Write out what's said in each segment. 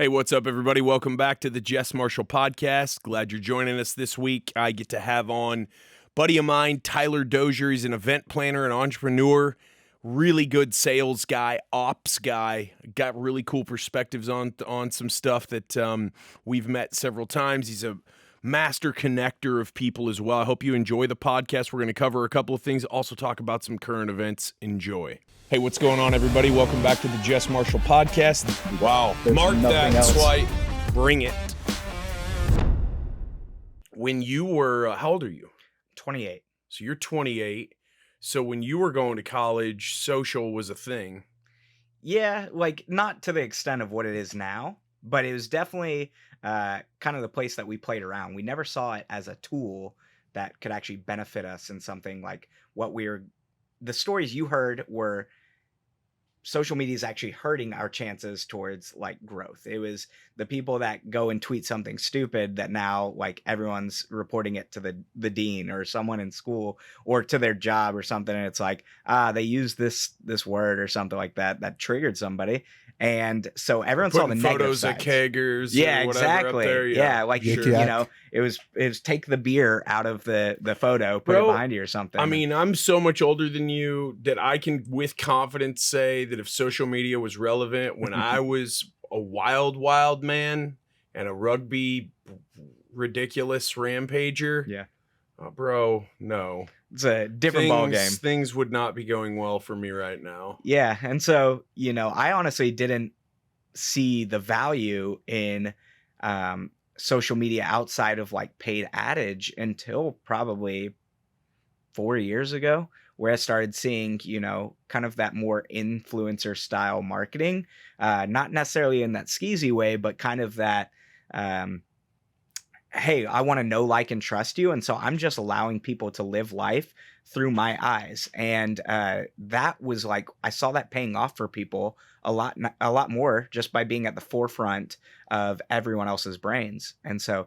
Hey, what's up, everybody? Welcome back to the JESS MARSHALL Podcast. Glad you're joining us this week. I get to have on a buddy of mine, Tyler Dozier. He's an event planner, an entrepreneur, really good sales guy, ops guy. Got really cool perspectives on some stuff that we've met several times. He's a master connector of people as well. I hope you enjoy the podcast. We're going to cover a couple of things, also talk about some current events. Enjoy. Hey, what's going on, everybody? Welcome back to the JESS MARSHALL Podcast. Wow. Mark that swipe. Bring it. When you were, how old are you? 28. So you're 28. So when you were going to college, social was a thing. Yeah, like not to the extent of what it is now, but it was definitely kind of the place that we played around. We never saw it as a tool that could actually benefit us in something like what the stories you heard were social media is actually hurting our chances towards like growth. It was the people that go and tweet something stupid that now like everyone's reporting it to the dean or someone in school or to their job or something. And it's like, they used this word or something like that triggered somebody. And so everyone saw the negative photos sides. of keggers. Yeah, or whatever exactly. Up there. Yeah, like Yik you yak. know, it was take the beer out of the photo, put it Bro, behind you or something. I mean, I'm so much older than you that I can with confidence say that if social media was relevant when I was a wild man and a rugby ridiculous rampager. Yeah. Bro, no. It's a different ball game. Things would not be going well for me right now. Yeah, and so, I honestly didn't see the value in social media outside of like paid adage until probably 4 years ago, where I started seeing, kind of that more influencer style marketing, not necessarily in that skeezy way, but kind of that, hey, I want to know, like, and trust you. And so I'm just allowing people to live life through my eyes. And that was like, I saw that paying off for people a lot more just by being at the forefront of everyone else's brains. And so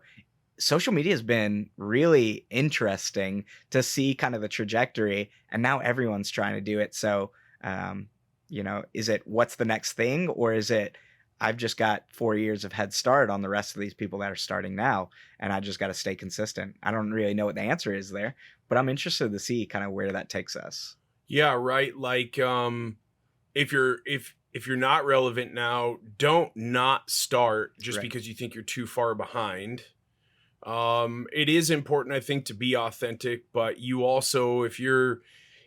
social media has been really interesting to see kind of the trajectory. And now everyone's trying to do it. So, is it what's the next thing, or is it I've just got 4 years of head start on the rest of these people that are starting now, and I just got to stay consistent? I don't really know what the answer is there, but I'm interested to see kind of where that takes us. Yeah, right. Like, if you're not relevant now, don't not start just Right. because you think you're too far behind. It is important, I think, to be authentic, but you also, if you're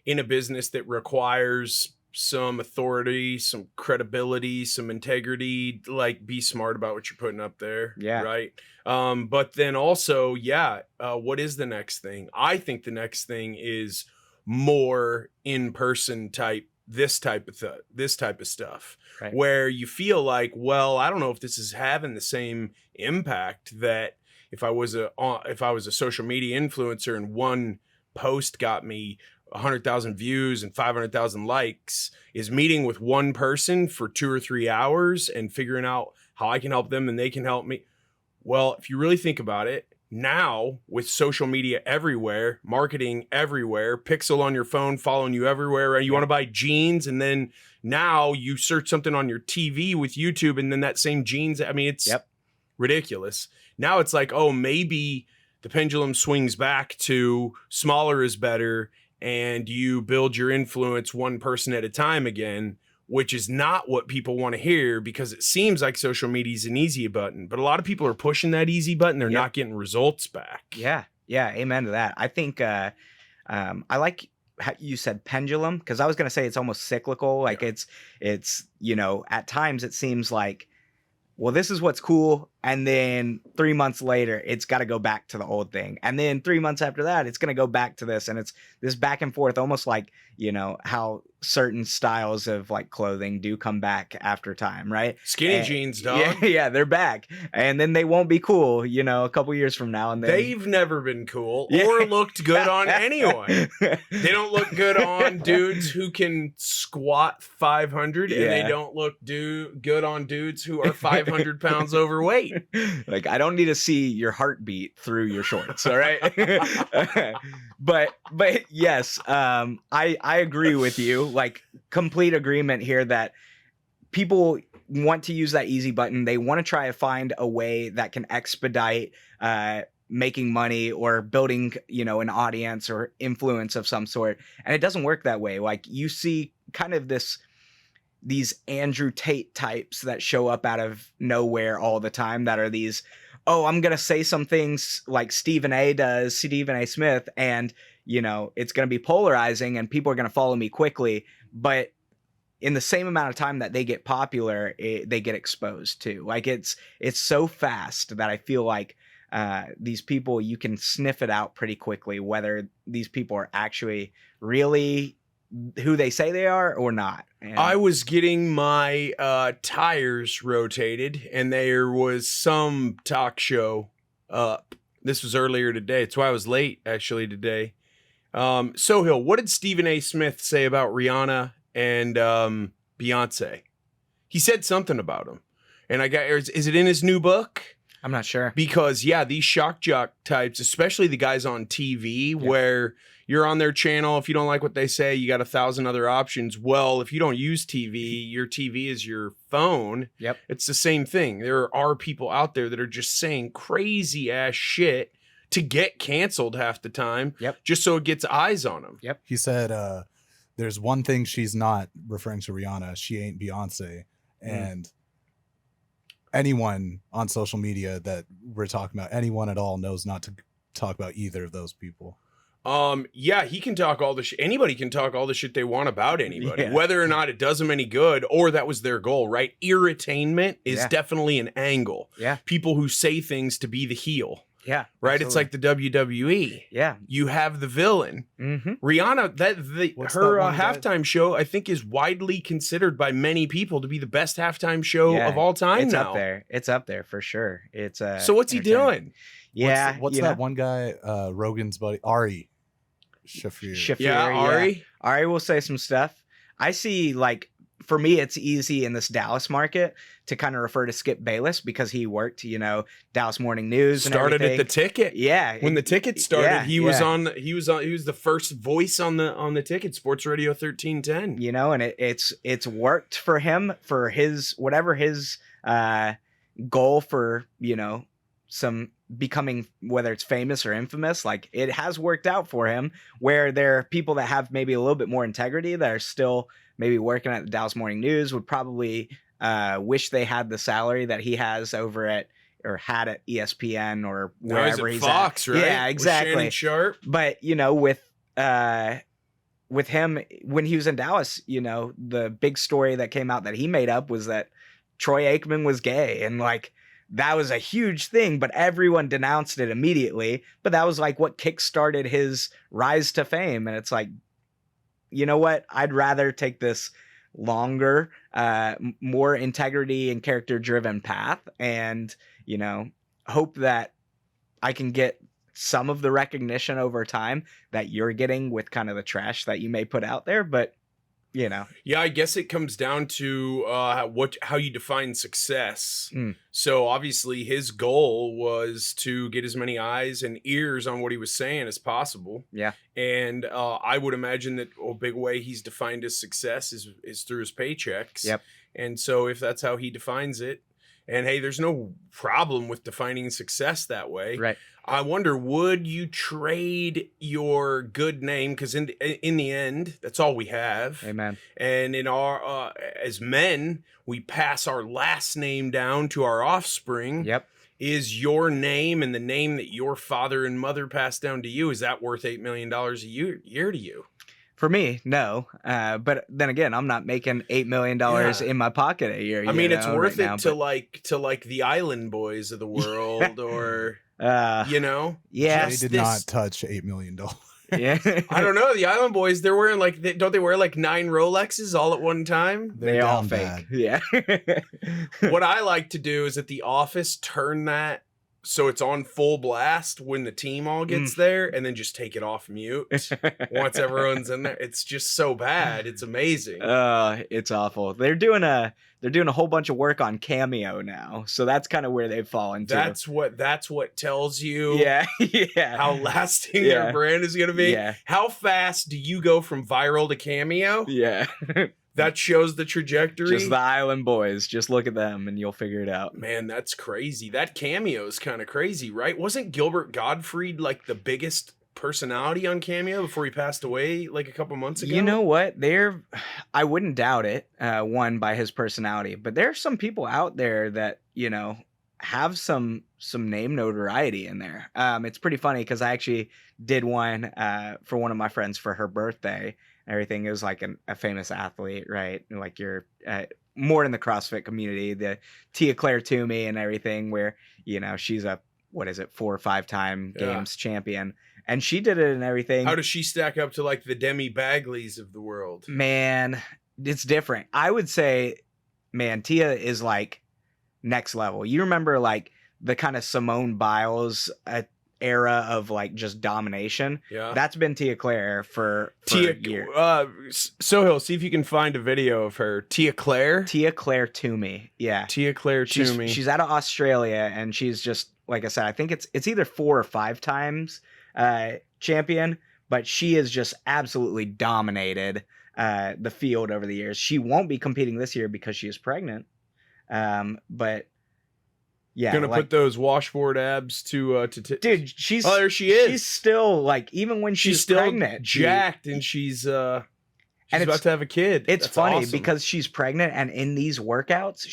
in a business that requires some authority, some credibility, some integrity, like, be smart about what you're putting up there. Yeah. Right. But then also, what is the next thing? I think the next thing is more in-person this type of stuff, Right. where you feel like, well, I don't know if this is having the same impact that if I was a social media influencer and one post got me 100,000 views and 500,000 likes, is meeting with one person for 2 or 3 hours and figuring out how I can help them and they can help me. Well, if you really think about it, now with social media everywhere, marketing everywhere, pixel on your phone following you everywhere, right? You want to buy jeans, and then now you search something on your TV with YouTube, and then that same jeans, I mean, it's ridiculous. Now it's like, oh, maybe the pendulum swings back to smaller is better, and you build your influence one person at a time again, which is not what people want to hear, because it seems like social media is an easy button, but a lot of people are pushing that easy button. They're not getting results back. Yeah. Amen to that. I think I like how you said pendulum, because I was going to say it's almost cyclical. Like it's at times it seems like, well, this is what's cool. And then 3 months later, it's got to go back to the old thing. And then 3 months after that, it's going to go back to this. And it's this back and forth, almost like, how certain styles of like clothing do come back after time, right? Skinny jeans, dog. Yeah, they're back. And then they won't be cool, a couple years from now. And then they've never been cool or looked good on anyone. They don't look good on dudes who can squat 500, and they don't look good on dudes who are 500 pounds overweight. Like, I don't need to see your heartbeat through your shorts, all right? but yes, I agree with you. Like, complete agreement here that people want to use that easy button. They want to try to find a way that can expedite making money or building, an audience or influence of some sort. And it doesn't work that way. Like, you see kind of these Andrew Tate types that show up out of nowhere all the time, that are these, oh, I'm going to say some things like Stephen A. Smith, and, it's going to be polarizing and people are going to follow me quickly. But in the same amount of time that they get popular, they get exposed too. Like, it's so fast that I feel like these people, you can sniff it out pretty quickly, whether these people are actually really who they say they are or not. And I was getting my tires rotated, and there was some talk show up. This was earlier today. That's why I was late, actually, today. Sohail, what did Stephen A. Smith say about Rihanna and Beyonce? He said something about them. And is it in his new book? I'm not sure. Because, these shock jock types, especially the guys on TV, where you're on their channel. If you don't like what they say, you got 1,000 other options. Well, if you don't use TV, your TV is your phone. Yep. It's the same thing. There are people out there that are just saying crazy ass shit to get canceled half the time. Yep. Just so it gets eyes on them. Yep. He said, there's one thing she's not, referring to Rihanna. She ain't Beyonce. And anyone on social media that we're talking about, anyone at all, knows not to talk about either of those people. He can talk all the shit. Anybody can talk all the shit they want about anybody, Yeah. whether or not it does them any good, or that was their goal, right? Irritainment is definitely an angle. Yeah. People who say things to be the heel, Yeah. right? It's like the WWE. Yeah. You have the villain. Mm-hmm. Rihanna, What's her that one guy? halftime show, I think, is widely considered by many people to be the best halftime show of all time. It's now. up there. It's up there for sure. It's So what's he entertaining. doing? Yeah. What's that one guy, Rogan's buddy? Ari Shafir. Shafir, Yeah, Ari. Ari will say some stuff. I see, like, for me, it's easy in this Dallas market to kind of refer to Skip Bayless because he worked, Dallas Morning News. Started and at the Ticket. Yeah. When the Ticket started, Yeah, he was the first voice on the Ticket, Sports Radio 1310. And it's worked for him, for his whatever his goal for some becoming, whether it's famous or infamous, like, it has worked out for him, where there are people that have maybe a little bit more integrity that are still maybe working at the Dallas Morning News, would probably wish they had the salary that he has over at, or had at ESPN or wherever he's Fox, at. right? Yeah, exactly. With Shannon Sharp. But with him, when he was in Dallas, the big story that came out that he made up was that Troy Aikman was gay, and like, that was a huge thing, but everyone denounced it immediately. But that was like what kickstarted his rise to fame. And it's like, you know what? I'd rather take this longer, more integrity and character driven path, and, hope that I can get some of the recognition over time that you're getting with kind of the trash that you may put out there. But, Yeah, I guess it comes down to how you define success. So obviously his goal was to get as many eyes and ears on what he was saying as possible. Yeah. And I would imagine that a big way he's defined his success is through his paychecks. Yep. And so if that's how he defines it, and hey, there's no problem with defining success that way. right. I wonder, would you trade your good name? Because in the end, that's all we have. Amen. And in our as men, we pass our last name down to our offspring. Yep. Is your name and the name that your father and mother passed down to you, is that worth $8 million a year to you? For me, no. But then again, I'm not making $8 million in my pocket a year. I mean, it's worth right now, it to like the Island Boys of the world, or Yeah. They did not touch $8 million. Yeah. I don't know. The Island Boys, they're wearing don't they wear like 9 Rolexes all at one time? They all down fake. bad. Yeah. What I like to do is at the office, turn that so it's on full blast when the team all gets there, and then just take it off mute once everyone's in there. It's just so bad. It's amazing. It's awful. They're doing a whole bunch of work on Cameo now, so that's kind of where they've fallen to. That's what tells you yeah. how lasting Yeah. their brand is going to be. Yeah. How fast do you go from viral to Cameo? Yeah. That shows the trajectory. Just the Island Boys. Just look at them and you'll figure it out. Man, that's crazy. That cameo is kind of crazy, right? Wasn't Gilbert Gottfried like the biggest personality on Cameo before he passed away like a couple months ago? You know what? I wouldn't doubt it, one, by his personality, but there are some people out there that, you know, have some name notoriety in there. It's pretty funny because I actually did one for one of my friends for her birthday. Everything. It was like a famous athlete, right? Like you're more in the CrossFit community, the Tia Claire Toomey and everything, where, you know, she's a, 4 or 5 time games champion. And she did it and everything. How does she stack up to like the Demi Bagleys of the world? Man, it's different. I would say, man, Tia is like next level. You remember like the kind of Simone Biles era of like just domination. Yeah, that's been Tia Claire for Tia years. Sohail, see if you can find a video of her. Tia Claire Toomey. Yeah, Tia Claire Toomey. She's out of Australia, and she's just, like I said, I think it's either 4 or 5 times champion, but she has just absolutely dominated the field over the years. She won't be competing this year because she is pregnant, but yeah, gonna put those washboard abs to dude. She's there she is. She's still like, even when she's still pregnant, jacked, and she's about to have a kid. It's That's funny awesome. because she's pregnant, and in these workouts,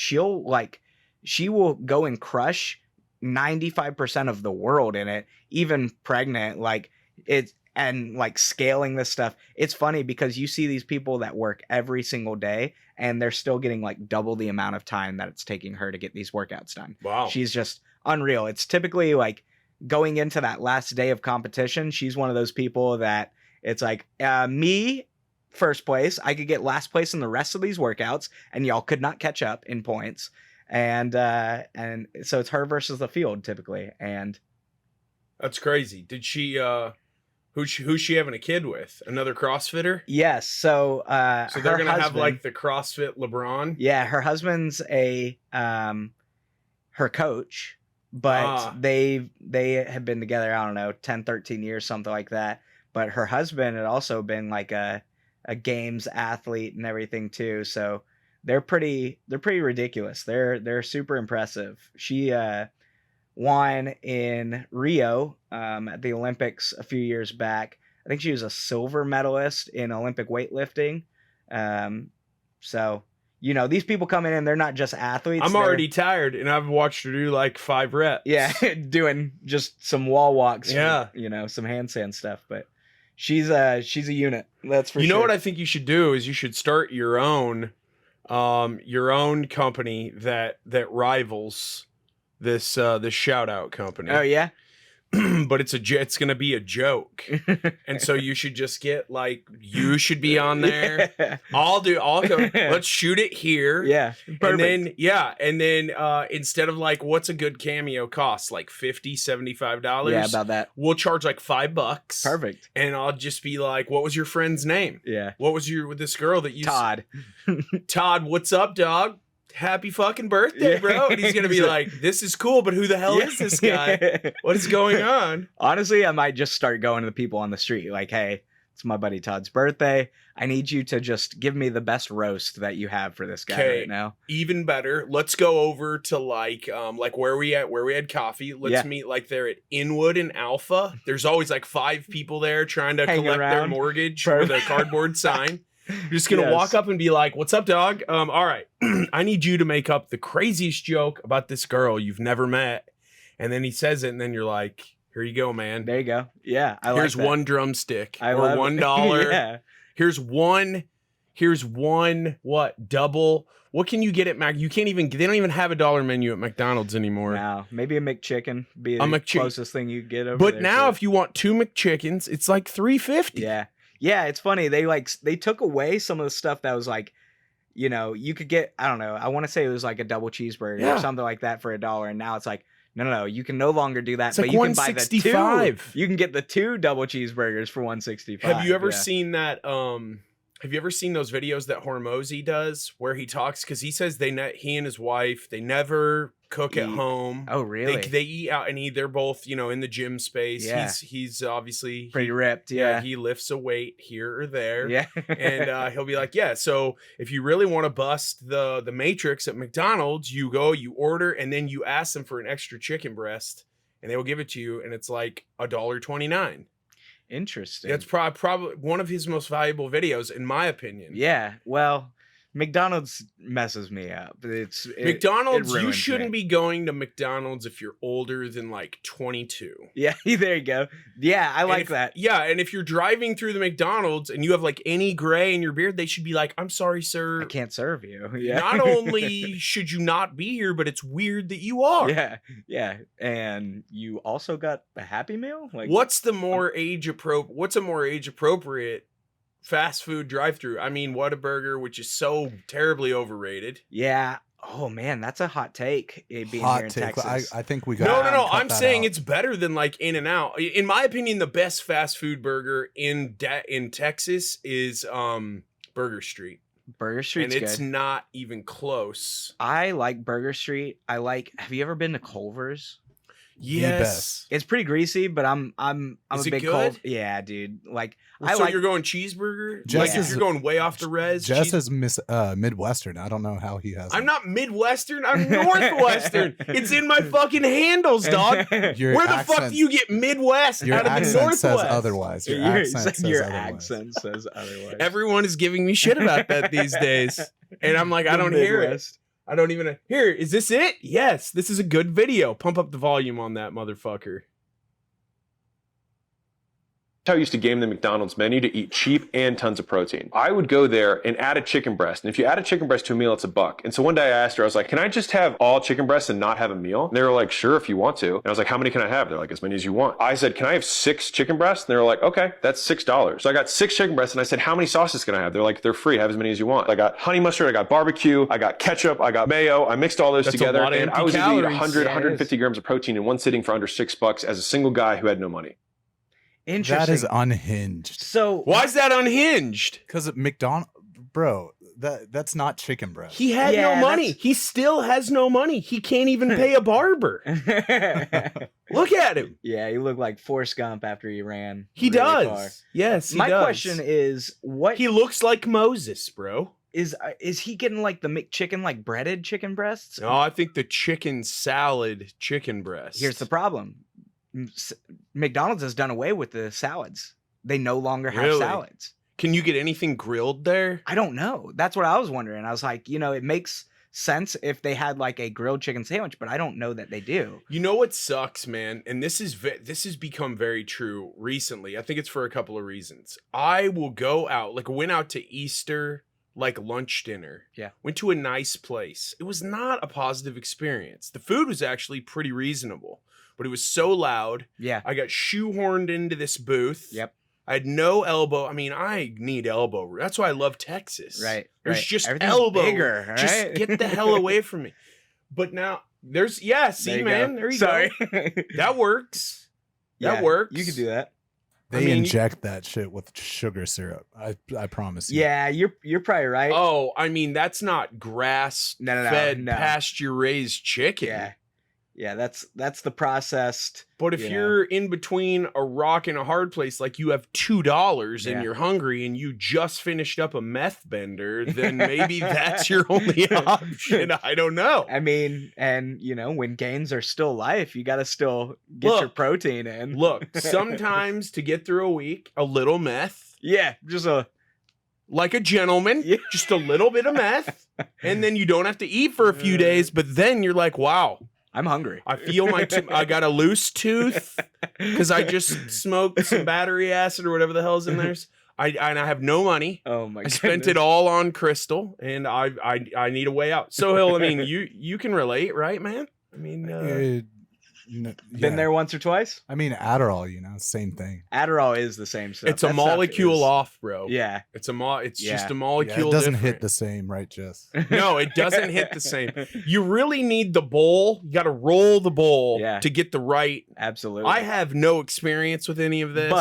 she will go and crush 95% of the world in it, even pregnant. Like it's, and like scaling this stuff. It's funny because you see these people that work every single day and they're still getting like double the amount of time that it's taking her to get these workouts done. Wow. She's just unreal. It's typically like going into that last day of competition, she's one of those people that it's like, me first place, I could get last place in the rest of these workouts and y'all could not catch up in points. And so it's her versus the field typically. And that's crazy. Did she who's she having a kid with? Another CrossFitter? yes. So they're gonna have like the CrossFit LeBron? Yeah, her husband's her coach, but they have been together, I don't know, 10, 13 years, something like that. But her husband had also been like a games athlete and everything too. So they're pretty ridiculous. They're super impressive. She won in Rio at the Olympics a few years back. I think she was a silver medalist in Olympic weightlifting. So, you know, these people coming in, they're not just athletes. I'm already tired, and I've watched her do like 5 reps. Yeah, doing just some wall walks. Yeah. You know, some handstand stuff. But she's a unit. That's for sure. You know what I think you should do is you should start your own company that rivals this shout out company. Oh yeah. But it's gonna be a joke, and so you should just get like, you should be on there. Yeah. I'll go. Let's shoot it here. Yeah. Perfect. And then instead of like, what's a good cameo cost, like $50, $75? Yeah, about that. We'll charge like $5. Perfect. And I'll just be like, what was your friend's name? Yeah. What was with this girl that you Todd. Todd, what's up, dog? Happy fucking birthday, bro. And he's gonna be like, this is cool, but who the hell is this guy? What is going on? Honestly, I might just start going to the people on the street like, hey, it's my buddy Todd's birthday. I need you to just give me the best roast that you have for this guy right now. Even better. Let's go over to like where we had coffee. Let's meet like there at Inwood and Alpha. There's always like 5 people there trying to collect their mortgage with a cardboard sign. You're just gonna walk up and be like, what's up, dog? All right. I need you to make up the craziest joke about this girl you've never met. And then he says it, and then you're like, here you go, man. There you go. Yeah. Here's one drumstick. Or $1. Yeah. Here's one double. What can you get at Mac? They don't even have a $1 menu at McDonald's anymore. No, maybe a McChicken be the closest thing you get over but there. But now if you want 2 McChickens, it's like $3.50. Yeah. Yeah, it's funny. They took away some of the stuff that was like, you know, you could get, I don't know, I want to say it was like a double cheeseburger or something like that for $1. And now it's like, no, you can no longer do that. It's but like you can buy the 165. You can get the 2 double cheeseburgers for $165. Have you ever seen that? Have you ever seen those videos that Hormozy does where he talks? Because he says he and his wife, they never cook at home. Oh, really? They eat out and they're both, in the gym space. Yeah. He's obviously pretty ripped. Yeah. he lifts a weight here or there. Yeah. And he'll be like, yeah, so if you really want to bust the matrix at McDonald's, you go, you order, and then you ask them for an extra chicken breast, and they will give it to you, and it's like $1.29. Interesting. That's probably one of his most valuable videos, in my opinion. Yeah. Well, McDonald's messes me up. McDonald's, you ruins shouldn't me. be going to McDonald's if you're older than like 22. Yeah, there you go. Yeah, I like that. Yeah, and if you're driving through the McDonald's and you have like any gray in your beard, they should be like, I'm sorry, sir. I can't serve you. Yeah. Not only should you not be here, but it's weird that you are. Yeah, yeah. And you also got a Happy Meal? Like, What's a more age appropriate fast food drive-through? I mean, Whataburger, which is so terribly overrated. Yeah. Oh man, that's a hot take. Being here in Texas. I think we got. No. I'm saying it's better than like In-N-Out. In my opinion, the best fast food burger in Texas is Burger Street. Burger Street's and it's good. not even close. I like Burger Street. Have you ever been to Culver's? Yes. The It's pretty greasy, but I'm Is a it big good? Yeah, dude. Like So you're going cheeseburger? Jess Like if is- you're going way off the res? Jess is Midwestern. I don't know how he has. I'm not Midwestern. I'm Northwestern. It's in my fucking handles, dog. Your Where the fuck accent- do you get Midwest Your out of the accent Northwest? says otherwise. Your accent says your otherwise. accent says otherwise. Everyone is giving me shit about that these days. And I'm like, I don't hear it. I don't even hear. Is this it? Yes, this is a good video. Pump up the volume on that motherfucker. I used to game the McDonald's menu to eat cheap and tons of protein. I would go there and add a chicken breast. And if you add a chicken breast to a meal, it's $1. And so one day I asked her, I was like, can I just have all chicken breasts and not have a meal? And they were like, sure, if you want to. And I was like, how many can I have? They're like, as many as you want. I said, can I have 6 chicken breasts? And they were like, okay, that's $6. So I got 6 chicken breasts and I said, how many sauces can I have? They're like, they're free. Have as many as you want. I got honey mustard, I got barbecue, I got ketchup, I got mayo. I mixed all those That's a together. lot of And I empty was able to eat calories. 100, Yeah, it 150 grams of protein in one sitting for under $6 as a single guy who had no money. Interesting. That is unhinged. So Why is that unhinged? Because at McDonald's, bro, that's not chicken breast. He had Yeah, no money. that's- He still has no money. He can't even pay a barber. Look at him. Yeah, he looked like Forrest Gump after he ran. He really does. far. Yes, he My does. question is, what He looks like Moses, bro. is he getting like the McChicken, like breaded chicken breasts? No, I think the chicken salad chicken breast. Here's the problem. McDonald's has done away with the salads. They no longer have Really? salads. Can you get anything grilled there? I don't know. That's what I was wondering. I was like, it makes sense if they had like a grilled chicken sandwich, but I don't know that they do. You know what sucks, man? And this has become very true recently. I think it's for a couple of reasons. I will go out, like went out to Easter, like lunch dinner. Yeah. Went to a nice place. It was not a positive experience. The food was actually pretty reasonable, but it was so loud. Yeah. I got shoehorned into this booth. Yep. I had no elbow. I mean, I need elbow room. That's why I love Texas. Right. There's right. just Everything's elbow. bigger, right? Just get the hell away from me. But now there's see, There you man, go. there you Sorry. go. That works. Yeah, That works. You could do that. They I mean, inject that shit with sugar syrup. I promise you. Yeah, you're probably right. Oh, I mean, that's not grass No, fed no. pasture raised chicken. Yeah. Yeah, that's the processed. But if Yeah. you're in between a rock and a hard place, like you have $2 and Yeah. you're hungry and you just finished up a meth bender, then maybe that's your only option. I don't know. I mean, and when gains are still life, you got to still get your Look. protein in. Look, sometimes to get through a week, a little meth, Yeah, just a like a gentleman, Yeah. just a little bit of meth, and then you don't have to eat for a few days, but then you're like, wow, I'm hungry. I feel I got a loose tooth because I just smoked some battery acid or whatever the hell's in there. I have no money. Oh my I god. spent it all on crystal, and I need a way out. So Hill, I mean, you can relate, right, man? I mean, Been yeah. there once or twice? I mean, Adderall, same thing. Adderall is the same stuff. it's a That stuff molecule is- off, bro. Yeah. It's It's Yeah. just a Yeah, molecule. it doesn't hit different. the same, right, Jess? No, it doesn't hit the same. You really need the bowl. You got to roll the bowl Yeah. to get the right. Absolutely. I have no experience with any of this,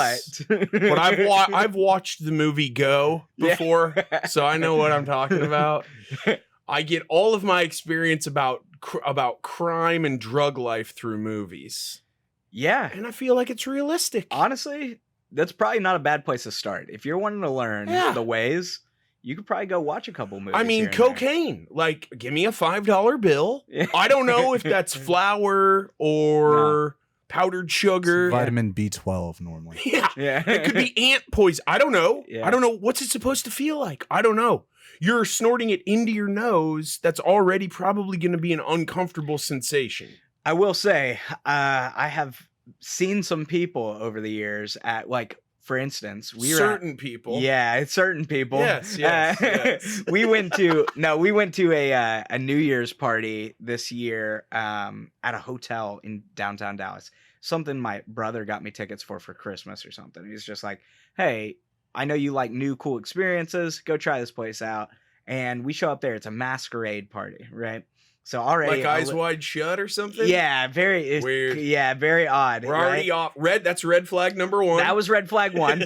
but but I've watched the movie Go Yeah. before, so I know what I'm talking about. I get all of my experience about about crime and drug life through movies. Yeah. And I feel like it's realistic. Honestly, that's probably not a bad place to start. If you're wanting to learn the ways, you could probably go watch a couple movies. I mean, here and cocaine. Like, give me a $5 bill. I don't know if that's flour or powdered sugar. It's vitamin B12 normally. Yeah. It could be ant poison. I don't know. Yeah. I don't know. What's it supposed to feel like? I don't know. You're snorting it into your nose. That's already probably going to be an uncomfortable sensation. I will say, I have seen some people over the years at, like, for instance, certain people. Yeah, it's certain people. Yes. we went to a New Year's party this year at a hotel in downtown Dallas. Something my brother got me tickets for Christmas or something. He's just like, hey, I know you like new cool experiences. Go try this place out. And we show up there. It's a masquerade party, right? So already, like Eyes Wide Shut or something. Yeah, very weird. Yeah, very odd. We're already off. That's red flag number 1. That was red flag 1.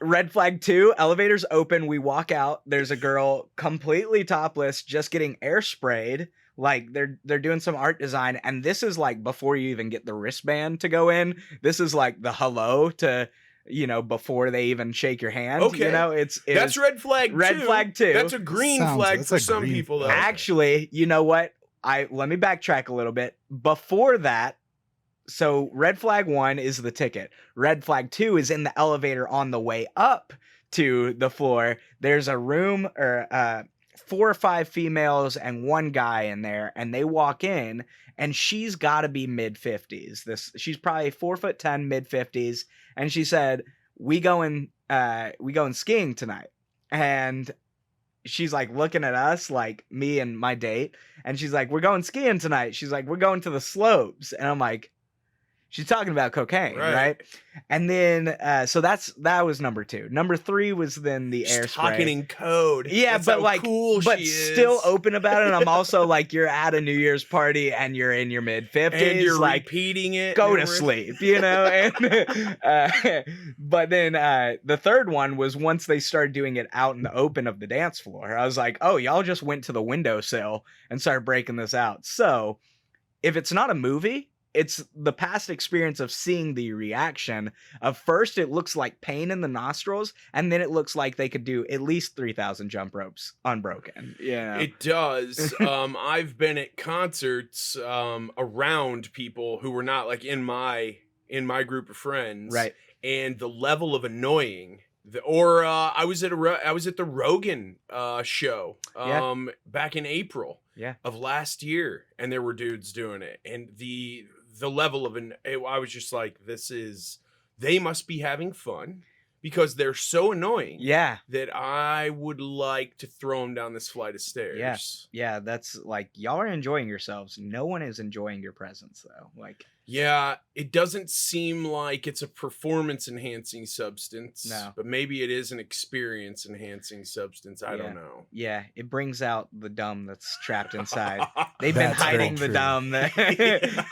Red flag 2. Elevators open. We walk out. There's a girl completely topless, just getting air sprayed. Like they're doing some art design, and this is like before you even get the wristband to go in. This is like the hello to. Before they even shake your hand. Okay. That's red flag 2. Red flag 2. That's a green flag for some people, though. Actually, you know what? Let me backtrack a little bit. Before that, so red flag 1 is the ticket. Red flag 2 is in the elevator on the way up to the floor. There's a room or 4 or 5 females and 1 guy in there, and they walk in, and she's got to be mid-50s. She's probably 4'10", mid-50s, and she said, "We going skiing tonight," and she's like looking at us, like me and my date, and she's like, "We're going skiing tonight." She's like, "We're going to the slopes," and I'm like, she's talking about cocaine, right? And then, so that was number 2. Number 3 was then the air spray. Talking in code. Yeah, That's but how like, cool but she still is. open about it. And I'm also like, you're at a New Year's party and you're in your mid-50s, and you're like repeating it. go to sleep, And, but then the third one was once they started doing it out in the open of the dance floor. I was like, oh, y'all just went to the windowsill and started breaking this out. So if it's not a movie, it's the past experience of seeing the reaction of first it looks like pain in the nostrils, and then it looks like they could do at least 3,000 jump ropes unbroken. Yeah, it does. I've been at concerts around people who were not like in my group of friends, right? And the level of annoying. I was at the Rogan show back in April of last year, and there were dudes doing it, and the level of I was just like, they must be having fun because they're so annoying. Yeah, that I would like to throw them down this flight of stairs. Yeah, that's like y'all are enjoying yourselves. No one is enjoying your presence though. Like. Yeah, it doesn't seem like it's a performance-enhancing substance. No. But maybe it is an experience-enhancing substance. I don't know. Yeah, it brings out the dumb that's trapped inside. They've been That's hiding very the true. dumb,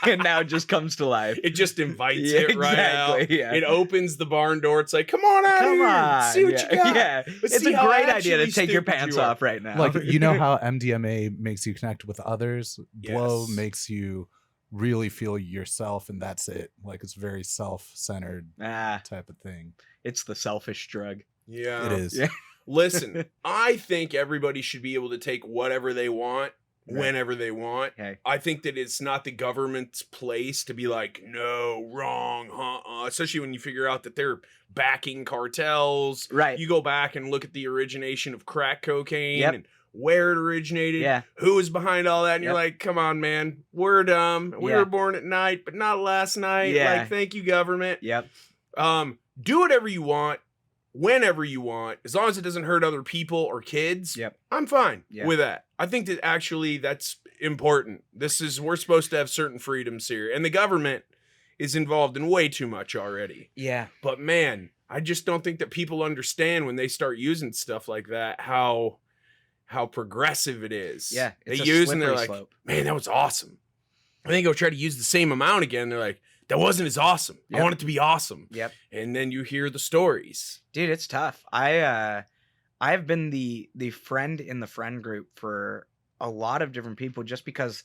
and now it just comes to life. It just invites it right out. Exactly, yeah. It opens the barn door. It's like, come on out Come here. on. See what you got. Yeah. Let's It's see a how great idea to actually take your stupid pants you are. off right now. Like, you know how MDMA makes you connect with others? Blow Yes. makes you really feel yourself, and that's it. Like, it's very self-centered type of thing. It's the selfish drug. Yeah. It is. Yeah. Listen, I think everybody should be able to take whatever they want, whenever they want. Okay. I think that it's not the government's place to be like, no, wrong, especially when you figure out that they're backing cartels. Right. You go back and look at the origination of crack cocaine Yep. and where it originated, Yeah. who was behind all that, and you're Yep. like, come on, man, we're dumb. We Yeah. were born at night, but not last night. Yeah. Like, thank you, government. Yep. Do whatever you want, whenever you want, as long as it doesn't hurt other people or kids. Yep. I'm fine Yeah. with that. I think that actually that's important. We're supposed to have certain freedoms here, and the government is involved in way too much already. Yeah. But man, I just don't think that people understand when they start using stuff like that how progressive it is. Yeah. They It's a use and they're slippery like, slope. man, that was awesome. And then go try to use the same amount again. They're like, that wasn't as awesome. I Yep. want it to be awesome. Yep. And then you hear the stories. Dude, it's tough. I've been the friend in the friend group for a lot of different people just because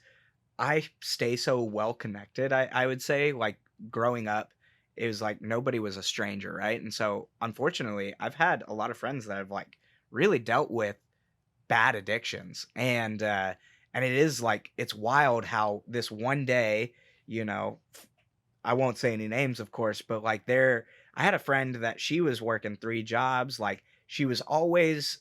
I stay so well connected. I would say, like, growing up, it was like nobody was a stranger, right? And so unfortunately, I've had a lot of friends that have like really dealt with bad addictions, and it is like, it's wild how this one day, you know, I won't say any names, of course, but like I had a friend that she was working 3 jobs. Like she always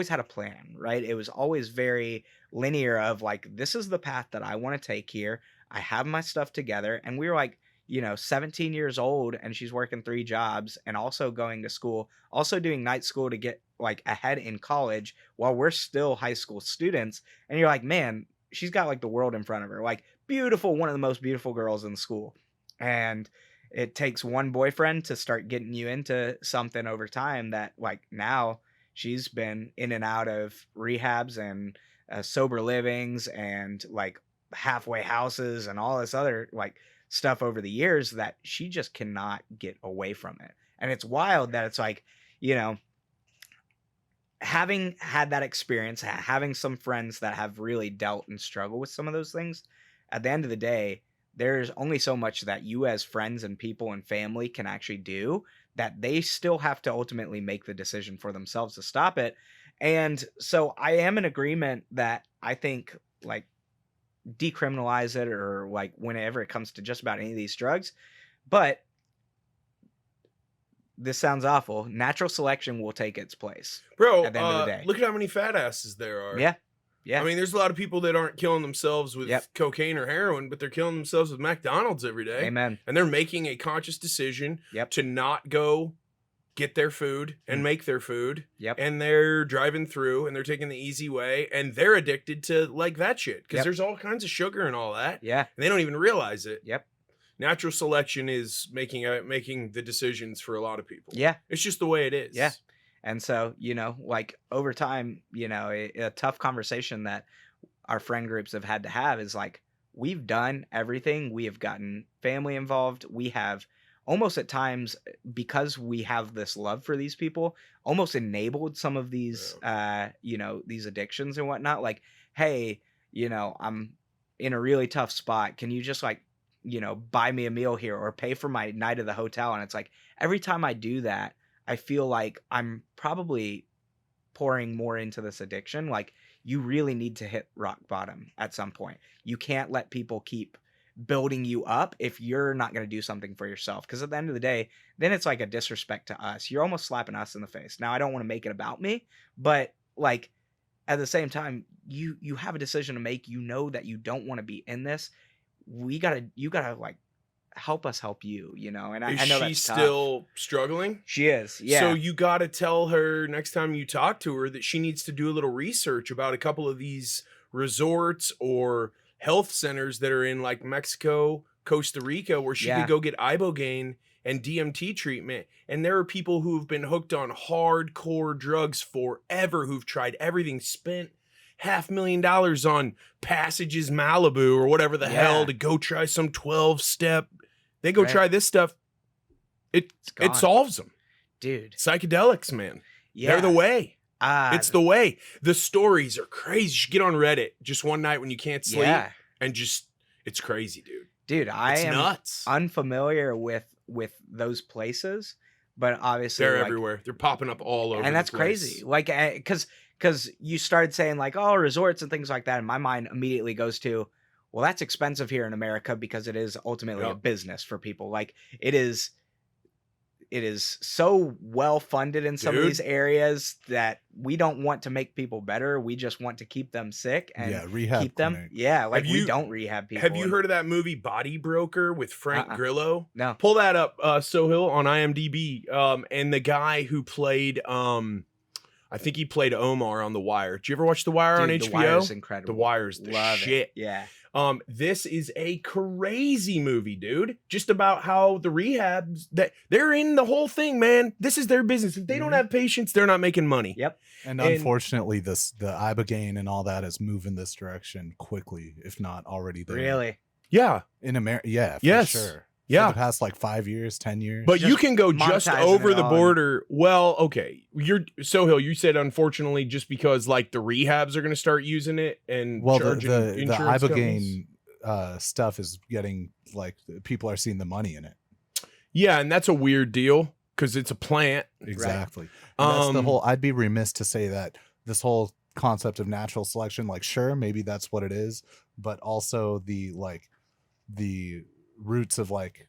had a plan, right? It was always very linear of like, this is the path that I want to take here. I have my stuff together. And we were like, 17 years old, and she's working 3 jobs and also going to school, also doing night school to get like ahead in college while we're still high school students. And you're like, man, she's got like the world in front of her, like beautiful, one of the most beautiful girls in school. And it takes one boyfriend to start getting you into something over time that like now she's been in and out of rehabs and sober livings and like halfway houses and all this other like stuff over the years that she just cannot get away from it. And it's wild that it's like, having had that experience, having some friends that have really dealt and struggled with some of those things, at the end of the day, there's only so much that you as friends and people and family can actually do, that they still have to ultimately make the decision for themselves to stop it. And so I am in agreement that I think like decriminalize it, or like whenever it comes to just about any of these drugs. But this sounds awful. Natural selection will take its place. Bro, at the end of the day. Look at how many fat asses there are. Yeah. Yeah. I mean, there's a lot of people that aren't killing themselves with Yep. cocaine or heroin, but they're killing themselves with McDonald's every day. Amen. And they're making a conscious decision Yep. to not go get their food and make their food. Yep. And they're driving through and they're taking the easy way, and they're addicted to like that shit because Yep. there's all kinds of sugar and all that. Yeah. And they don't even realize it. Yep. Natural selection is making the decisions for a lot of people. Yeah. It's just the way it is. Yeah. And so, like over time, a tough conversation that our friend groups have had to have is like, we've done everything. We have gotten family involved. We have almost at times, because we have this love for these people, almost enabled some of these, these addictions and whatnot. Like, hey, I'm in a really tough spot. Can you just like, buy me a meal here or pay for my night at the hotel? And it's like, every time I do that, I feel like I'm probably pouring more into this addiction. Like, you really need to hit rock bottom at some point. You can't let people keep building you up if you're not going to do something for yourself. Because at the end of the day, then it's like a disrespect to us. You're almost slapping us in the face. Now, I don't want to make it about me, but like at the same time, you have a decision to make. You know that you don't want to be in this. You gotta like help us help you, and I know Is that's she still struggling? She is. Yeah. So you got to tell her next time you talk to her that she needs to do a little research about a couple of these resorts or health centers that are in like Mexico, Costa Rica, where she could go get ibogaine and DMT treatment. And there are people who've been hooked on hardcore drugs forever, who've tried everything, spent $500,000 on Passages Malibu or whatever the hell to go try some 12-step. They go try this stuff. It solves them. Dude. Psychedelics, man. Yeah. They're the way. It's the way. The stories are crazy. You should get on Reddit just one night when you can't sleep and just, it's crazy, dude. Dude, I am nuts. Unfamiliar with those places, but obviously they're everywhere. They're popping up all over. And that's the place. crazy. Like, because you started saying like, oh, resorts and things like that, and my mind immediately goes to, well, that's expensive here in America because it is ultimately a business for people. Like, it is so well funded in some of these areas that we don't want to make people better. We just want to keep them sick and rehab keep them. clinic. Yeah, like we don't rehab people. Have you heard of that movie Body Broker with Frank Grillo? No. Pull that up, Sohill, on IMDb. And the guy who played, I think he played Omar on The Wire. Did you ever watch The Wire on HBO? The Wire's incredible. The Wire's the Love shit. It. Yeah. This is a crazy movie, dude. Just about how the rehabs, that they're in the whole thing, man. This is their business. If they don't have patients, they're not making money. Yep. And unfortunately, the ibogaine and all that is moving this direction quickly, if not already there. Really? Yeah. In America, yeah, for Yes. sure. Yeah. For the past like 5 years, 10 years. But you Just can go just monetizing over it the all border. Well, okay. Sohill, you said unfortunately just because like the rehabs are going to start using it and well, charging the insurance ibogaine companies. stuff is getting like people are seeing the money in it. Yeah, and that's a weird deal because it's a plant. Exactly. And that's the whole. I'd be remiss to say that this whole concept of natural selection, like, sure, maybe that's what it is, but also the roots of like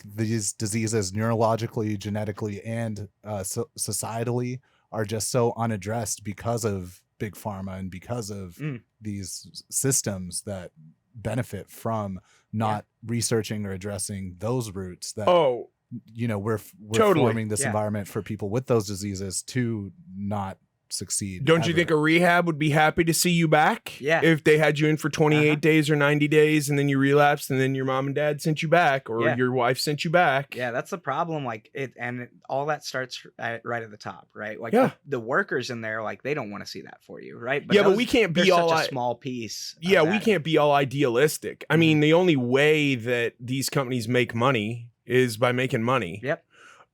these diseases neurologically, genetically, and societally are just so unaddressed because of big pharma and because of these systems that benefit from not researching or addressing those roots that we're totally forming this environment for people with those diseases to not succeed. Don't you think a rehab would be happy to see you back? Yeah. If they had you in for 28 days or 90 days and then you relapsed and then your mom and dad sent you back or your wife sent you back. Yeah, that's the problem. Like all that starts right at the top, right? Like the workers in there, like they don't want to see that for you, right? But we can't be all such a small piece. Yeah, we can't be all idealistic. I mean, the only way that these companies make money is by making money. Yep.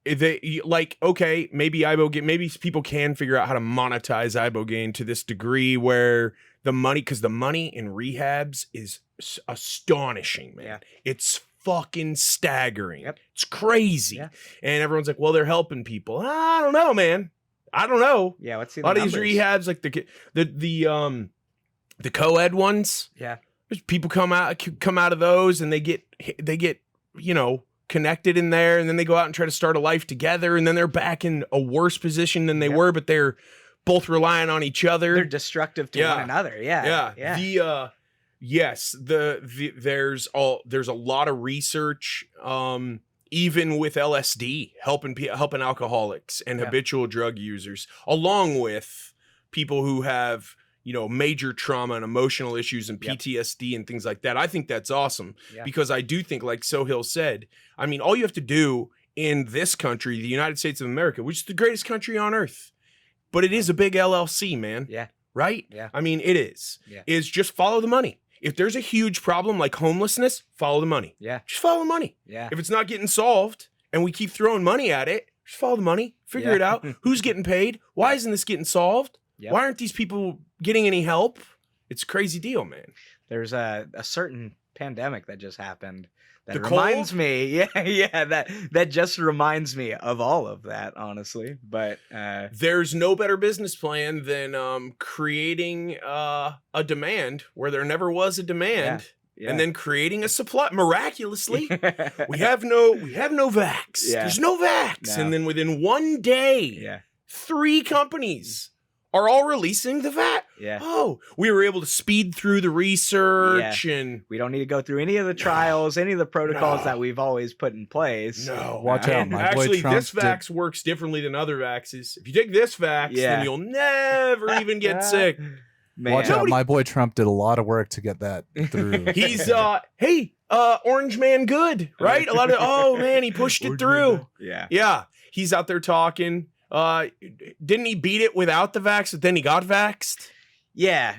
They like, okay, maybe ibogaine, maybe people can figure out how to monetize ibogaine to this degree where the money, because the money in rehabs is astonishing, man. Yeah. It's fucking staggering. Yep. It's crazy. Yeah. And everyone's like, well, they're helping people. I don't know, man. I don't know. Yeah, let's see. A lot of these rehabs, like the co-ed ones. Yeah. People come out of those and they get connected in there, and then they go out and try to start a life together, and then they're back in a worse position than they were, but they're both relying on each other. They're destructive to one another. Yeah. There's a lot of research, even with LSD helping alcoholics and habitual drug users, along with people who have major trauma and emotional issues and PTSD and things like that. I think that's awesome because I do think, like Sohail said, I mean, all you have to do in this country, the United States of America, which is the greatest country on earth, but it is a big LLC, man. Yeah. Right? Yeah. I mean, it is. Yeah. Is just follow the money. If there's a huge problem like homelessness, follow the money. Yeah. Just follow the money. Yeah. If it's not getting solved and we keep throwing money at it, just follow the money. Figure it out. Who's getting paid? Why isn't this getting solved? Yep. Why aren't these people getting any help? It's a crazy deal, man. There's a certain pandemic that just happened that The reminds cold? me. That just reminds me of all of that, honestly. But there's no better business plan than creating a demand where there never was a demand. Yeah. And then creating a supply miraculously. we have no vax. Yeah. There's no vax. No. And then within one day, 3 companies are all releasing the vax. Yeah. Oh, we were able to speed through the research and we don't need to go through any of the trials, any of the protocols that we've always put in place. No. Watch out. My boy Actually, Trump this vax works differently than other vaxes. If you take this vax, then you'll never even get sick. Man. Watch out. My boy Trump did a lot of work to get that through. He's Orange Man good, right? A lot of he pushed it through. Yeah. He's out there talking. Didn't he beat it without the vax, but then he got vaxxed? Yeah,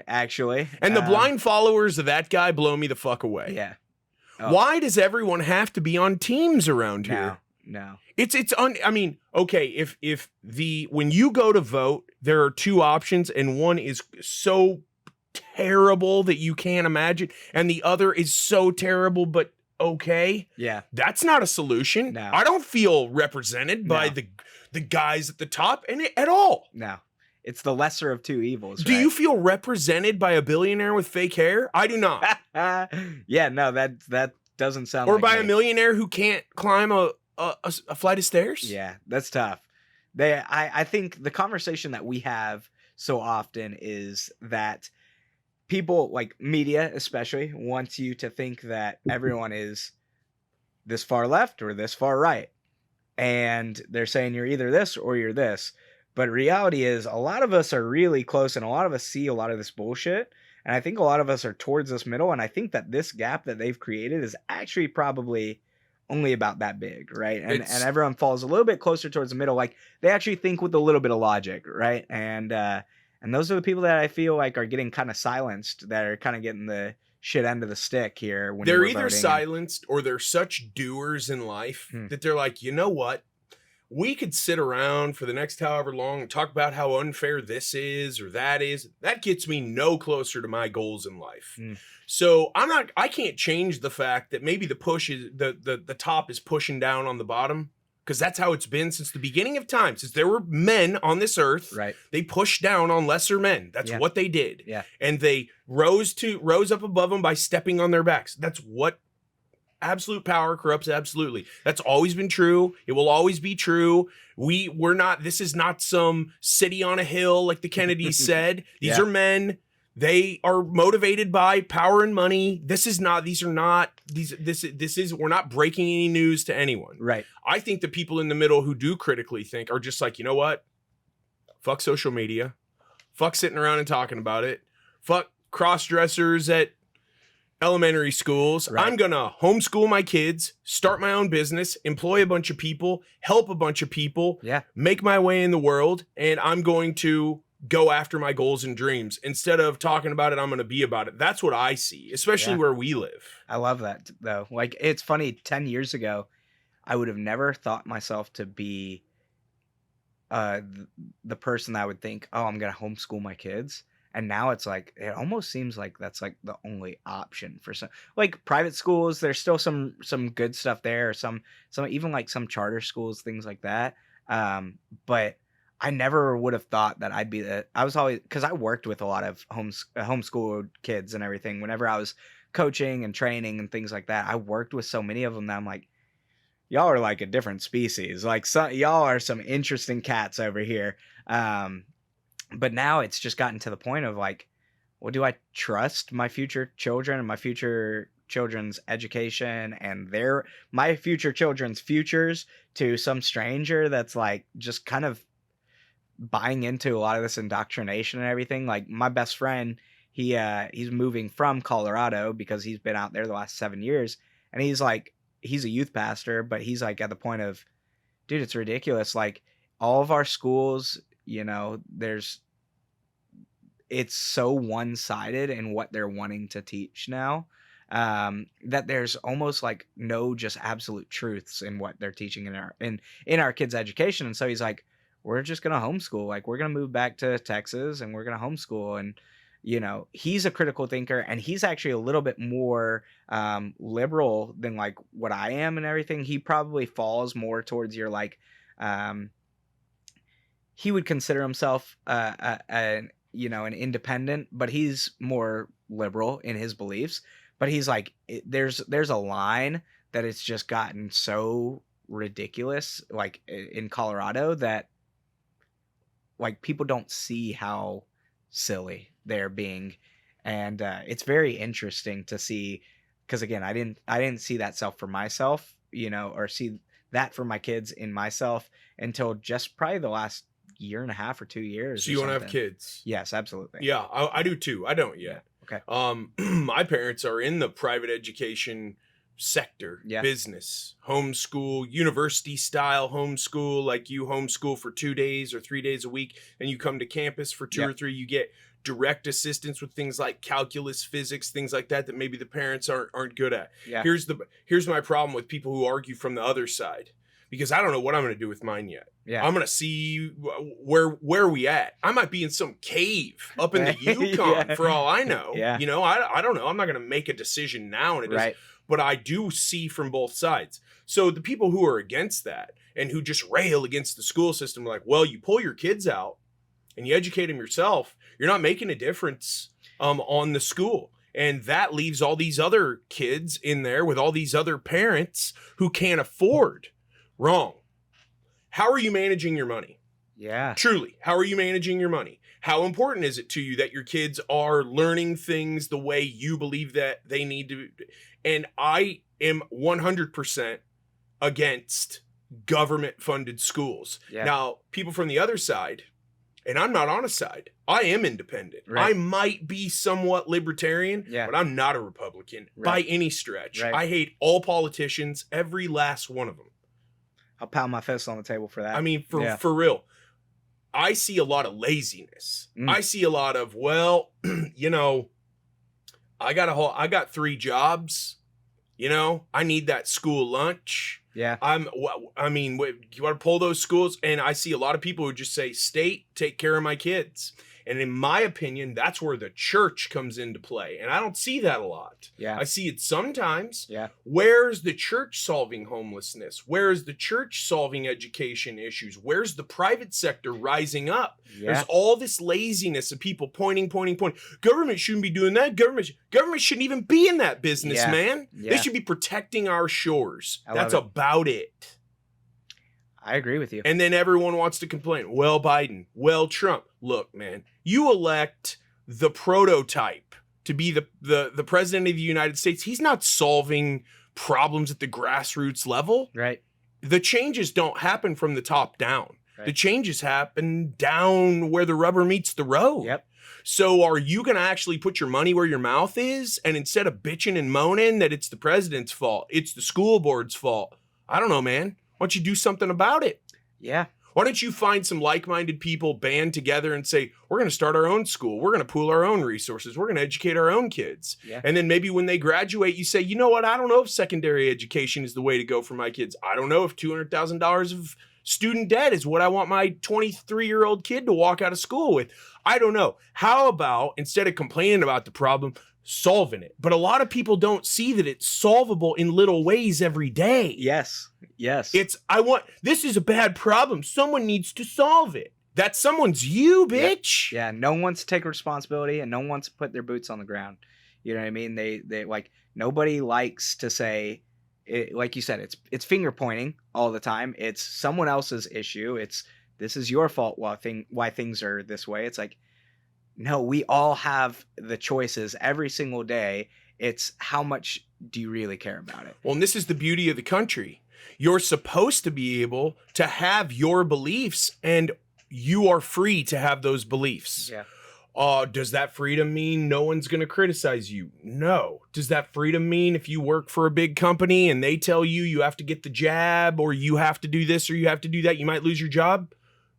actually. And the blind followers of that guy blow me the fuck away. Yeah. Oh. Why does everyone have to be on teams around here? No. I mean, okay, if when you go to vote, there are 2 options, and one is so terrible that you can't imagine, and the other is so terrible but okay. Yeah. That's not a solution. No. I don't feel represented by the guys at the top at all. No. It's the lesser of 2 evils. Do you feel represented by a billionaire with fake hair? I do not. Yeah, no, that doesn't sound or like by me. a millionaire who can't climb a flight of stairs? Yeah, that's tough. I think the conversation that we have so often is that people, like media especially, wants you to think that everyone is this far left or this far right. And they're saying you're either this or you're this. But reality is a lot of us are really close, and a lot of us see a lot of this bullshit. And I think a lot of us are towards this middle. And I think that this gap that they've created is actually probably only about that big, right? And everyone falls a little bit closer towards the middle. Like they actually think with a little bit of logic, right? And those are the people that I feel like are getting kind of silenced, that are kind of getting the shit end of the stick here. When They're either silenced or they're such doers in life that they're like, you know what? we could sit around for the next however long and talk about how unfair this is or that is. That gets me no closer to my goals in life. So I can't change the fact that maybe the push is the top is pushing down on the bottom, because that's how it's been since the beginning of time. Since there were men on this earth, Right. they pushed down on lesser men. That's what they did. Yeah. And they rose up above them by stepping on their backs. That's what absolute power corrupts absolutely. That's always been true. It will always be true. This is not some city on a hill like the Kennedys said. These are men. They are motivated by power and money. We're not breaking any news to anyone. Right. I think the people in the middle who do critically think are just like, you know what? Fuck social media. Fuck sitting around and talking about it. Fuck cross-dressers at elementary schools. Right. I'm going to homeschool my kids, start my own business, employ a bunch of people, help a bunch of people, make my way in the world, and I'm going to go after my goals and dreams. Instead of talking about it, I'm going to be about it. That's what I see, especially where we live. I love that, though. Like, it's funny, 10 years ago, I would have never thought myself to be the person that would think, oh, I'm going to homeschool my kids. And now it's like, it almost seems like that's like the only option for some, like private schools. There's still some good stuff there, or some even like some charter schools, things like that. But I never would have thought that I was always, because I worked with a lot of homeschooled kids and everything. Whenever I was coaching and training and things like that, I worked with so many of them that I'm like, y'all are like a different species. Like, y'all are some interesting cats over here. But now it's just gotten to the point of like, well, do I trust my future children and my future children's education and my future children's futures to some stranger that's like just kind of buying into a lot of this indoctrination and everything? Like, my best friend, he's moving from Colorado because he's been out there the last 7 years, and he's a youth pastor, but he's like at the point of, dude, it's ridiculous. Like, all of our schools, you know, it's so one-sided in what they're wanting to teach now, that there's almost like no just absolute truths in what they're teaching in our kids' education. And so he's like, we're just going to homeschool. Like, we're going to move back to Texas and we're going to homeschool. And, you know, he's a critical thinker, and he's actually a little bit more liberal than like what I am and everything. He probably falls more towards your like, he would consider himself an independent, but he's more liberal in his beliefs. But he's like, there's a line that it's just gotten so ridiculous, like in Colorado, that like people don't see how silly they're being. And it's very interesting to see, because again, I didn't see that self for myself, you know, or see that for my kids in myself until just probably the last year and a half or 2 years. So you want to have kids? Yes, absolutely. Yeah, I do too. I don't yet. Okay. My parents are in the private education sector, business, homeschool, university style homeschool. Like, you homeschool for 2 days or 3 days a week, and you come to campus for two or three. You get direct assistance with things like calculus, physics, things like that maybe the parents aren't good at. Yeah. Here's my problem with people who argue from the other side, because I don't know what I'm going to do with mine yet. Yeah. I'm going to see where we at. I might be in some cave up in the Yukon for all I know. Yeah. You know, I don't know. I'm not going to make a decision now. And but I do see from both sides. So the people who are against that and who just rail against the school system are like, well, you pull your kids out and you educate them yourself, you're not making a difference on the school. And that leaves all these other kids in there with all these other parents who can't afford. Wrong. How are you managing your money? Yeah. Truly, how are you managing your money? How important is it to you that your kids are learning things the way you believe that they need to? And I am 100% against government-funded schools. Yeah. Now, people from the other side, and I'm not on a side, I am independent. Right. I might be somewhat libertarian, but I'm not a Republican by any stretch. Right. I hate all politicians, every last one of them. I'll pound my fist on the table for that. I mean, for real. I see a lot of laziness. I see a lot of, well, you know, I got 3 jobs. You know, I need that school lunch. Yeah. I mean, you want to pull those schools, and I see a lot of people who just say, state, take care of my kids. And in my opinion, that's where the church comes into play. And I don't see that a lot. Yeah. I see it sometimes. Yeah. Where's the church solving homelessness? Where's the church solving education issues? Where's the private sector rising up? Yeah. There's all this laziness of people pointing. Government shouldn't be doing that. Government shouldn't even be in that business, Yeah. man. Yeah. They should be protecting our shores. I love That's it. about it. I agree with you. And then everyone wants to complain. Well, Biden. Well, Trump. Look, man, you elect the prototype to be the president of the United States. He's not solving problems at the grassroots level. Right. The changes don't happen from the top down. Right. The changes happen down where the rubber meets the road. Yep. So are you going to actually put your money where your mouth is? And instead of bitching and moaning that it's the president's fault, it's the school board's fault. I don't know, man. Why don't you do something about it? Yeah. Why don't you find some like-minded people, band together and say, we're going to start our own school. We're going to pool our own resources. We're going to educate our own kids. Yeah. And then maybe when they graduate, you say, you know what? I don't know if secondary education is the way to go for my kids. I don't know if $200,000 of student debt is what I want my 23-year-old kid to walk out of school with. I don't know. How about, instead of complaining about the problem, solving it? But a lot of people don't see that it's solvable in little ways every day. Yes. Yes. This is a bad problem. Someone needs to solve it. That someone's you, bitch. Yeah. No one wants to take responsibility, and no one wants to put their boots on the ground. You know what I mean? They like, nobody likes to say it, like you said, it's finger pointing all the time. It's someone else's issue. This is your fault why things are this way. It's like, no, we all have the choices every single day. It's how much do you really care about it? Well, and this is the beauty of the country. You're supposed to be able to have your beliefs, and you are free to have those beliefs. Yeah. Does that freedom mean no one's going to criticize you? No. Does that freedom mean if you work for a big company and they tell you you have to get the jab, or you have to do this, or you have to do that, you might lose your job?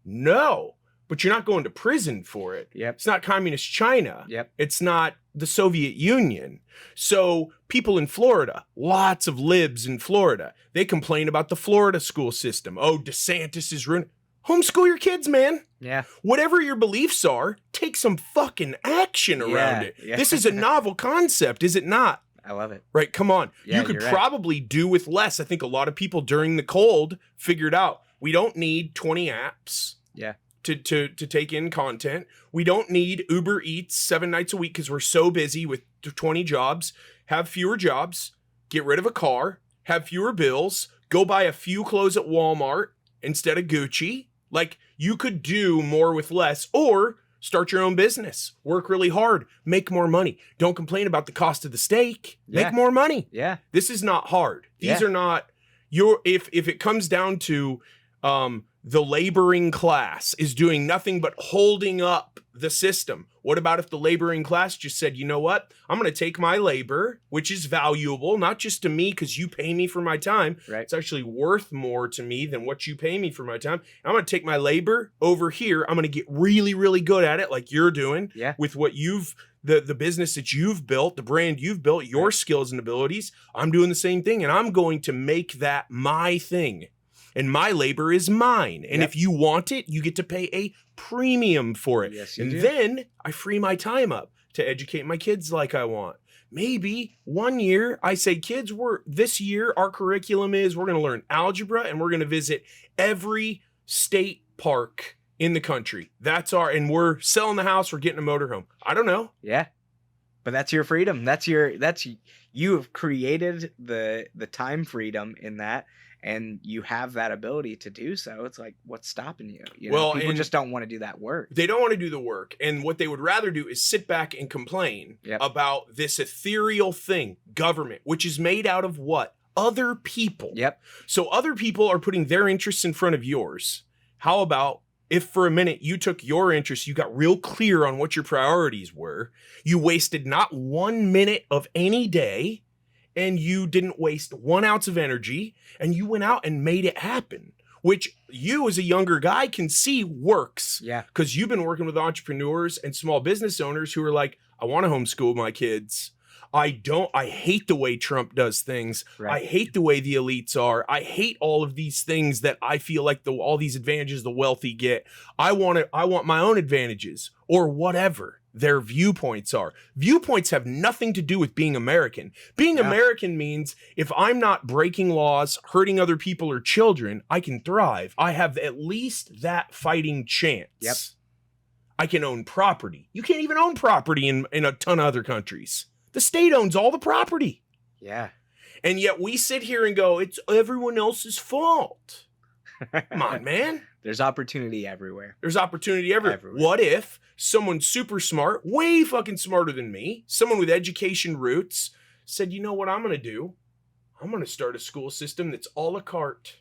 No. But you're not going to prison for it. Yep. It's not communist China. Yep. It's not the Soviet Union. So people in Florida, lots of libs in Florida, they complain about the Florida school system. Oh, DeSantis is ruining. Homeschool your kids, man. Yeah. Whatever your beliefs are, take some fucking action around it. Yeah. This is a novel concept, is it not? I love it. Right, come on. Yeah, you could you're right. probably do with less. I think a lot of people during the cold figured out we don't need 20 apps. Yeah. To take in content. We don't need Uber Eats 7 nights a week because we're so busy with 20 jobs. Have fewer jobs, get rid of a car, have fewer bills, go buy a few clothes at Walmart instead of Gucci. Like, you could do more with less, or start your own business, work really hard, make more money. Don't complain about the cost of the steak. Yeah. Make more money. Yeah. This is not hard. These Yeah. are not if it comes down to the laboring class is doing nothing but holding up the system. What about if the laboring class just said, you know what? I'm going to take my labor, which is valuable, not just to me because you pay me for my time. Right. It's actually worth more to me than what you pay me for my time. I'm going to take my labor over here. I'm going to get really, really good at it like you're doing. Yeah. With what the business that you've built, the brand you've built, your skills and abilities. I'm doing the same thing, and I'm going to make that my thing. And my labor is mine. And Yep. if you want it, you get to pay a premium for it. Yes, you and do. then I free my time up to educate my kids like I want. Maybe one year I say, kids, this year our curriculum is we're going to learn algebra and we're going to visit every state park in the country. And we're selling the house, we're getting a motorhome. I don't know. Yeah. But that's your freedom. You have created the time freedom in that, and you have that ability to do so. It's like, what's stopping you? People and just don't want to do that work. They don't want to do the work. And what they would rather do is sit back and complain Yep. about this ethereal thing, government, which is made out of what? Other people. Yep. So other people are putting their interests in front of yours. How about if for a minute you took your interests, you got real clear on what your priorities were, you wasted not 1 minute of any day, and you didn't waste 1 ounce of energy, and you went out and made it happen, which you as a younger guy can see works. Yeah. Because you've been working with entrepreneurs and small business owners who are like, I want to homeschool my kids. I hate the way Trump does things. Right. I hate the way the elites are. I hate all of these things that I feel like all these advantages the wealthy get. I want my own advantages, or whatever their viewpoints are. Viewpoints have nothing to do with being American. Being American means if I'm not breaking laws, hurting other people or children, I can thrive. I have at least that fighting chance. Yep. I can own property. You can't even own property in a ton of other countries. The state owns all the property. Yeah. And yet we sit here and go, it's everyone else's fault. Come on, man. There's opportunity everywhere. There's opportunity everywhere. What if someone super smart, way fucking smarter than me, someone with education roots, said, you know what I'm going to do? I'm going to start a school system that's a la carte.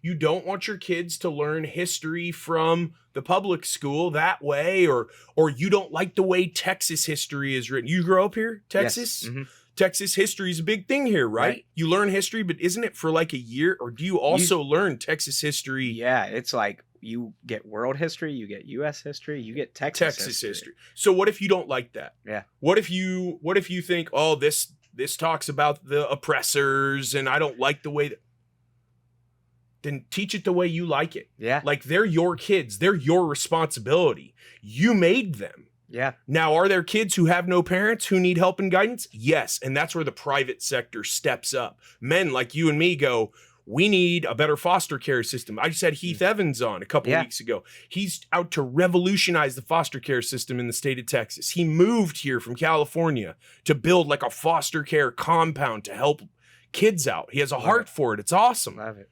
You don't want your kids to learn history from the public school that way, or you don't like the way Texas history is written. You grew up here, Texas? Yes. Mm-hmm. Texas history is a big thing here, right? You learn history, but isn't it for like a year? Or do you also learn Texas history? Yeah, it's like you get world history, you get U.S. history, you get Texas history. So what if you don't like that? Yeah. What if you think, oh, this talks about the oppressors and I don't like the way that... Then teach it the way you like it. Yeah. Like they're your kids. They're your responsibility. You made them. Yeah. Now, are there kids who have no parents who need help and guidance? Yes. And that's where the private sector steps up. Men like you and me go, we need a better foster care system. I just had Heath Evans on a couple weeks ago. He's out to revolutionize the foster care system in the state of Texas. He moved here from California to build like a foster care compound to help kids out. He has a heart for it. It's awesome. Love it.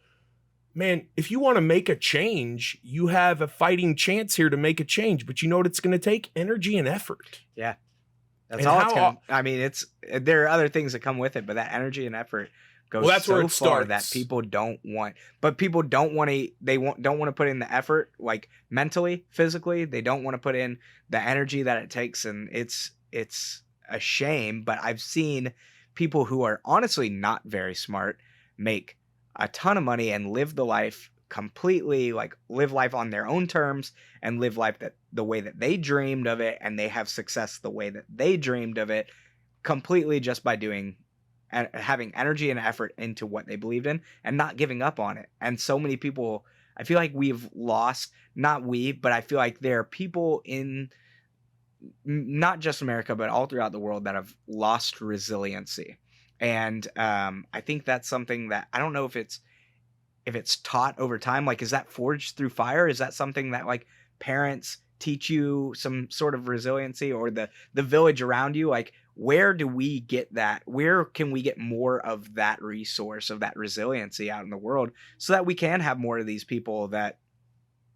Man, if you want to make a change, you have a fighting chance here to make a change. But you know what it's going to take? Energy and effort. Yeah. That's And all how- it's going to... I mean, there are other things that come with it, but that energy and effort goes Well, that's so where it far that starts. people don't want... But people don't want to... don't want to put in the effort, like mentally, physically. They don't want to put in the energy that it takes, and it's a shame. But I've seen people who are honestly not very smart make a ton of money and live the life completely, like live life on their own terms and live life that the way that they dreamed of it, and they have success the way that they dreamed of it, completely just by doing and having energy and effort into what they believed in and not giving up on it. And so many people, I feel like we've lost, not we, but I feel like there are people in not just America, but all throughout the world that have lost resiliency. And I think that's something that I don't know if it's taught over time. Like, is that forged through fire? Is that something that like parents teach you some sort of resiliency, or the village around you? Like, where do we get that? Where can we get more of that resource, of that resiliency out in the world, so that we can have more of these people that,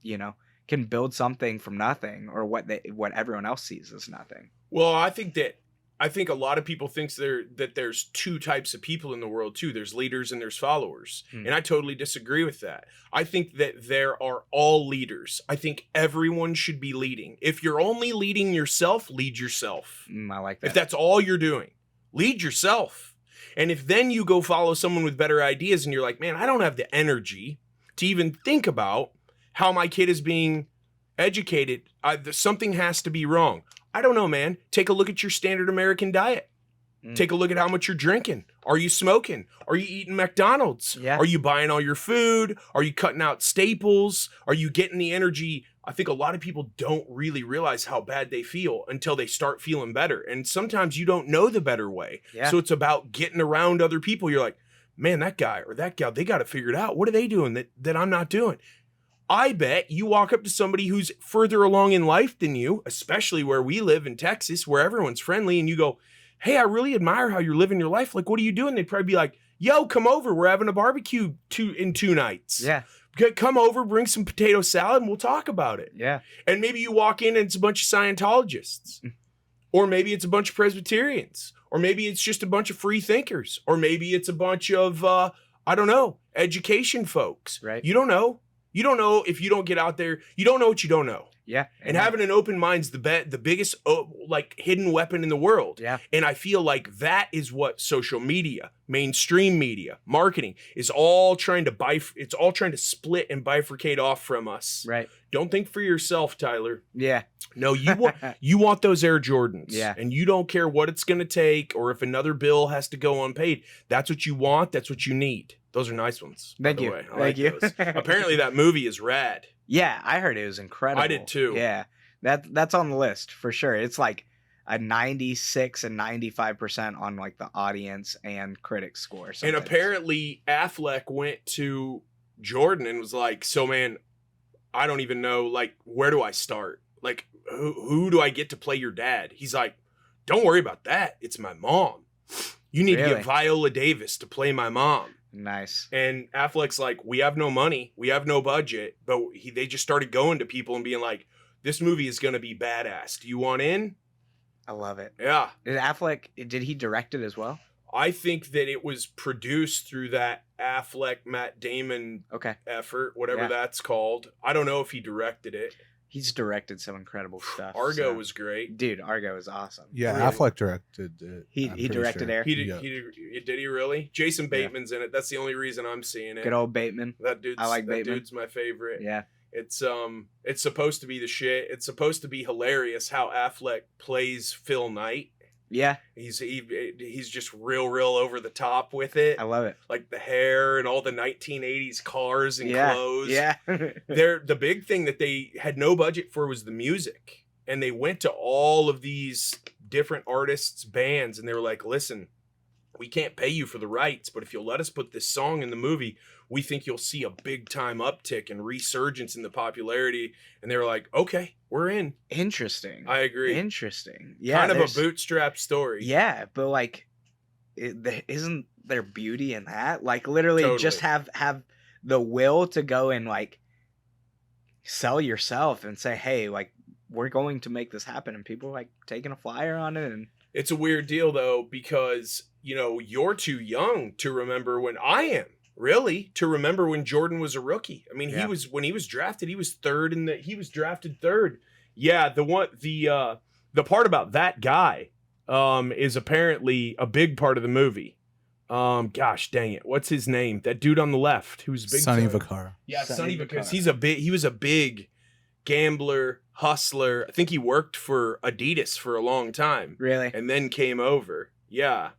you know, can build something from nothing, or what everyone else sees as nothing? Well, I think a lot of people think that there's two types of people in the world too. There's leaders and there's followers. And I totally disagree with that. I think that there are all leaders. I think everyone should be leading. If you're only leading yourself, lead yourself. I like that. If that's all you're doing, lead yourself. And if then you go follow someone with better ideas and you're like, man, I don't have the energy to even think about how my kid is being educated, something has to be wrong. I don't know, man. Take a look at your standard American diet. Take a look at how much you're drinking. Are you smoking? Are you eating McDonald's? Yeah. Are you buying all your food? Are you cutting out staples? Are you getting the energy? I think a lot of people don't really realize how bad they feel until they start feeling better. And sometimes you don't know the better way. Yeah. So it's about getting around other people. You're like, man, that guy or that gal, they got to figure it out. What are they doing that I'm not doing? I bet you walk up to somebody who's further along in life than you, especially where we live in Texas, where everyone's friendly, and you go, hey, I really admire how you're living your life. Like, what are you doing? They'd probably be like, yo, come over. We're having a barbecue in 2 nights. Yeah. Come over, bring some potato salad, and we'll talk about it. Yeah. And maybe you walk in and it's a bunch of Scientologists. Or maybe it's a bunch of Presbyterians. Or maybe it's just a bunch of free thinkers. Or maybe it's a bunch of, I don't know, education folks. Right. You don't know. You don't know if you don't get out there. You don't know what you don't know. Yeah. And having an open mind's the biggest like hidden weapon in the world. Yeah. And I feel like that is what social media, mainstream media, marketing is all trying to it's all trying to split and bifurcate off from us. Right. Don't think for yourself, Tyler. Yeah. No, you want those Air Jordans. Yeah. And you don't care what it's going to take or if another bill has to go unpaid. That's what you want. That's what you need. Those are nice ones. Thank you. Thank you. Apparently that movie is rad. Yeah, I heard it was incredible. I did too. Yeah. That's on the list for sure. It's like a 96 and 95% on like the audience and critics score. And apparently Affleck went to Jordan and was like, so man, I don't even know, like, where do I start? Like, who do I get to play your dad? He's like, don't worry about that. It's my mom. You need to get Viola Davis to play my mom. Nice. And Affleck's like, we have no money. We have no budget. But they just started going to people and being like, this movie is going to be badass. Do you want in? I love it. Yeah. Did he direct it as well? I think that it was produced through that Affleck, Matt Damon effort, whatever that's called. I don't know if he directed it. He's directed some incredible stuff. Argo was great. Dude, Argo is awesome. Yeah, really. Affleck directed it. He directed Air. Did he really? Jason Bateman's in it. That's the only reason I'm seeing it. Good old Bateman. I like Bateman. That dude's my favorite. Yeah. It's supposed to be the shit. It's supposed to be hilarious how Affleck plays Phil Knight. Yeah. He's just real over the top with it. I love it. Like the hair and all the 1980s cars and clothes. Yeah. The big thing that they had no budget for was the music. And they went to all of these different artists' bands and they were like, listen, we can't pay you for the rights, but if you'll let us put this song in the movie, we think you'll see a big time uptick and resurgence in the popularity. And they were like, okay, we're in. Interesting. I agree. Interesting. Yeah. Kind of a bootstrap story. Yeah, but like, isn't there beauty in that? Like literally just have the will to go and like sell yourself and say, hey, like we're going to make this happen. And people are like taking a flyer on it. And it's a weird deal though, because you're too young to remember when I am. Really, to remember when Jordan was a rookie. I mean, when he was drafted, he was drafted third. Yeah, the part about that guy is apparently a big part of the movie. Gosh dang it, what's his name? That dude on the left who's big. Sonny Vaccaro. Yeah, Sonny Vaccaro. He was a big gambler, hustler. I think he worked for Adidas for a long time. Really, and then came over. Yeah.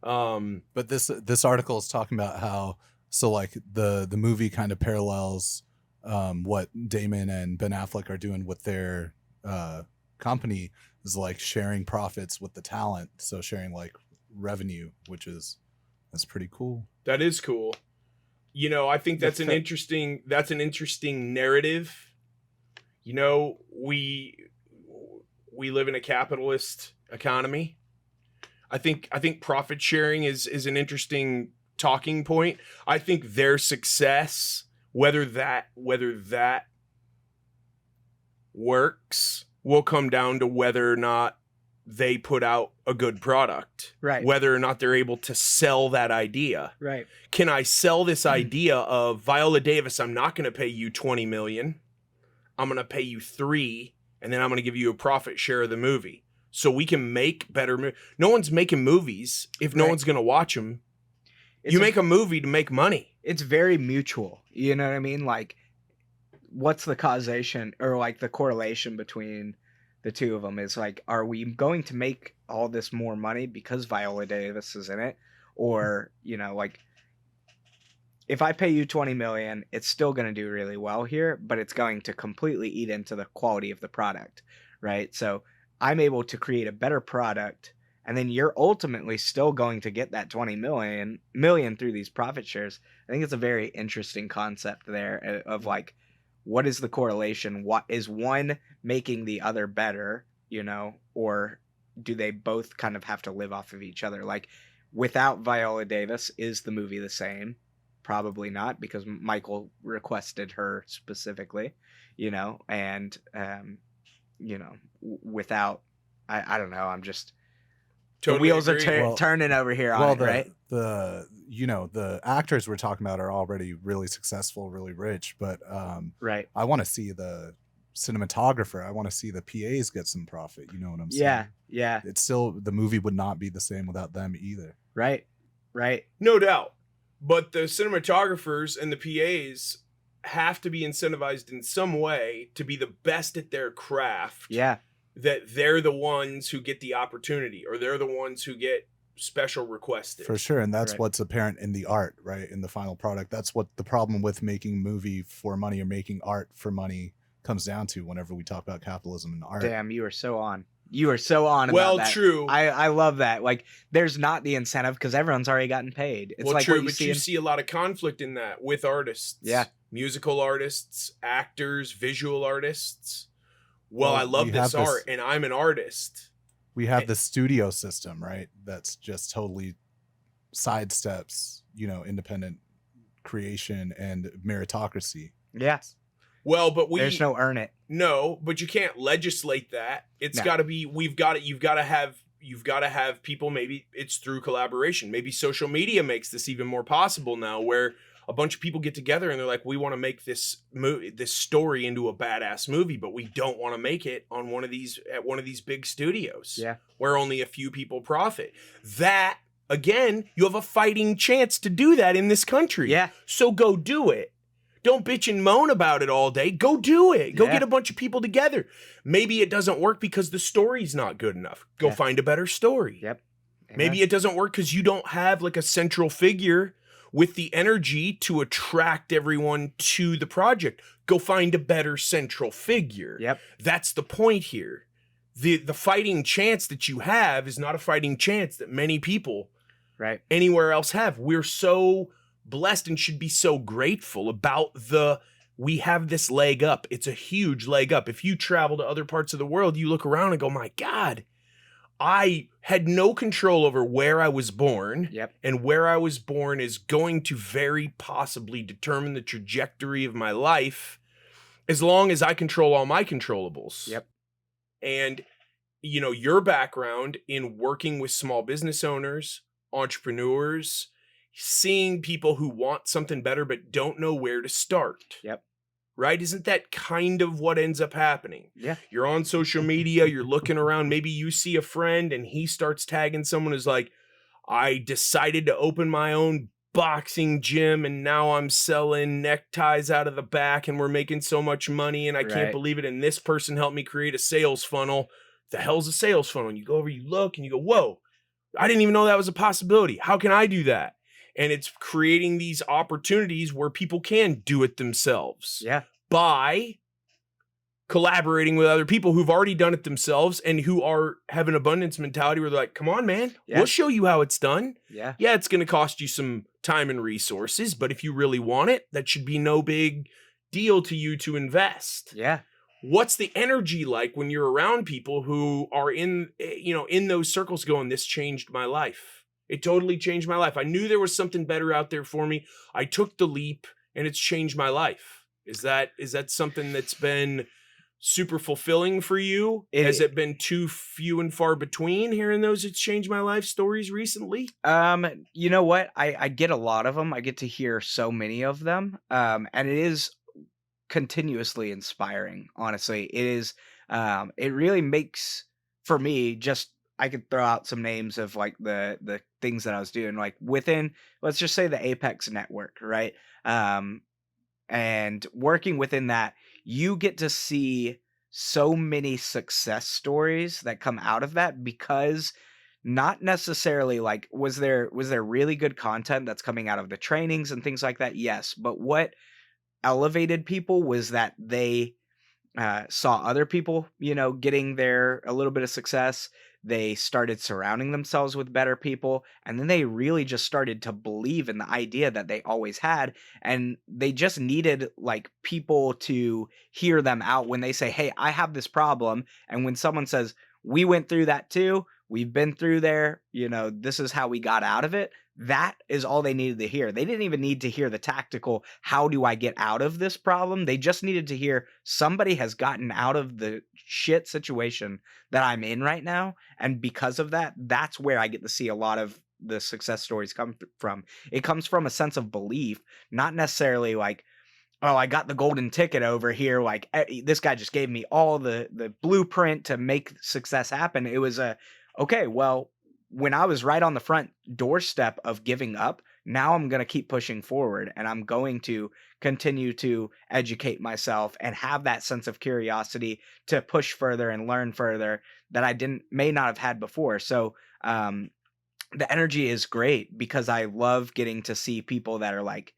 But this article is talking about how. So like the movie kind of parallels what Damon and Ben Affleck are doing with their company is like sharing profits with the talent. So sharing like revenue, that's pretty cool. That is cool. I think that's an interesting narrative. We live in a capitalist economy. I think profit sharing is an interesting talking point. I think their success, whether that works, will come down to whether or not they put out a good product. Right. Whether or not they're able to sell that idea. Right. Can I sell this idea of Viola Davis, I'm not going to pay you $20 million. I'm going to pay you $3 million, and then I'm going to give you a profit share of the movie. So we can make better movies. No one's making movies if no one's going to watch them. You make a movie to make money. It's very mutual. You know what I mean? Like, what's the causation or like the correlation between the two of them? Is like, are we going to make all this more money because Viola Davis is in it? Or, like, if I pay you $20 million, it's still going to do really well here, but it's going to completely eat into the quality of the product, right? So I'm able to create a better product. And then you're ultimately still going to get that 20 million through these profit shares. I think it's a very interesting concept there of like, what is the correlation? What is one making the other better, or do they both kind of have to live off of each other? Like without Viola Davis, is the movie the same? Probably not, because Michael requested her specifically, and, without, I don't know. I'm just, Totally the wheels agree. are turning over here on it, right? The actors we're talking about are already really successful, really rich, but right. I want to see the cinematographer. I want to see the PAs get some profit. You know what I'm saying? Yeah. It's still, the movie would not be the same without them either. Right. Right. No doubt. But the cinematographers and the PAs have to be incentivized in some way to be the best at their craft. Yeah. That they're the ones who get the opportunity, or they're the ones who get special requested. For sure. And that's Right. what's apparent in the art, right? In the final product. That's what the problem with making movie for money or making art for money comes down to whenever we talk about capitalism and art. Damn, you are so on. You are so on Well, about that. true. I love that. Like, there's not the incentive because everyone's already gotten paid. It's Well, like true, what you but see you in- see a lot of conflict in that with artists. Yeah. Musical artists, actors, visual artists. Well, Well, I love we this have this- art, and I'm an artist. We have the studio system, right? That's just totally sidesteps, independent creation and meritocracy. Yeah. Well, but There's no earn it. No, but you can't legislate that. It's No. got to be. You've got to have people. Maybe it's through collaboration. Maybe social media makes this even more possible now, where a bunch of people get together and they're like, we want to make this story into a badass movie, but we don't want to make it on one of these big studios. Yeah. Where only a few people profit. That, again, you have a fighting chance to do that in this country. Yeah. So go do it. Don't bitch and moan about it all day. Go do it. Go Yeah. get a bunch of people together. Maybe it doesn't work because the story's not good enough. Go Yeah. find a better story. Yep. Maybe it doesn't work because you don't have like a central figure with the energy to attract everyone to the project. Go find a better central figure. Yep. That's the point here. The fighting chance that you have is not a fighting chance that many people Right. anywhere else have. We're so blessed and should be so grateful about we have this leg up. It's a huge leg up. If you travel to other parts of the world, you look around and go, my God, I had no control over where I was born. Yep. And where I was born is going to very possibly determine the trajectory of my life as long as I control all my controllables. Yep. And, your background in working with small business owners, entrepreneurs, seeing people who want something better but don't know where to start. Yep. Right? Isn't that kind of what ends up happening? Yeah. You're on social media, you're looking around, maybe you see a friend and he starts tagging someone who's like, I decided to open my own boxing gym and now I'm selling neckties out of the back and we're making so much money and I can't Right. believe it. And this person helped me create a sales funnel. The hell's a sales funnel? And you go over, you look and you go, whoa, I didn't even know that was a possibility. How can I do that? And it's creating these opportunities where people can do it themselves Yeah. by collaborating with other people who've already done it themselves and who have an abundance mentality where they're like, come on, man, Yeah. we'll show you how it's done. Yeah. Yeah, it's going to cost you some time and resources, but if you really want it, that should be no big deal to you to invest. Yeah. What's the energy like when you're around people who are in those circles going, this changed my life? It totally changed my life. I knew there was something better out there for me. I took the leap and it's changed my life. Is that something that's been super fulfilling for you? Has it been too few and far between hearing those it's changed my life stories recently? You know what? I get a lot of them. I get to hear so many of them. And it is continuously inspiring, honestly. It is it really makes, for me, just I could throw out some names of like the things that I was doing, like within, let's just say, the Apex network, right? And working within that, you get to see so many success stories that come out of that, because not necessarily like was there really good content that's coming out of the trainings and things like that? Yes, but what elevated people was that they saw other people, getting a little bit of success. They started surrounding themselves with better people, and then they really just started to believe in the idea that they always had, and they just needed like people to hear them out when they say, hey, I have this problem. And when someone says, we went through that too, we've been through there, this is how we got out of it. That is all they needed to hear. They didn't even need to hear the tactical, how do I get out of this problem? They just needed to hear somebody has gotten out of the shit situation that I'm in right now. And because of that, that's where I get to see a lot of the success stories come from. It comes from a sense of belief, not necessarily like, oh, I got the golden ticket over here. Like this guy just gave me all the blueprint to make success happen. It was okay, well, when I was right on the front doorstep of giving up, now I'm going to keep pushing forward, and I'm going to continue to educate myself and have that sense of curiosity to push further and learn further that I may not have had before. So, the energy is great because I love getting to see people that are like,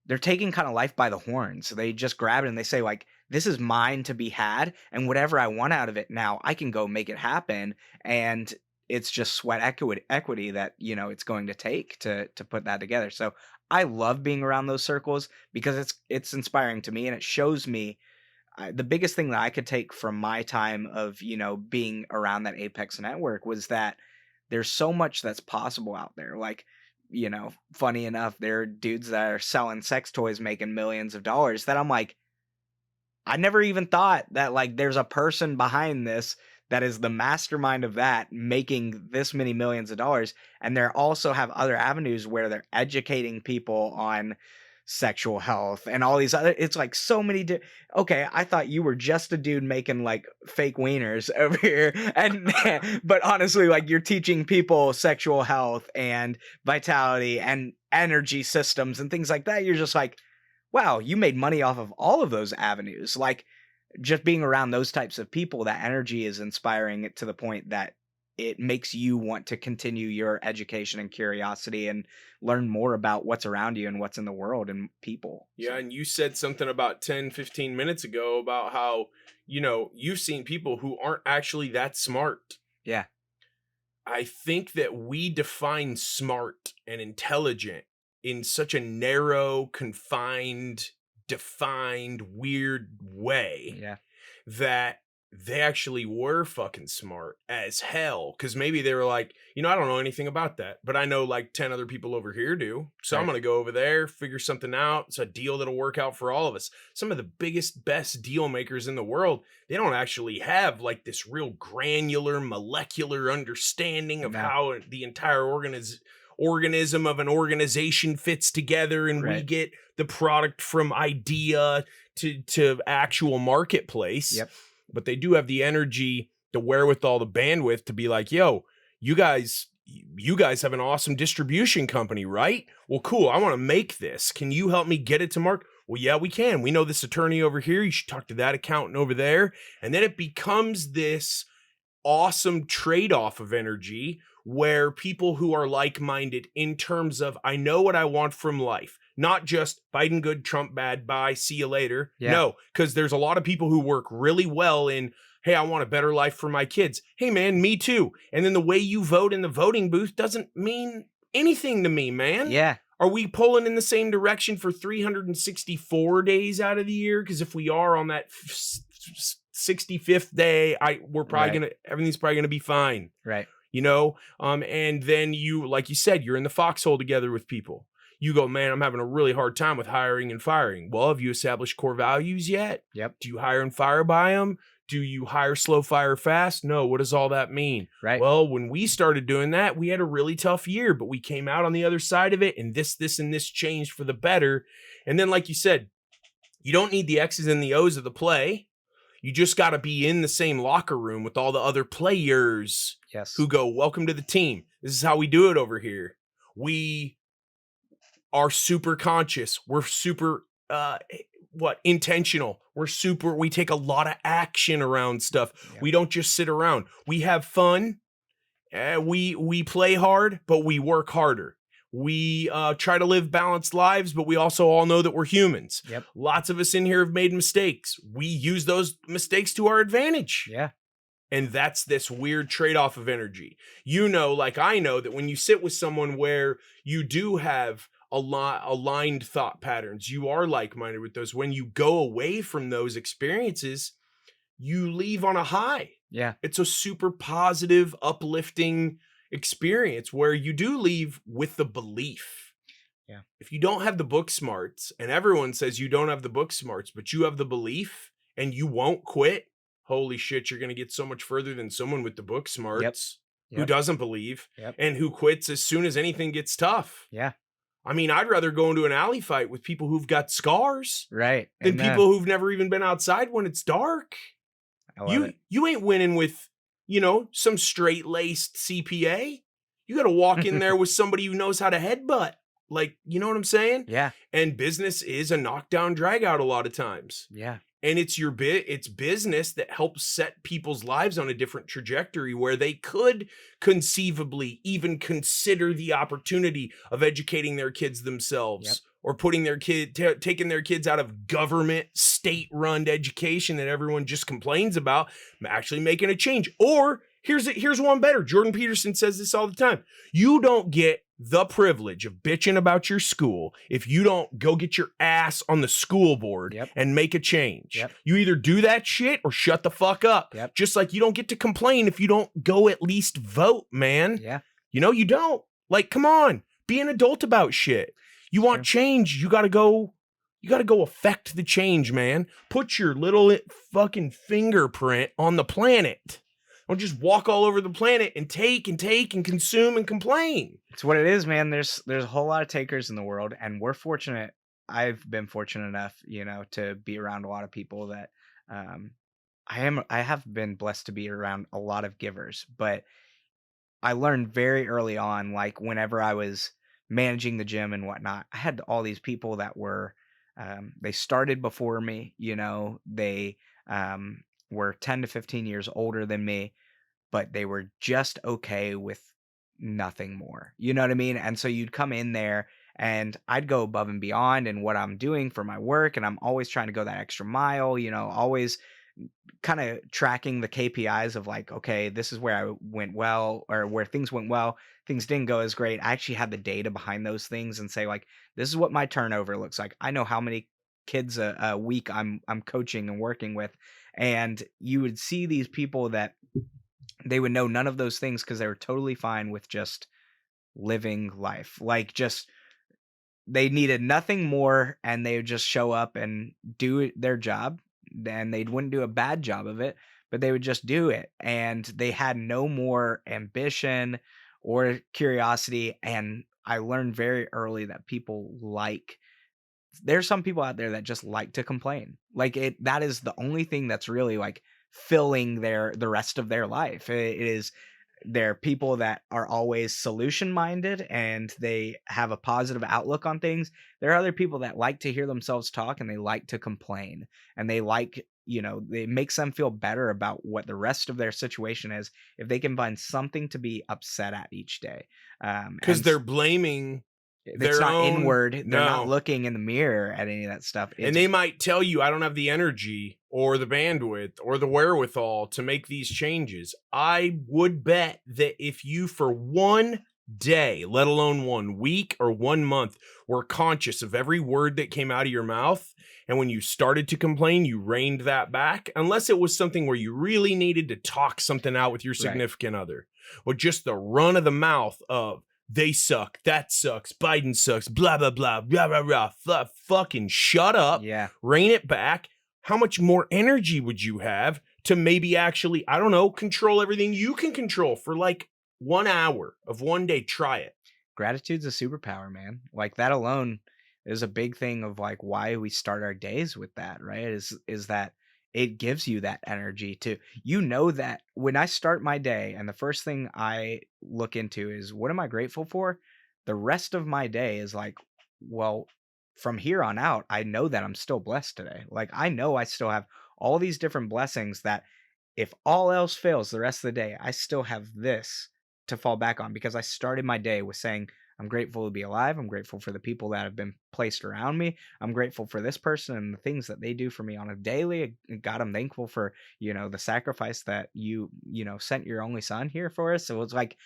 they're taking kind of life by the horns. They just grab it and they say like, this is mine to be had, and whatever I want out of it now, I can go make it happen. And it's just sweat equity that, you know, it's going to take to put that together. So I love being around those circles because it's inspiring to me, and it shows me the biggest thing that I could take from my time of, you know, being around that Apex network was that there's so much that's possible out there. Like, you know, funny enough, there are dudes that are selling sex toys making millions of dollars that I'm like, I never even thought that like there's a person behind this that is the mastermind of that making this many millions of dollars. And they also have other avenues where they're educating people on sexual health and all these other, it's like so many okay, I thought you were just a dude making like fake wieners over here, and but honestly, like, you're teaching people sexual health and vitality and energy systems and things like that. You're just like, wow, you made money off of all of those avenues. Like, just being around those types of people, that energy is inspiring to the point that it makes you want to continue your education and curiosity and learn more about what's around you and what's in the world and people. Yeah, and you said something about 10, 15 minutes ago about how, you know, you've seen people who aren't actually that smart. Yeah. I think that we define smart and intelligent in such a narrow, confined, defined, weird way. Yeah. That they actually were fucking smart as hell. Because maybe they were like, you know, I don't know anything about that, but I know like 10 other people over here do. So Right. I'm going to go over there, figure something out. It's a deal that'll work out for all of us. Some of the biggest, best deal makers in the world, they don't actually have like this real granular, molecular understanding of No. how the entire organism of an organization fits together, and we Right. get the product from idea to actual marketplace. Yep. But they do have the energy, the wherewithal, the bandwidth to be like, yo, you guys have an awesome distribution company, right? Well, cool. I want to make this. Can you help me get it to market? Well, yeah, we can. We know this attorney over here. You should talk to that accountant over there. And then it becomes this awesome trade-off of energy where people who are like-minded in terms of, I know what I want from life, not just Biden good, Trump bad, bye, see you later. Yeah. No, because there's a lot of people who work really well in, hey, I want a better life for my kids. Hey, man, me too. And then the way you vote in the voting booth doesn't mean anything to me, man. Yeah. Are we pulling in the same direction for 364 days out of the year? Because if we are on that 65th day, we're probably everything's probably gonna be fine. Right. You know, and then you, like you said, you're in the foxhole together with people. You go, man, I'm having a really hard time with hiring and firing. Well, have you established core values yet? Yep. Do you hire and fire by them? Do you hire slow, fire fast? No. What does all that mean? Right. Well, when we started doing that, we had a really tough year, but we came out on the other side of it, and this, and this changed for the better. And then, like you said, you don't need the X's and the O's of the play. You just got to be in the same locker room with all the other players. Yes. Who go, welcome to the team. This is how we do it over here. We are super conscious. We're super, intentional. We take a lot of action around stuff. Yep. We don't just sit around. We have fun. We play hard, but we work harder. We try to live balanced lives, but we also all know that we're humans. Yep. Lots of us in here have made mistakes. We use those mistakes to our advantage. Yeah. And that's this weird trade-off of energy. You know, like I know that when you sit with someone where you do have aligned thought patterns, you are like-minded with those, when you go away from those experiences, you leave on a high. Yeah. It's a super positive, uplifting experience where you do leave with the belief. Yeah. If you don't have the book smarts, and everyone says you don't have the book smarts, but you have the belief and you won't quit, holy shit, you're going to get so much further than someone with the book smarts who doesn't believe and who quits as soon as anything gets tough. Yeah. I mean, I'd rather go into an alley fight with people who've got scars Right. than people who've never even been outside when it's dark. I love it. You ain't winning with some straight-laced CPA. You got to walk in there with somebody who knows how to headbutt. Like, you know what I'm saying? Yeah. And business is a knockdown drag out a lot of times. Yeah. And it's business that helps set people's lives on a different trajectory where they could conceivably even consider the opportunity of educating their kids themselves. Yep. Or putting taking their kids out of government, state-run education that everyone just complains about, actually making a change. Or here's one better. Jordan Peterson says this all the time. You don't get the privilege of bitching about your school if you don't go get your ass on the school board Yep. and make a change. Yep. You either do that shit or shut the fuck up. Yep. Just like you don't get to complain if you don't go at least vote, man. Yeah. You don't. Like, come on. Be an adult about shit. You want change, you gotta go affect the change, man. Put your little fucking fingerprint on the planet. Don't just walk all over the planet and take and consume and complain. It's what it is, man. There's a whole lot of takers in the world, and we're fortunate. I've been fortunate enough, to be around a lot of people that I have been blessed to be around a lot of givers, but I learned very early on, like whenever I was managing the gym and whatnot, I had all these people that were, they started before me, they were 10 to 15 years older than me, but they were just okay with nothing more. You know what I mean? And so you'd come in there and I'd go above and beyond in what I'm doing for my work. And I'm always trying to go that extra mile, always kind of tracking the KPIs of like, okay, this is where I went well, or where things went well, things didn't go as great. I actually had the data behind those things and say like, this is what my turnover looks like. I know how many kids a week I'm coaching and working with. And you would see these people that they would know none of those things because they were totally fine with just living life. Like just, they needed nothing more and they would just show up and do their job. And they wouldn't do a bad job of it, but they would just do it. And they had no more ambition or curiosity. And I learned very early that there's some people out there that just like to complain. Like that is the only thing that's really like filling the rest of their life. They're people that are always solution minded and they have a positive outlook on things. There are other people that like to hear themselves talk and they like to complain, and they like, it makes them feel better about what the rest of their situation is if they can find something to be upset at each day. Because they're blaming. It's not inward. They're No. not looking in the mirror at any of that stuff. And they might tell you, I don't have the energy or the bandwidth or the wherewithal to make these changes. I would bet that if you for one day, let alone 1 week or 1 month, were conscious of every word that came out of your mouth, and when you started to complain, you reined that back, unless it was something where you really needed to talk something out with your significant other, or just the run of the mouth of, they suck, that sucks, Biden sucks, blah, blah, blah, blah, blah, blah. Fucking shut up. Yeah. Rein it back. How much more energy would you have to maybe actually, I don't know, control everything you can control for like 1 hour of one day? Try it. Gratitude's a superpower, man. Like that alone is a big thing of like why we start our days with that, right? Is that it gives you that energy to, that when I start my day and the first thing I look into is what am I grateful for? The rest of my day is like, well, from here on out, I know that I'm still blessed today. Like I know I still have all these different blessings that if all else fails the rest of the day, I still have this to fall back on because I started my day with saying, I'm grateful to be alive. I'm grateful for the people that have been placed around me. I'm grateful for this person and the things that they do for me on a daily. God, I'm thankful for, the sacrifice that you sent your only son here for us. So it's like,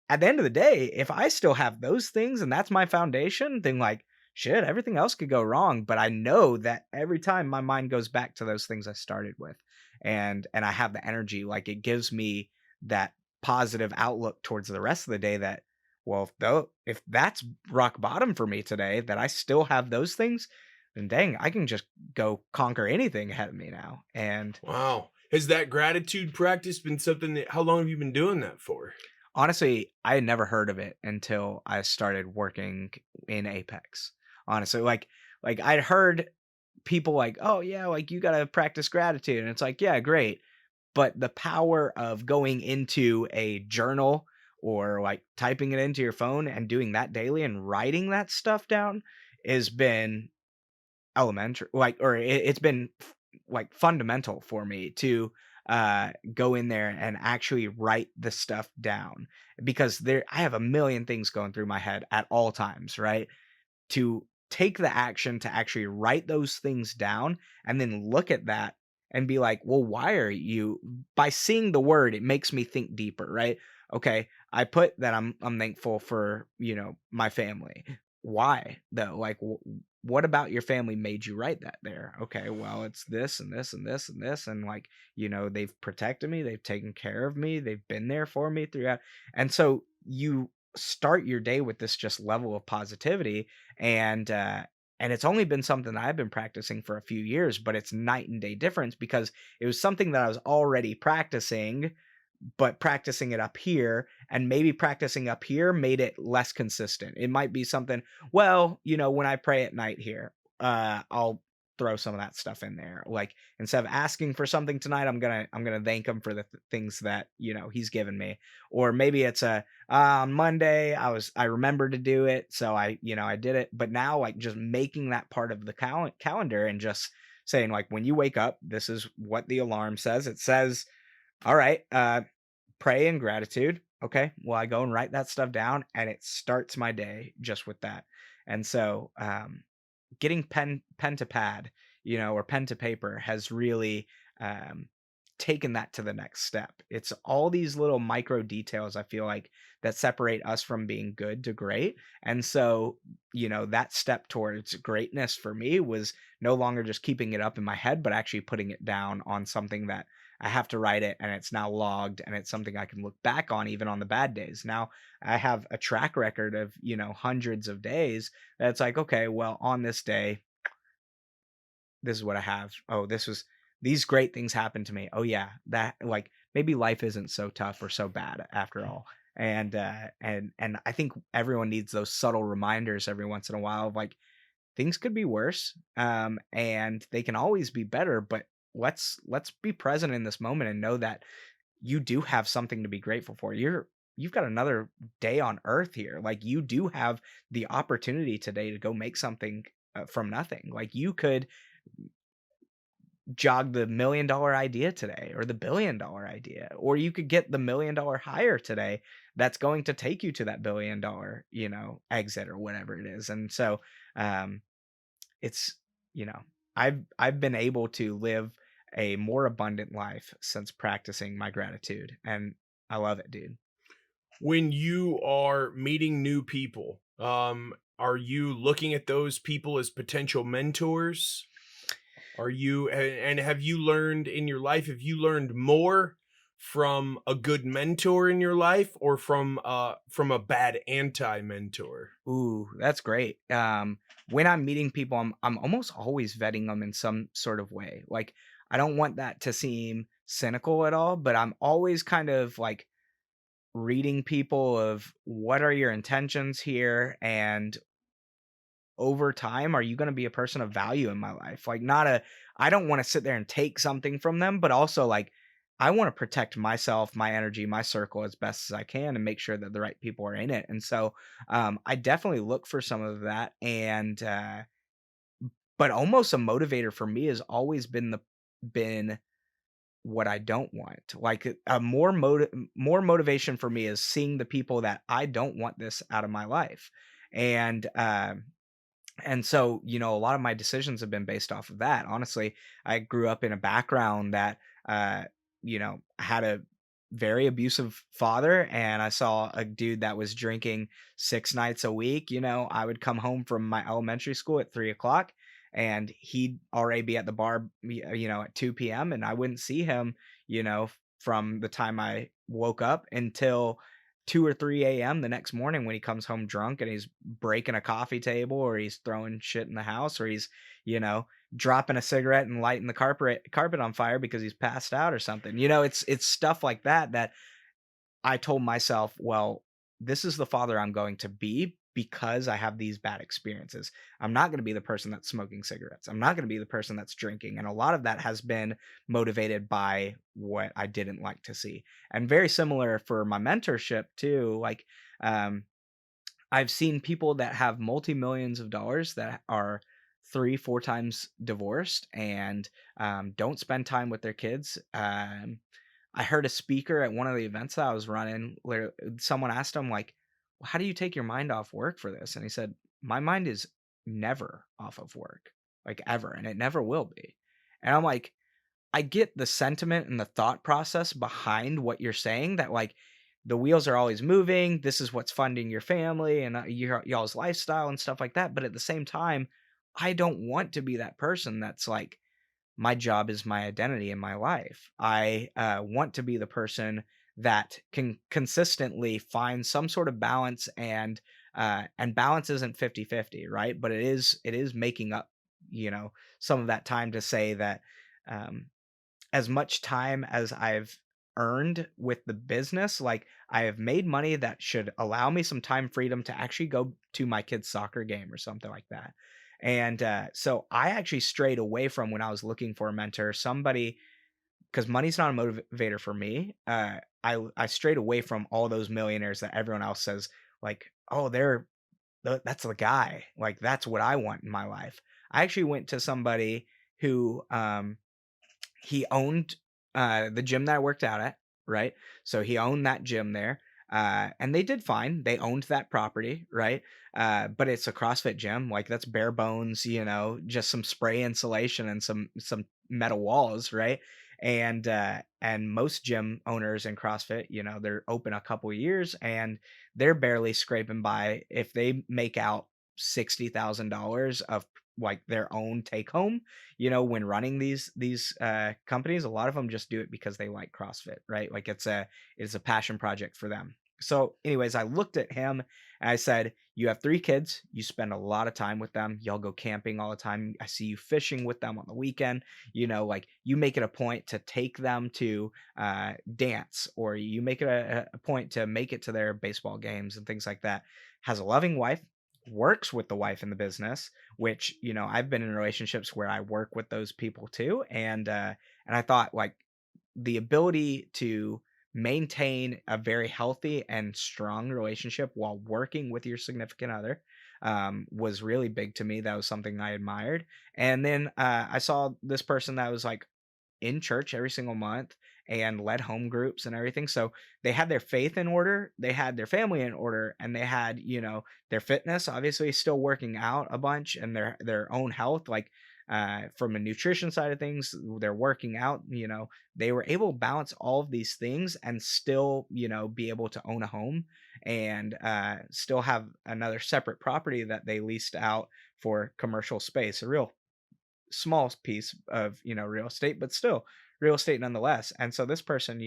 at the end of the day, if I still have those things and that's my foundation, then like, shit, everything else could go wrong. But I know that every time my mind goes back to those things I started with and I have the energy, like it gives me that positive outlook towards the rest of the day that, well, if that's rock bottom for me today, that I still have those things, then dang, I can just go conquer anything ahead of me now. And wow. Has that gratitude practice been something that, how long have you been doing that for? Honestly, I had never heard of it until I started working in Apex. Honestly, like I'd heard people like, oh yeah, like you got to practice gratitude. And it's like, yeah, great. But the power of going into a journal or like typing it into your phone and doing that daily and writing that stuff down has been elementary, like, or it's been like fundamental for me to go in there and actually write the stuff down, because there I have a million things going through my head at all times, right? To take the action to actually write those things down and then look at that and be like, well, why are you, by seeing the word, it makes me think deeper, right? Okay, I put that I'm thankful for, my family. Why though? Like, what about your family made you write that there? Okay, well, it's this and this and this and this, and like, they've protected me, they've taken care of me, they've been there for me throughout. And so you start your day with this just level of positivity, and it's only been something that I've been practicing for a few years, but it's night and day difference, because it was something that I was already practicing, but practicing it up here, and maybe practicing up here made it less consistent. It might be something, well, when I pray at night here, I'll throw some of that stuff in there. Like, instead of asking for something tonight, I'm gonna thank him for the things that he's given me. Or maybe it's on Monday I remembered to do it, so I did it. But now, like, just making that part of the calendar and just saying, like, when you wake up, this is what the alarm says. It says, all right, pray and gratitude. Okay, well, I go and write that stuff down, and it starts my day just with that. And so, getting pen to pad, or pen to paper, has really um, taken that to the next step. It's all these little micro details, I feel like, that separate us from being good to great. And so, that step towards greatness for me was no longer just keeping it up in my head, but actually putting it down on something that I have to write it, and it's now logged, and it's something I can look back on even on the bad days. Now I have a track record of, hundreds of days that's like, okay, well, on this day, this is what I have. Oh, these great things happened to me. Oh yeah, that, like, maybe life isn't so tough or so bad after all. And I think everyone needs those subtle reminders every once in a while of, like, things could be worse, and they can always be better, but let's be present in this moment and know that you do have something to be grateful for. You've got another day on earth here. Like, you do have the opportunity today to go make something from nothing. Like, you could jog the $1 million idea today, or the $1 billion idea, or you could get the $1 million hire today that's going to take you to that $1 billion, exit, or whatever it is. And so, it's, you know I've been able to live a more abundant life since practicing my gratitude, and I love it, dude. When you are meeting new people, are you looking at those people as potential mentors? Are you, and have you learned in your life, have you learned more from a good mentor in your life, or from a bad anti-mentor? Ooh, that's great. When I'm meeting people, I'm almost always vetting them in some sort of way. Like, I don't want that to seem cynical at all, but I'm always kind of like reading people of, what are your intentions here, and over time, are you going to be a person of value in my life? Like, I don't want to sit there and take something from them, but also, like, I want to protect myself, my energy, my circle as best as I can, and make sure that the right people are in it. And so, I definitely look for some of that. And, but almost a motivator for me has always been what I don't want. Like, a more motivation for me is seeing the people that I don't want this out of my life. And, and so, a lot of my decisions have been based off of that. Honestly, I grew up in a background that, had a very abusive father, and I saw a dude that was drinking 6 nights a week. I would come home from my elementary school at 3 o'clock, and he'd already be at the bar, at 2 p.m., and I wouldn't see him, from the time I woke up until 2 or 3 a.m. the next morning, when he comes home drunk and he's breaking a coffee table, or he's throwing shit in the house, or he's, dropping a cigarette and lighting the carpet on fire because he's passed out or something. It's stuff like that I told myself, well, this is the father I'm going to be, because I have these bad experiences. I'm not going to be the person that's smoking cigarettes. I'm not going to be the person that's drinking. And a lot of that has been motivated by what I didn't like to see. And very similar for my mentorship too. Like, I've seen people that have multi-millions of dollars that are 3-4 times divorced and don't spend time with their kids. I heard a speaker at one of the events that I was running. Someone asked him, like, well, how do you take your mind off work for this? And he said, my mind is never off of work, like ever, and it never will be. And I'm like, I get the sentiment and the thought process behind what you're saying, that like the wheels are always moving. This is what's funding your family and y'all's lifestyle and stuff like that. But at the same time, I don't want to be that person that's like, my job is my identity in my life. I want to be the person that can consistently find some sort of balance, and balance isn't 50-50, right? But it is making up, some of that time to say that um, as much time as I've earned with the business, like I have made money that should allow me some time freedom to actually go to my kid's soccer game or something like that. And so I actually strayed away from, when I was looking for a mentor, somebody, because money's not a motivator for me. I strayed away from all those millionaires that everyone else says, like, oh, that's the guy. Like, that's what I want in my life. I actually went to somebody who he owned the gym that I worked out at, right? So he owned that gym there. And they did fine. They owned that property, right? But it's a CrossFit gym. Like, that's bare bones, just some spray insulation and some metal walls, right? And most gym owners in CrossFit, they're open a couple of years and they're barely scraping by. If they make out $60,000 of like their own take home, when running these companies, a lot of them just do it because they like CrossFit, right? Like it's a passion project for them. So anyways, I looked at him and I said, you have 3 kids, you spend a lot of time with them, y'all go camping all the time, I see you fishing with them on the weekend, like you make it a point to take them to dance, or you make it a point to make it to their baseball games and things like that. Has a loving wife, works with the wife in the business, which, I've been in relationships where I work with those people too. And I thought, like, the ability to maintain a very healthy and strong relationship while working with your significant other was really big to me. That was something I admired. And then I saw this person that was like in church every single month and led home groups and everything. So they had their faith in order, they had their family in order, and they had, their fitness, obviously still working out a bunch, and their own health, like from a nutrition side of things, they're working out, they were able to balance all of these things and still, be able to own a home and still have another separate property that they leased out for commercial space, a real small piece of real estate, but still real estate nonetheless. And so this person,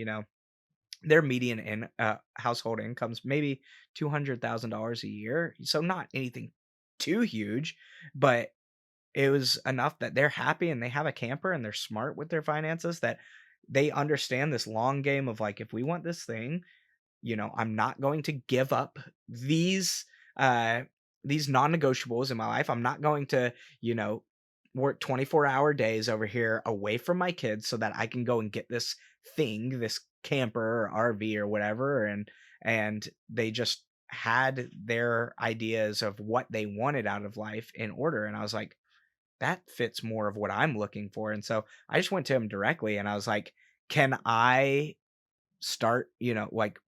their median in household incomes maybe $200,000 a year, so not anything too huge, but it was enough that they're happy and they have a camper and they're smart with their finances, that they understand this long game of like, if we want this thing, I'm not going to give up these non-negotiables in my life. I'm not going to, work 24-hour days over here away from my kids so that I can go and get this thing, this camper or RV or whatever. And they just had their ideas of what they wanted out of life in order. And I was like, that fits more of what I'm looking for. And so I just went to him directly and I was like, can I start, like,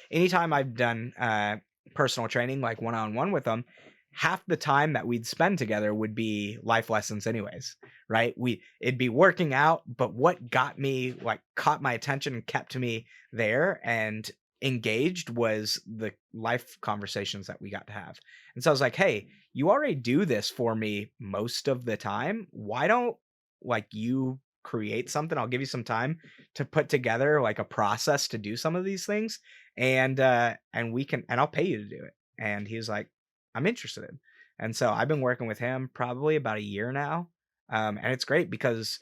anytime I've done personal training, like one-on-one with them, half the time that we'd spend together would be life lessons anyways, right? It'd be working out, but what got me, like, caught my attention and kept me there and engaged was the life conversations that we got to have. And so I was like, hey, you already do this for me most of the time. Why don't, like, you create something? I'll give you some time to put together like a process to do some of these things, and I'll pay you to do it. And he was like, I'm interested. And so I've been working with him probably about a year now. And it's great because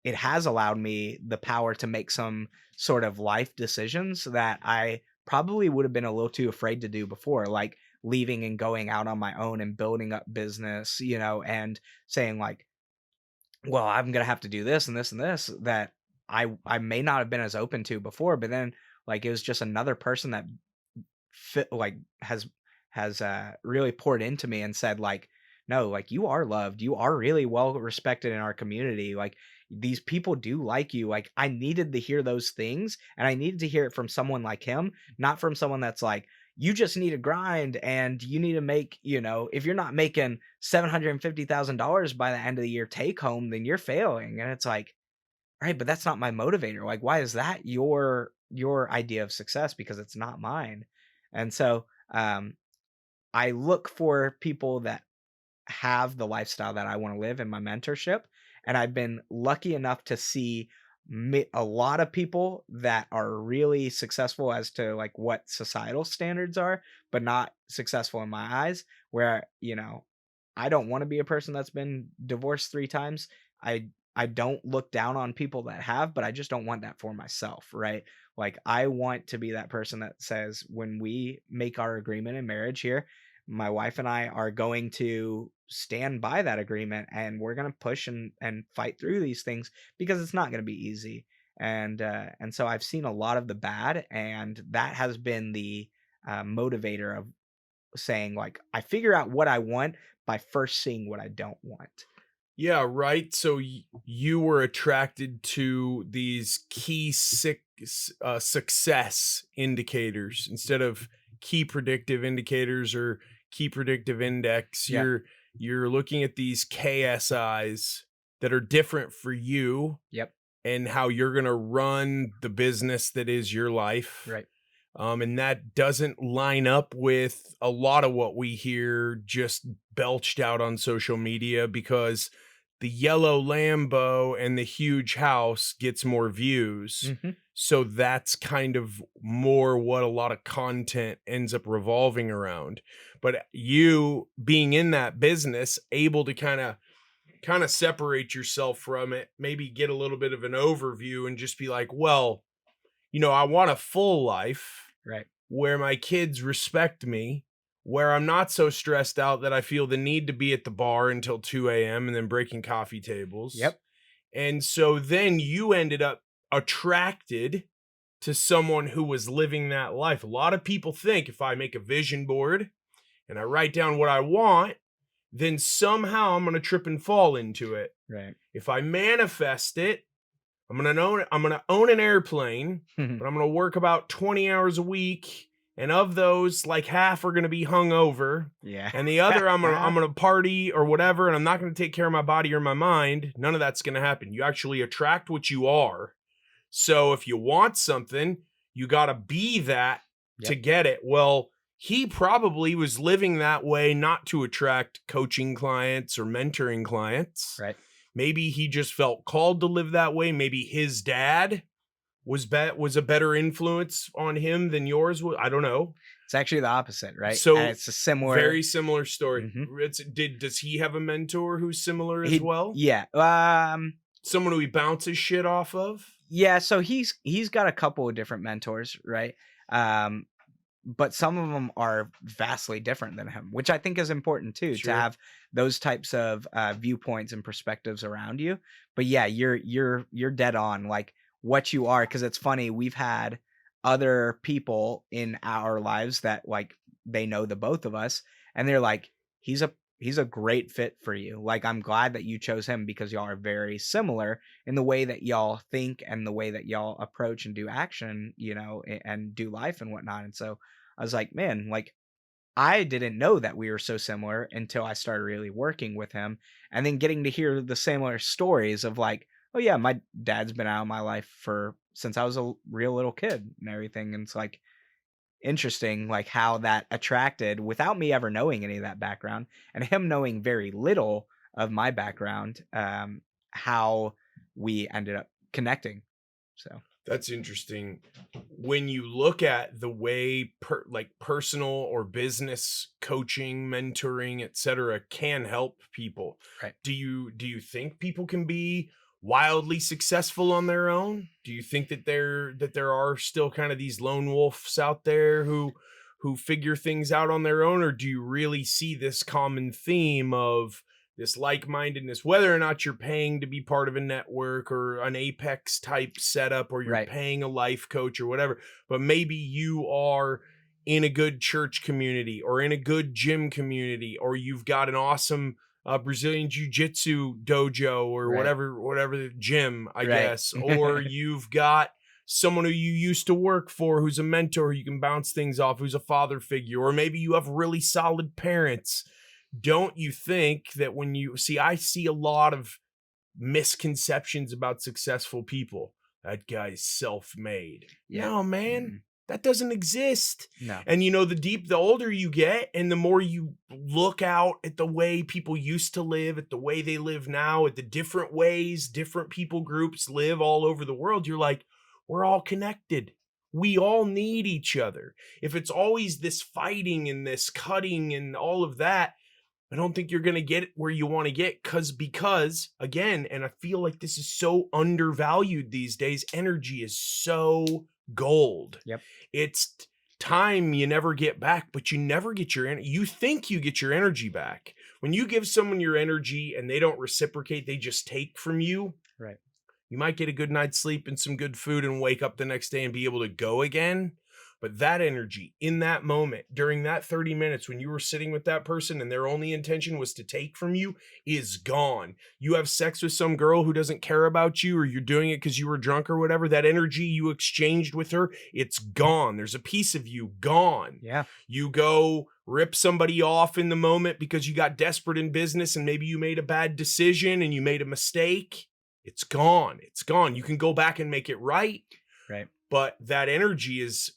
it has allowed me the power to make some sort of life decisions that I probably would have been a little too afraid to do before. Like leaving and going out on my own and building up business, you know, and saying like, well, I'm gonna have to do this and this and this that I may not have been as open to before, but then like it was just another person that fit like has really poured into me and said like, no, like you are loved, you are really well respected in our community, like these people do like you. Like I needed to hear those things, and I needed to hear it from someone like him, not from someone that's like, you just need to grind and you need to make, you know, if you're not making $750,000 by the end of the year take home, then you're failing. And it's like, right, but that's not my motivator. Like, why is that your idea of success? Because it's not mine. And so I look for people that have the lifestyle that I want to live in my mentorship. And I've been lucky enough to see a lot of people that are really successful as to like what societal standards are, but not successful in my eyes. Where, you know, I don't want to be a person that's been divorced 3 times. I don't look down on people that have, but I just don't want that for myself, right? Like I want to be that person that says when we make our agreement in marriage here, my wife and I are going to stand by that agreement, and we're going to push and fight through these things because it's not going to be easy. And so I've seen a lot of the bad, and that has been the motivator of saying like I figure out what I want by first seeing what I don't want. Yeah, right. So you were attracted to these key success indicators instead of key predictive indicators or key predictive index. Yeah. You're looking at these KSIs that are different for you. Yep. And how you're going to run the business that is your life. Right. And that doesn't line up with a lot of what we hear just belched out on social media, because the yellow Lambo and the huge house gets more views. Mm-hmm. So that's kind of more what a lot of content ends up revolving around. But you being in that business, able to kind of separate yourself from it, maybe get a little bit of an overview and just be like, well, you know, I want a full life, right, where my kids respect me, where I'm not so stressed out that I feel the need to be at the bar until 2 a.m. and then breaking coffee tables. Yep. And so then you ended up attracted to someone who was living that life. A lot of people think if I make a vision board and I write down what I want, then somehow I'm going to trip and fall into it. Right. If I manifest it, I'm going to own an airplane, but I'm going to work about 20 hours a week. And of those, like half are going to be hungover. Yeah. And the other, I'm going to party or whatever. And I'm not going to take care of my body or my mind. None of that's going to happen. You actually attract what you are. So if you want something, you got to be that to get it. Well, he probably was living that way, not to attract coaching clients or mentoring clients. Right. Maybe he just felt called to live that way. Maybe his dad was a better influence on him than yours was. I don't know. It's actually the opposite, right? So and it's a very similar story. Mm-hmm. Does he have a mentor who's similar as well? Yeah. Someone who he bounces shit off of? Yeah, so he's got a couple of different mentors, right? But some of them are vastly different than him, which I think is important too, Sure. to have those types of viewpoints and perspectives around you. But yeah, you're dead on, like what you are, because it's funny, we've had other people in our lives that like they know the both of us, and they're like, he's a great fit for you. Like, I'm glad that you chose him because y'all are very similar in the way that y'all think and the way that y'all approach and do action, you know, and do life and whatnot. And so I was like, man, like I didn't know that we were so similar until I started really working with him, and then getting to hear the similar stories of like, oh yeah, my dad's been out of my life since I was a real little kid and everything. And it's like, interesting, like how that attracted without me ever knowing any of that background, and him knowing very little of my background, how we ended up connecting. So that's interesting. When you look at the way personal or business coaching, mentoring, etc., can help people, right? Do you think people can be wildly successful on their own? Do you think that there are still kind of these lone wolves out there who who figure things out on their own, or do you really see this common theme of this like-mindedness, whether or not you're paying to be part of a network or an Apex type setup, or you're Right. paying a life coach or whatever, but maybe you are in a good church community or in a good gym community, or you've got an awesome Brazilian jiu-jitsu dojo or Right. whatever the gym, I Right. guess, or you've got someone who you used to work for who's a mentor you can bounce things off, who's a father figure, or maybe you have really solid parents. Don't you think that when you see, I see a lot of misconceptions about successful people. That guy's self-made. Yeah. No, man, that doesn't exist. No. And the older you get and the more you look out at the way people used to live, at the way they live now, at the different ways different people groups live all over the world, you're like, we're all connected. We all need each other. If it's always this fighting and this cutting and all of that, I don't think you're going to get where you want to get because again, and I feel like this is so undervalued these days, energy is so gold. Yep. It's time you never get back, but you never get your energy. You think you get your energy back. When you give someone your energy and they don't reciprocate, they just take from you. Right. You might get a good night's sleep and some good food and wake up the next day and be able to go again. But that energy in that moment, during that 30 minutes when you were sitting with that person and their only intention was to take from you, is gone. You have sex with some girl who doesn't care about you, or you're doing it because you were drunk or whatever, that energy you exchanged with her, it's gone. There's a piece of you gone. Yeah. You go rip somebody off in the moment because you got desperate in business and maybe you made a bad decision and you made a mistake. It's gone. It's gone. You can go back and make it right. Right. But that energy is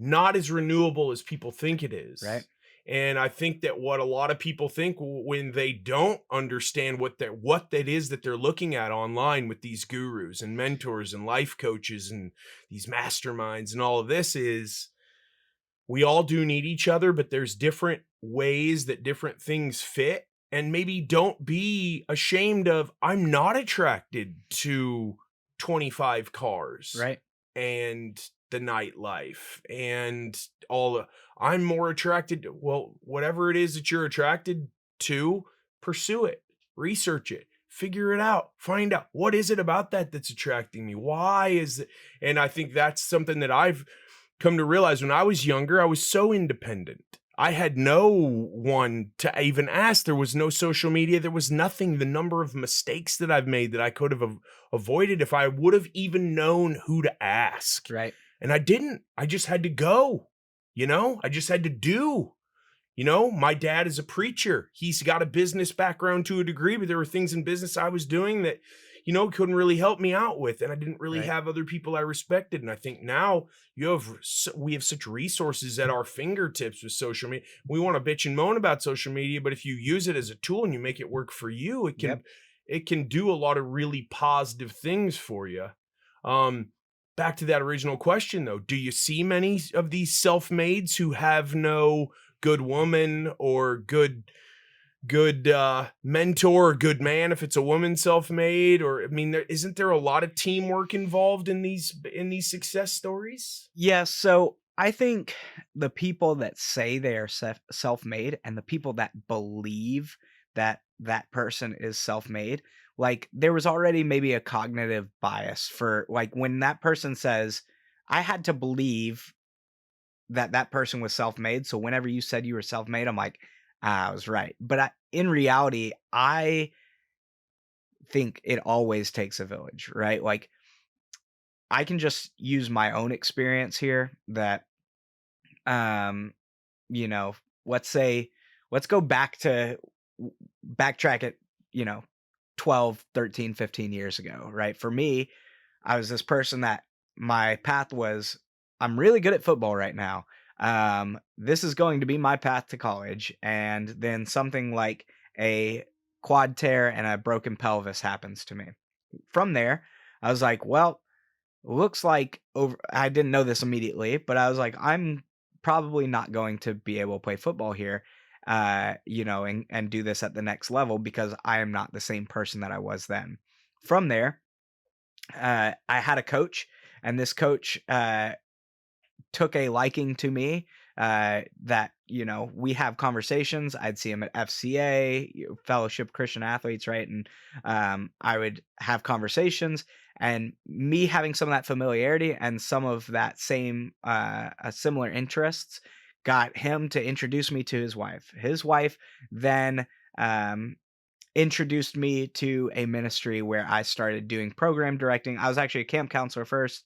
not as renewable as people think it is. Right. And I think that what a lot of people think when they don't understand what that is that they're looking at online with these gurus and mentors and life coaches and these masterminds and all of this is, we all do need each other, but there's different ways that different things fit. And maybe don't be ashamed of, I'm not attracted to 25 cars. Right. And the nightlife and I'm more attracted to, well, whatever it is that you're attracted to, pursue it, research it, figure it out, find out what is it about that's attracting me? Why is it? And I think that's something that I've come to realize. When I was younger, I was so independent. I had no one to even ask. There was no social media. There was nothing. The number of mistakes that I've made that I could have avoided if I would have even known who to ask. Right. And I didn't. I just had to go. I just had to do. My dad is a preacher. He's got a business background to a degree, but there were things in business I was doing that, couldn't really help me out with. And I didn't really have other people I respected. And I think now we have such resources at our fingertips with social media. We want to bitch and moan about social media, but if you use it as a tool and you make it work for you, it can do a lot of really positive things for you. Back to that original question though, do you see many of these self-mades who have no good woman or good mentor or good man if it's a woman self-made? Or isn't there a lot of teamwork involved in these success stories? Yeah, so I think the people that say they are self-made and the people that believe that that person is self-made, like there was already maybe a cognitive bias for like when that person says, I had to believe that person was self-made. So whenever you said you were self-made, I'm like, I was right. But in reality, I think it always takes a village, right? Like I can just use my own experience here that, let's go backtrack it, 12, 13, 15 years ago, right? For me, I was this person that my path was, I'm really good at football right now. This is going to be my path to college. And then something like a quad tear and a broken pelvis happens to me. From there, I was like, well, looks like I didn't know this immediately, but I was like, I'm probably not going to be able to play football here. And do this at the next level because I am not the same person that I was then. From there, I had a coach, and this coach took a liking to me that, we have conversations. I'd see him at FCA, Fellowship Christian Athletes, right? And I would have conversations, and me having some of that familiarity and some of that same similar interests got him to introduce me to his wife. His wife then um, introduced me to a ministry where I started doing program directing. I was actually a camp counselor first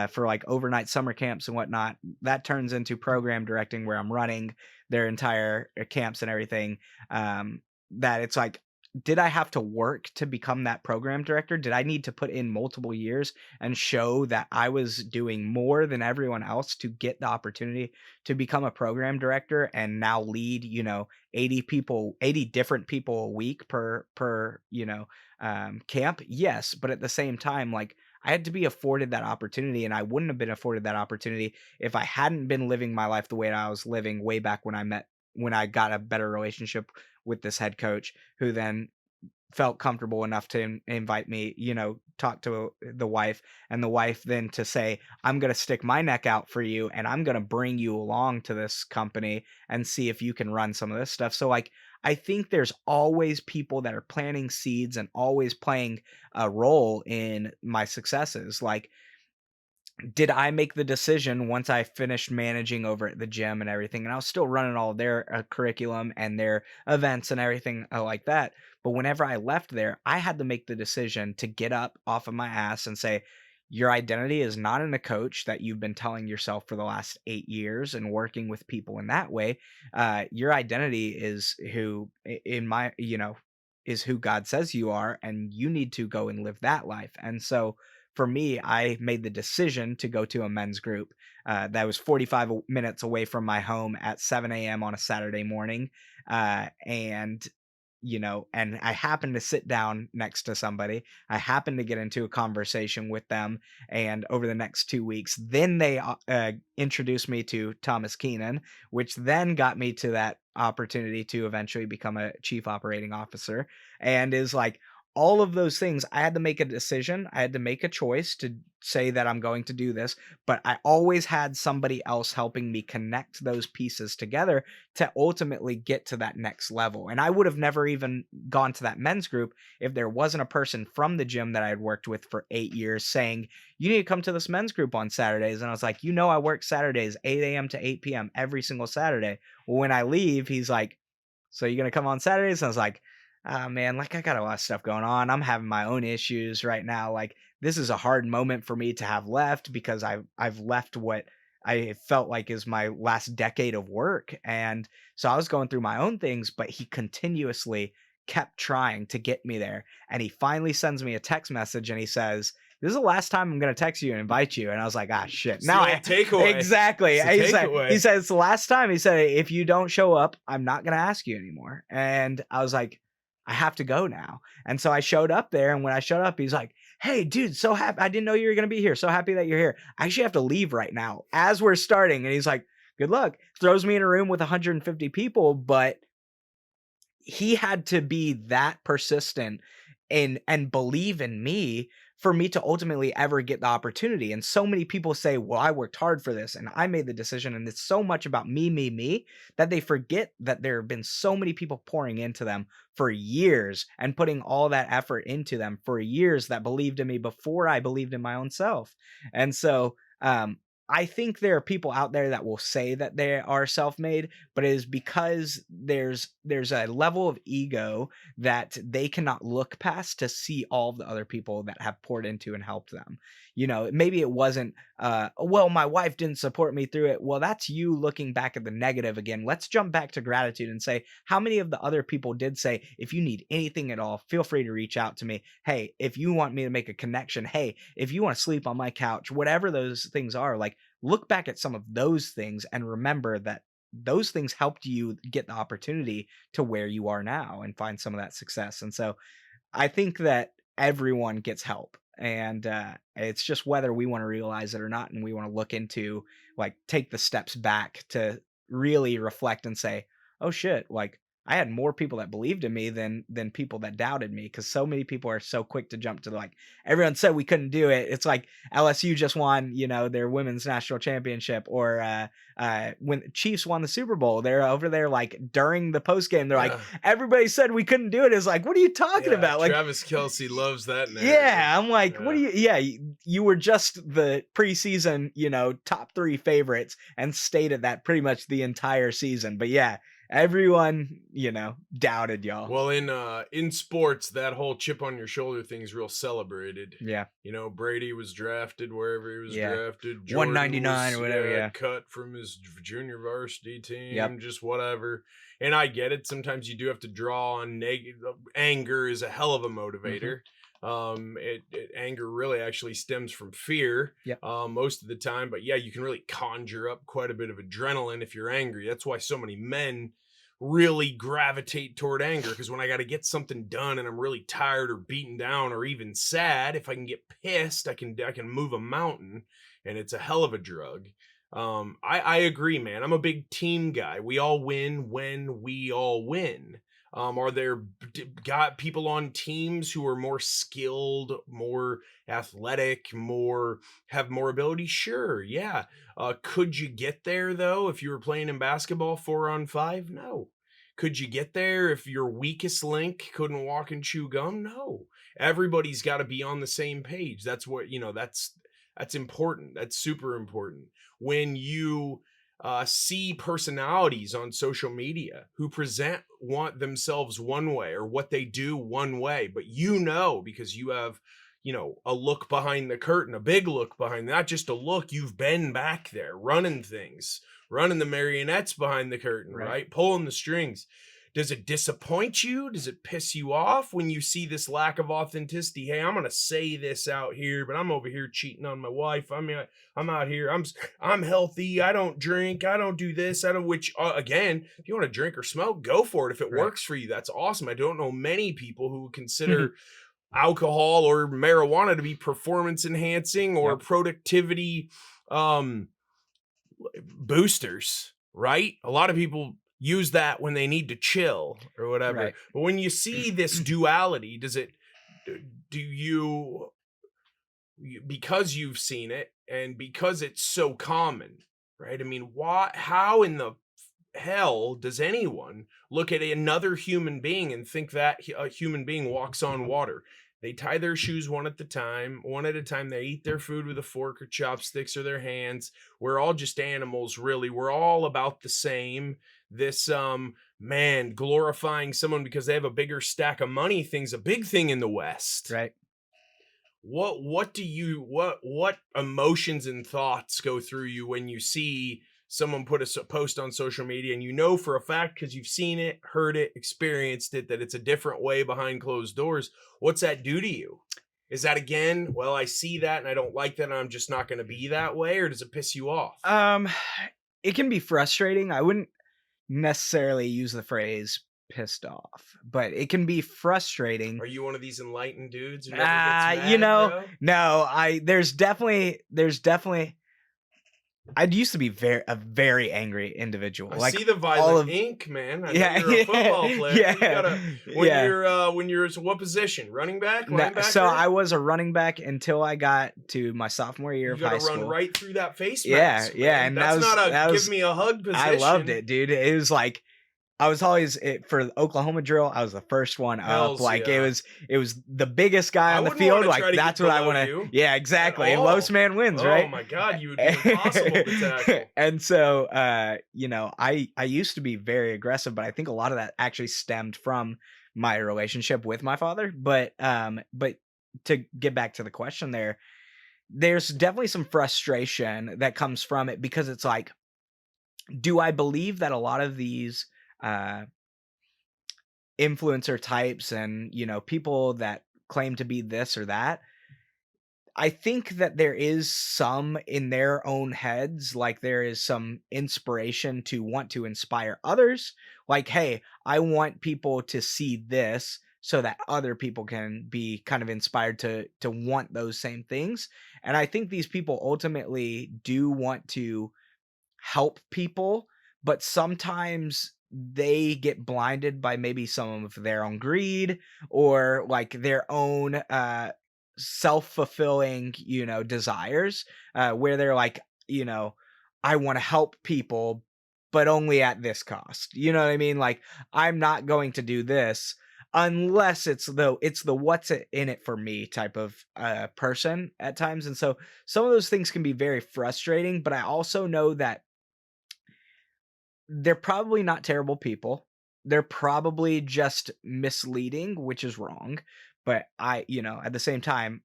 for like overnight summer camps and whatnot. That turns into program directing where I'm running their entire camps and everything. That it's like, did I have to work to become that program director? Did I need to put in multiple years and show that I was doing more than everyone else to get the opportunity to become a program director and now lead, 80 people, 80 different people a week per camp? Yes, but at the same time, like, I had to be afforded that opportunity, and I wouldn't have been afforded that opportunity if I hadn't been living my life the way I was living way back when I got a better relationship with this head coach, who then felt comfortable enough to invite me, talk to the wife, and the wife then to say, I'm going to stick my neck out for you, and I'm going to bring you along to this company and see if you can run some of this stuff. So like, I think there's always people that are planting seeds and always playing a role in my successes. Like, did I make the decision once I finished managing over at the gym and everything, and I was still running all their curriculum and their events and everything like that. But whenever I left there, I had to make the decision to get up off of my ass and say, your identity is not in a coach that you've been telling yourself for the last 8 years and working with people in that way. Your identity is who, is who God says you are, and you need to go and live that life. And so for me, I made the decision to go to a men's group that was 45 minutes away from my home at 7 a.m. on a Saturday morning. And I happened to sit down next to somebody. I happened to get into a conversation with them. And over the next 2 weeks, then they introduced me to Thomas Keenan, which then got me to that opportunity to eventually become a chief operating officer. And is like, all of those things, I had to make a decision. I had to make a choice to say that I'm going to do this, but I always had somebody else helping me connect those pieces together to ultimately get to that next level. And I would have never even gone to that men's group if there wasn't a person from the gym that I had worked with for 8 years saying, you need to come to this men's group on Saturdays. And I was like, I work Saturdays, 8 a.m. to 8 p.m. every single Saturday. Well, when I leave, he's like, so you're going to come on Saturdays? And I was like, man, like, I got a lot of stuff going on. I'm having my own issues right now. Like, this is a hard moment for me to have left, because I've left what I felt like is my last decade of work. And so I was going through my own things, but he continuously kept trying to get me there. And he finally sends me a text message and he says, this is the last time I'm going to text you and invite you. And I was like, shit. Now takeaway. Exactly. Takeaway. He said, it's the last time. He said, if you don't show up, I'm not going to ask you anymore. And I was like, I have to go now. And so I showed up there. And when I showed up, he's like, hey, dude, so happy. I didn't know you were going to be here. So happy that you're here. I actually have to leave right now as we're starting. And he's like, good luck. Throws me in a room with 150 people. But he had to be that persistent and believe in me for me to ultimately ever get the opportunity. And so many people say, well, I worked hard for this and I made the decision, and it's so much about me, that they forget that there have been so many people pouring into them for years and putting all that effort into them for years that believed in me before I believed in my own self. And so, I think there are people out there that will say that they are self-made, but it is because there's a level of ego that they cannot look past to see all of the other people that have poured into and helped them. Maybe it wasn't, well, my wife didn't support me through it. Well, that's you looking back at the negative again. Let's jump back to gratitude and say, how many of the other people did say, if you need anything at all, feel free to reach out to me. Hey, if you want me to make a connection, hey, if you want to sleep on my couch, whatever those things are, like, look back at some of those things and remember that those things helped you get the opportunity to where you are now and find some of that success. And so I think that everyone gets help, and it's just whether we want to realize it or not. And we want to look into, like, take the steps back to really reflect and say, oh shit, like, I had more people that believed in me than people that doubted me, because so many people are so quick to jump to like, everyone said we couldn't do it. It's like LSU just won, their women's national championship, or when Chiefs won the Super Bowl, they're over there like during the post game, they're like, Yeah. everybody said we couldn't do it. It's like, what are you talking Yeah, about? Like, Travis Kelce loves that narrative. yeah, I'm like, what do Yeah. you? Yeah, you were just the preseason, top 3 favorites, and stayed at that pretty much the entire season. But yeah, everyone, doubted y'all. Well, in sports, that whole chip on your shoulder thing is real celebrated. Yeah, Brady was drafted wherever he was Yeah. drafted. 199 was, or whatever, yeah. cut from his junior varsity team, Yep. just whatever. And I get it. Sometimes you do have to draw on anger is a hell of a motivator. Anger really actually stems from fear. Yep. Most of the time, but yeah, you can really conjure up quite a bit of adrenaline if you're angry. That's why so many men really gravitate toward anger, because when I got to get something done and I'm really tired or beaten down or even sad, if I can get pissed, I can move a mountain, and it's a hell of a drug. I agree, man. I'm a big team guy. We all win when we all win. Are there got people on teams who are more skilled, more athletic, have more ability? Sure, yeah. Could you get there though if you were playing in basketball 4-on-5? No. Could you get there if your weakest link couldn't walk and chew gum? No. Everybody's got to be on the same page. That's what, that's important. That's super important. When you see personalities on social media who want themselves one way, or what they do one way, but because you have a look behind the curtain, a big look behind, not just a look, you've been back there running things, running the marionettes behind the curtain, right? Pulling the strings. Does it disappoint you? Does it piss you off when you see this lack of authenticity? Hey, I'm going to say this out here, but I'm over here cheating on my wife. I mean, I'm out here. I'm healthy. I don't drink. I don't do this. Again, if you want to drink or smoke, go for it. If it works for you, that's awesome. I don't know many people who would consider alcohol or marijuana to be performance enhancing or productivity boosters, right? A lot of people use that when they need to chill or whatever. Right. But when you see this duality, because you've seen it and because it's so common, right? I mean, how in the hell does anyone look at another human being and think that a human being walks on water? They tie their shoes one at a time. They eat their food with a fork or chopsticks or their hands. We're all just animals, really. We're all about the same. This glorifying someone because they have a bigger stack of money thing's a big thing in the West. Right. What emotions and thoughts go through you when you see someone put a post on social media and for a fact, because you've seen it, heard it, experienced it, that it's a different way behind closed doors? What's that do to you? Is that, again, well, I see that and I don't like that and I'm just not going to be that way? Or does it piss you off? It can be frustrating. I wouldn't necessarily use the phrase pissed off, but it can be frustrating. Are you one of these enlightened dudes who never gets mad, bro? No, there's definitely I used to be a very angry individual. I see the violent ink, man. I know you're a football player. When you're what position? Running back? Linebacker? So I was a running back until I got to my sophomore year of high school. You gotta run right through that face mask. Yeah, and that's not give me a hug position. I loved it, dude. It was like I was always for the Oklahoma drill. I was the first one up. Like it was the biggest guy on the field. Like that's what I want to. Yeah, exactly. And lowest man wins, right? Oh my God, you would be impossible to tackle. And so, I used to be very aggressive, but I think a lot of that actually stemmed from my relationship with my father. But to get back to the question, there's definitely some frustration that comes from it, because it's like, do I believe that a lot of these influencer types and people that claim to be this or that, I think that there is some in their own heads, like there is some inspiration to want to inspire others, like, hey, I want people to see this so that other people can be kind of inspired to want those same things. And I think these people ultimately do want to help people, but sometimes they get blinded by maybe some of their own greed or like their own self-fulfilling, desires, where they're like, you know, I want to help people, but only at this cost. You know what I mean? Like, I'm not going to do this unless it's the what's in it for me type of person at times. And so some of those things can be very frustrating, but I also know that they're probably not terrible people. They're probably just misleading, which is wrong. But at the same time,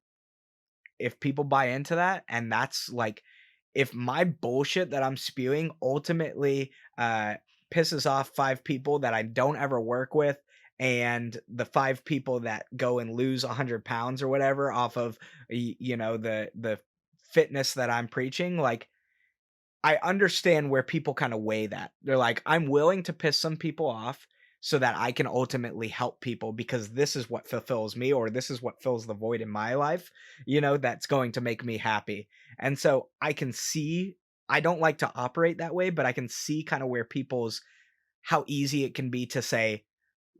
if people buy into that, and that's like, if my bullshit that I'm spewing ultimately pisses off 5 people that I don't ever work with, and the 5 people that go and lose 100 pounds or whatever off of the fitness that I'm preaching, like, I understand where people kind of weigh that. They're like, I'm willing to piss some people off so that I can ultimately help people because this is what fulfills me, or this is what fills the void in my life, that's going to make me happy. And so I can see, I don't like to operate that way, but I can see kind of where how easy it can be to say,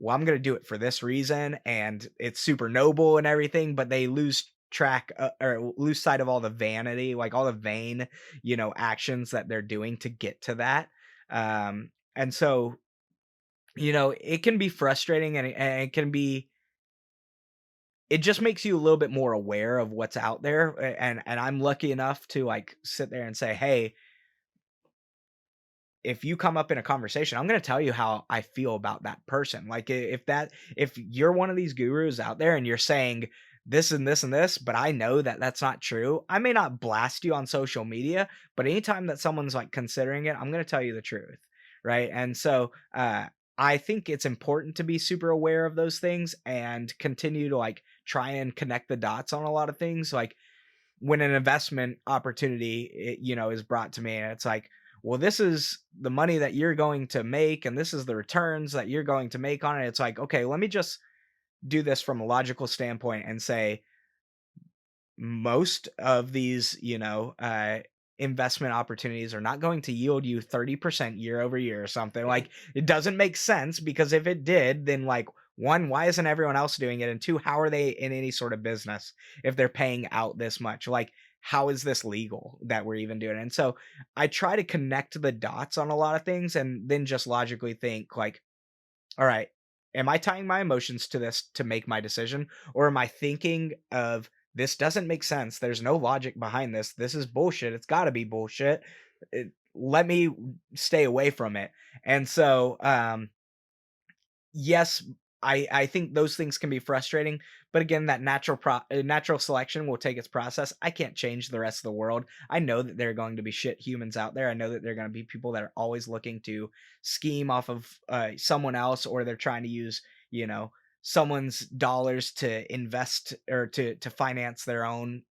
well, I'm going to do it for this reason. And it's super noble and everything, but they lose track or lose sight of all the vanity, like all the vain, actions that they're doing to get to that. And so, it can be frustrating, and it can be, it just makes you a little bit more aware of what's out there. And I'm lucky enough to like sit there and say, hey, if you come up in a conversation, I'm going to tell you how I feel about that person. Like, if you're one of these gurus out there and you're saying this and this and this, but I know that that's not true, I may not blast you on social media, but anytime that someone's like considering it, I'm going to tell you the truth. Right. And so, I think it's important to be super aware of those things and continue to like try and connect the dots on a lot of things. Like, when an investment opportunity, is brought to me, and it's like, well, this is the money that you're going to make, and this is the returns that you're going to make on it. It's like, okay, let me just do this from a logical standpoint and say, most of these, investment opportunities are not going to yield you 30% year over year or something. Like, it doesn't make sense, because if it did, then like, one, why isn't everyone else doing it? And two, how are they in any sort of business if they're paying out this much? Like, how is this legal that we're even doing it? And so I try to connect the dots on a lot of things, and then just logically think like, all right, am I tying my emotions to this to make my decision? Or am I thinking of, this doesn't make sense, there's no logic behind this, this is bullshit, it's got to be bullshit, let me stay away from it. And so yes, I think those things can be frustrating, but again, that natural selection will take its process. I can't change the rest of the world. I know that there are going to be shit humans out there. I know that there are going to be people that are always looking to scheme off of someone else, or they're trying to use, someone's dollars to invest or to finance their own,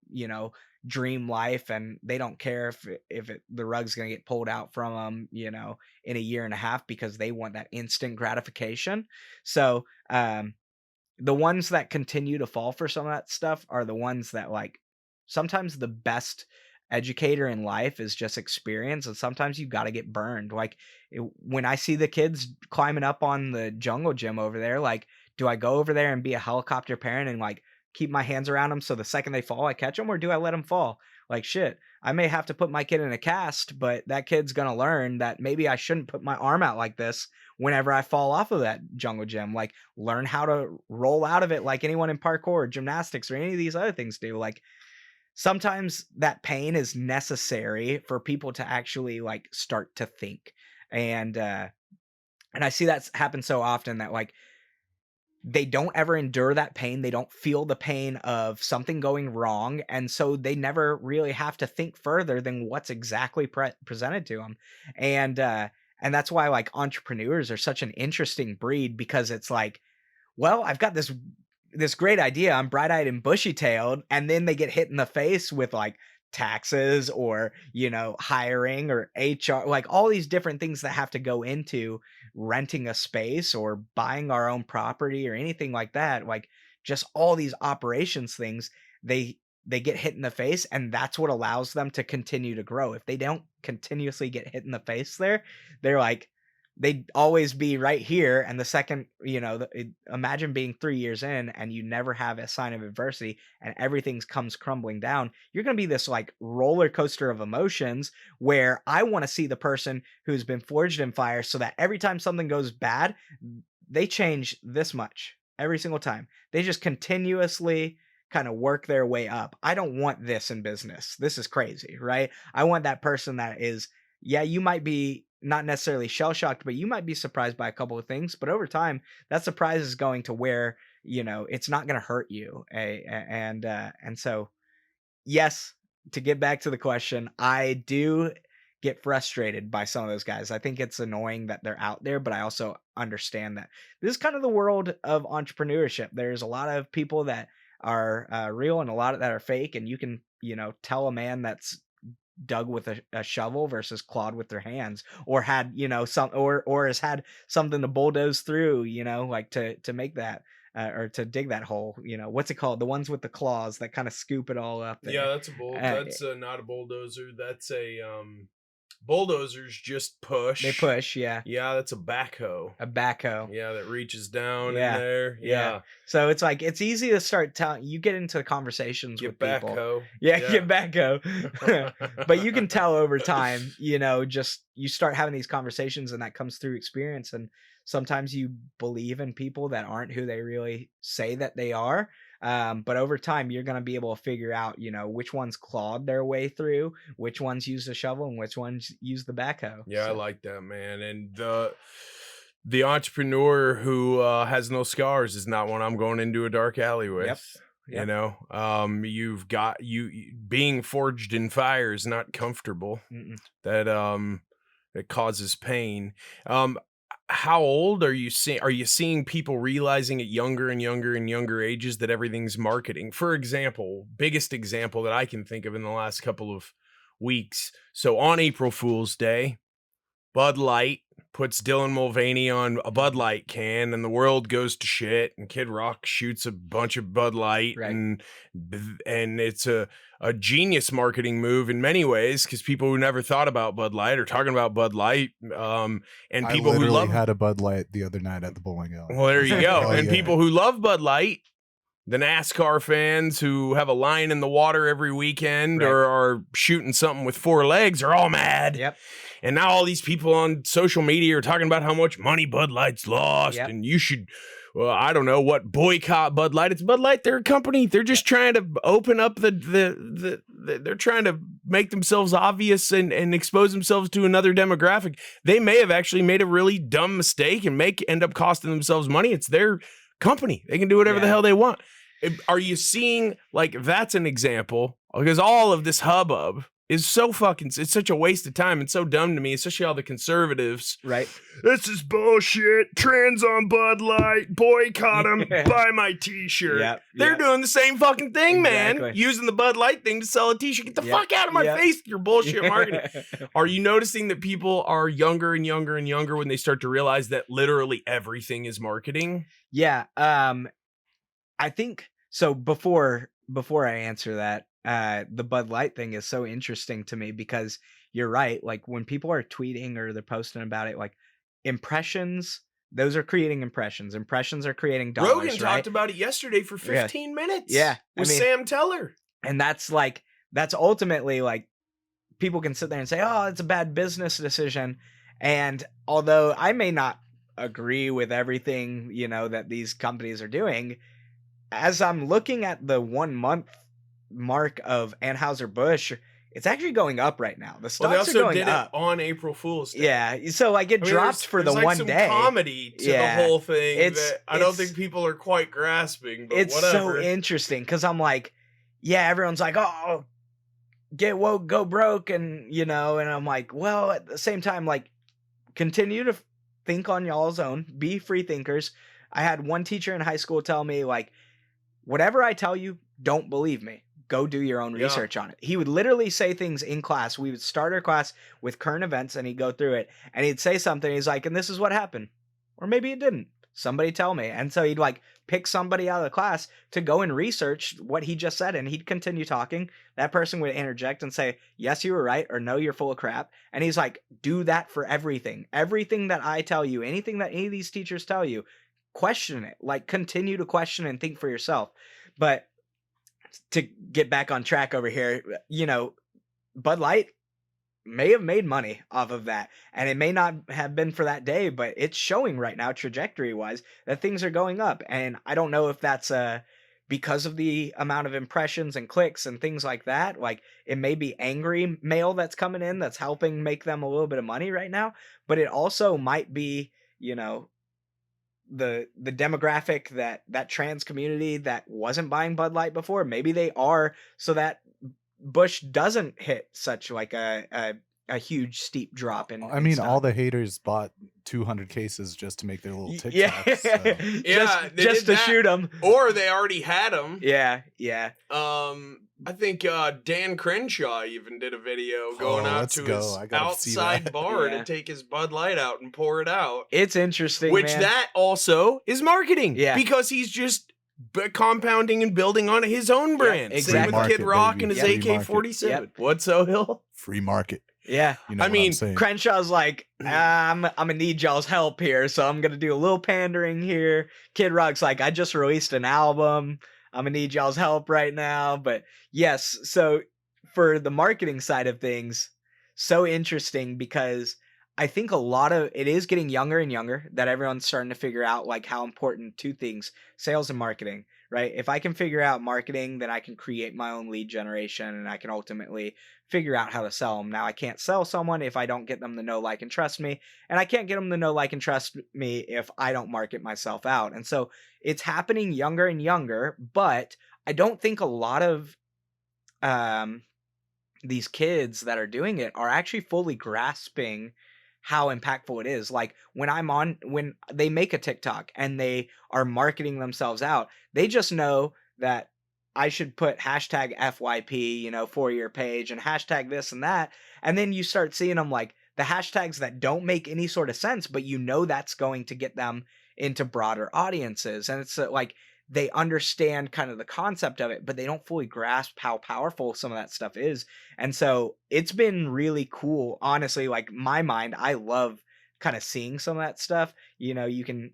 dream life, and they don't care if the rug's going to get pulled out from them, in a year and a half, because they want that instant gratification. So the ones that continue to fall for some of that stuff are the ones that, like, sometimes the best educator in life is just experience, and sometimes you got to get burned. Like, when I see the kids climbing up on the jungle gym over there, like, do I go over there and be a helicopter parent and like keep my hands around them so the second they fall I catch them, or do I let them fall? Like, shit, I may have to put my kid in a cast, but that kid's gonna learn that maybe I shouldn't put my arm out like this whenever I fall off of that jungle gym. Like, learn how to roll out of it like anyone in parkour or gymnastics or any of these other things do. Like, sometimes that pain is necessary for people to actually like start to think. And I see that happen so often that like they don't ever endure that pain. They don't feel the pain of something going wrong. And so they never really have to think further than what's exactly presented to them. And that's why like entrepreneurs are such an interesting breed, because it's like, well, I've got this great idea, I'm bright-eyed and bushy-tailed, and then they get hit in the face with like taxes or, hiring or HR, like all these different things that have to go into renting a space or buying our own property or anything like that. Like, just all these operations things, they get hit in the face, and that's what allows them to continue to grow. If they don't continuously get hit in the face there, they're like, they'd always be right here. And the second, imagine being 3 years in and you never have a sign of adversity and everything comes crumbling down. You're going to be this like roller coaster of emotions where I want to see the person who's been forged in fire so that every time something goes bad, they change this much every single time. They just continuously kind of work their way up. I don't want this in business. This is crazy, right? I want that person that is, yeah, you might be not necessarily shell shocked, but you might be surprised by a couple of things. But over time, that surprise is going to where, it's not going to hurt you. And so, yes, to get back to the question, I do get frustrated by some of those guys. I think it's annoying that they're out there, but I also understand that this is kind of the world of entrepreneurship. There's a lot of people that are real and a lot of that are fake. And you can, tell a man that's dug with a shovel versus clawed with their hands, or had or has had something to bulldoze through, like to make that or to dig that hole. What's it called, the ones with the claws that kind of scoop it all up there. Yeah, that's not a bulldozer. That's a bulldozers just push. They push. Yeah, that's a backhoe. Yeah, that reaches down in there. Yeah. So it's like, it's easy to start telling, you get into conversations with people. Backhoe. Get backhoe. But you can tell over time, just you start having these conversations and that comes through experience. And sometimes you believe in people that aren't who they really say that they are. But over time, you're going to be able to figure out, which ones clawed their way through, which ones used a shovel, and which ones used the backhoe. Yeah, so. I like that, man. And the entrepreneur who has no scars is not one I'm going into a dark alley with. Yep. You've got being forged in fire is not comfortable. That it causes pain. How old are you seeing? Are you seeing people realizing at younger and younger and younger ages that everything's marketing? For example, biggest example that I can think of in the last couple of weeks. So on April Fool's Day, Bud Light puts Dylan Mulvaney on a Bud Light can, and the world goes to shit. And Kid Rock shoots a bunch of Bud Light, right. and it's a genius marketing move in many ways, because people who never thought about Bud Light are talking about Bud Light, and people who love had a Bud Light the other night at the bowling alley. Well, there you go. And people who love Bud Light, the NASCAR fans who have a line in the water every weekend, right. or are shooting something with 4 legs, are all mad. Yep. And now all these people on social media are talking about how much money Bud Light's lost, yep. and you should, well, I don't know what, boycott Bud Light. It's Bud Light. They're a company. They're just trying to open up they're trying to make themselves obvious and expose themselves to another demographic. They may have actually made a really dumb mistake and end up costing themselves money. It's their company. They can do whatever the hell they want. Are you seeing, like, that's an example? Because all of this hubbub is so it's such a waste of time and so dumb to me, especially all the conservatives. Right. This is bullshit. Trans on Bud Light. Boycott them. Buy my t-shirt. Yep. They're doing the same fucking thing, man. Using the Bud Light thing to sell a t-shirt. Get the fuck out of my face with your bullshit marketing. Are you noticing that people are younger and younger and younger when they start to realize that literally everything is marketing? Yeah. I think so. Before I answer that, the Bud Light thing is so interesting to me, because you're right. Like, when people are tweeting or they're posting about it, like, impressions, those are creating impressions. Impressions are creating dollars. Rogan talked about it yesterday for 15 minutes. Yeah. With Sam Teller. And that's ultimately, like, people can sit there and say, oh, it's a bad business decision. And although I may not agree with everything, that these companies are doing, as I'm looking at the 1 month mark of Anheuser-Busch, it's actually going up right now. The stocks are going up. It on April Fool's Day. Yeah, so like it dropped for the one day. Comedy to the whole thing that I don't think people are quite grasping. But it's whatever. So interesting, because I'm like, everyone's like, oh, get woke, go broke, and and I'm like, well, at the same time, like, continue to think on y'all's own, be free thinkers. I had one teacher in high school tell me, like, whatever I tell you, don't believe me. Go do your own research on it. He would literally say things in class. We would start our class with current events, and he'd go through it, and he'd say something. He's like, and this is what happened. Or maybe it didn't. Somebody tell me. And so he'd like pick somebody out of the class to go and research what he just said. And he'd continue talking. That person would interject and say, yes, you were right, or no, you're full of crap. And he's like, do that for everything. Everything that I tell you, anything that any of these teachers tell you, question it. Like, continue to question and think for yourself. But to get back on track over here, you know, Bud Light may have made money off of that, and it may not have been for that day, but it's showing right now, trajectory wise, that things are going up. And I don't know if that's because of the amount of impressions and clicks and things like that. Like, it may be angry mail that's coming in that's helping make them a little bit of money right now, but it also might be, you know, the demographic, that trans community that wasn't buying Bud Light before, maybe they are, so that Bush doesn't hit such like a huge steep drop in. I mean, all the haters bought 200 cases just to make their little TikToks. Yeah, So. Yeah, just to shoot them, or they already had them. Yeah. I think Dan Crenshaw even did a video going out to his outside bar to take his Bud Light out and pour it out. It's interesting, which man. that also is marketing. Yeah, because he's just compounding and building on his own brand. Yeah, exactly. Same with Kid Rock and his AK-47. Yep. What's so Hill? Free market. Yeah, you know I mean, Crenshaw's like, I'm gonna need y'all's help here, so I'm gonna do a little pandering here. Kid Rock's like, I just released an album, I'm gonna need y'all's help right now. But yes, so for the marketing side of things, so interesting, because I think a lot of it is getting younger and younger, that everyone's starting to figure out like how important two things, sales and marketing, right? If I can figure out marketing, then I can create my own lead generation, and I can ultimately figure out how to sell them. Now, I can't sell someone if I don't get them to know, like, and trust me, and I can't get them to know, like, and trust me if I don't market myself out. And so it's happening younger and younger, but I don't think a lot of these kids that are doing it are actually fully grasping how impactful it is. Like, when they make a TikTok and they are marketing themselves out, they just know that I should put hashtag FYP, you know, for your page, and hashtag this and that. And then you start seeing them like the hashtags that don't make any sort of sense, but you know that's going to get them into broader audiences. And it's like they understand kind of the concept of it, but they don't fully grasp how powerful some of that stuff is. And so it's been really cool. Honestly, like, my mind, I love kind of seeing some of that stuff. You know, you can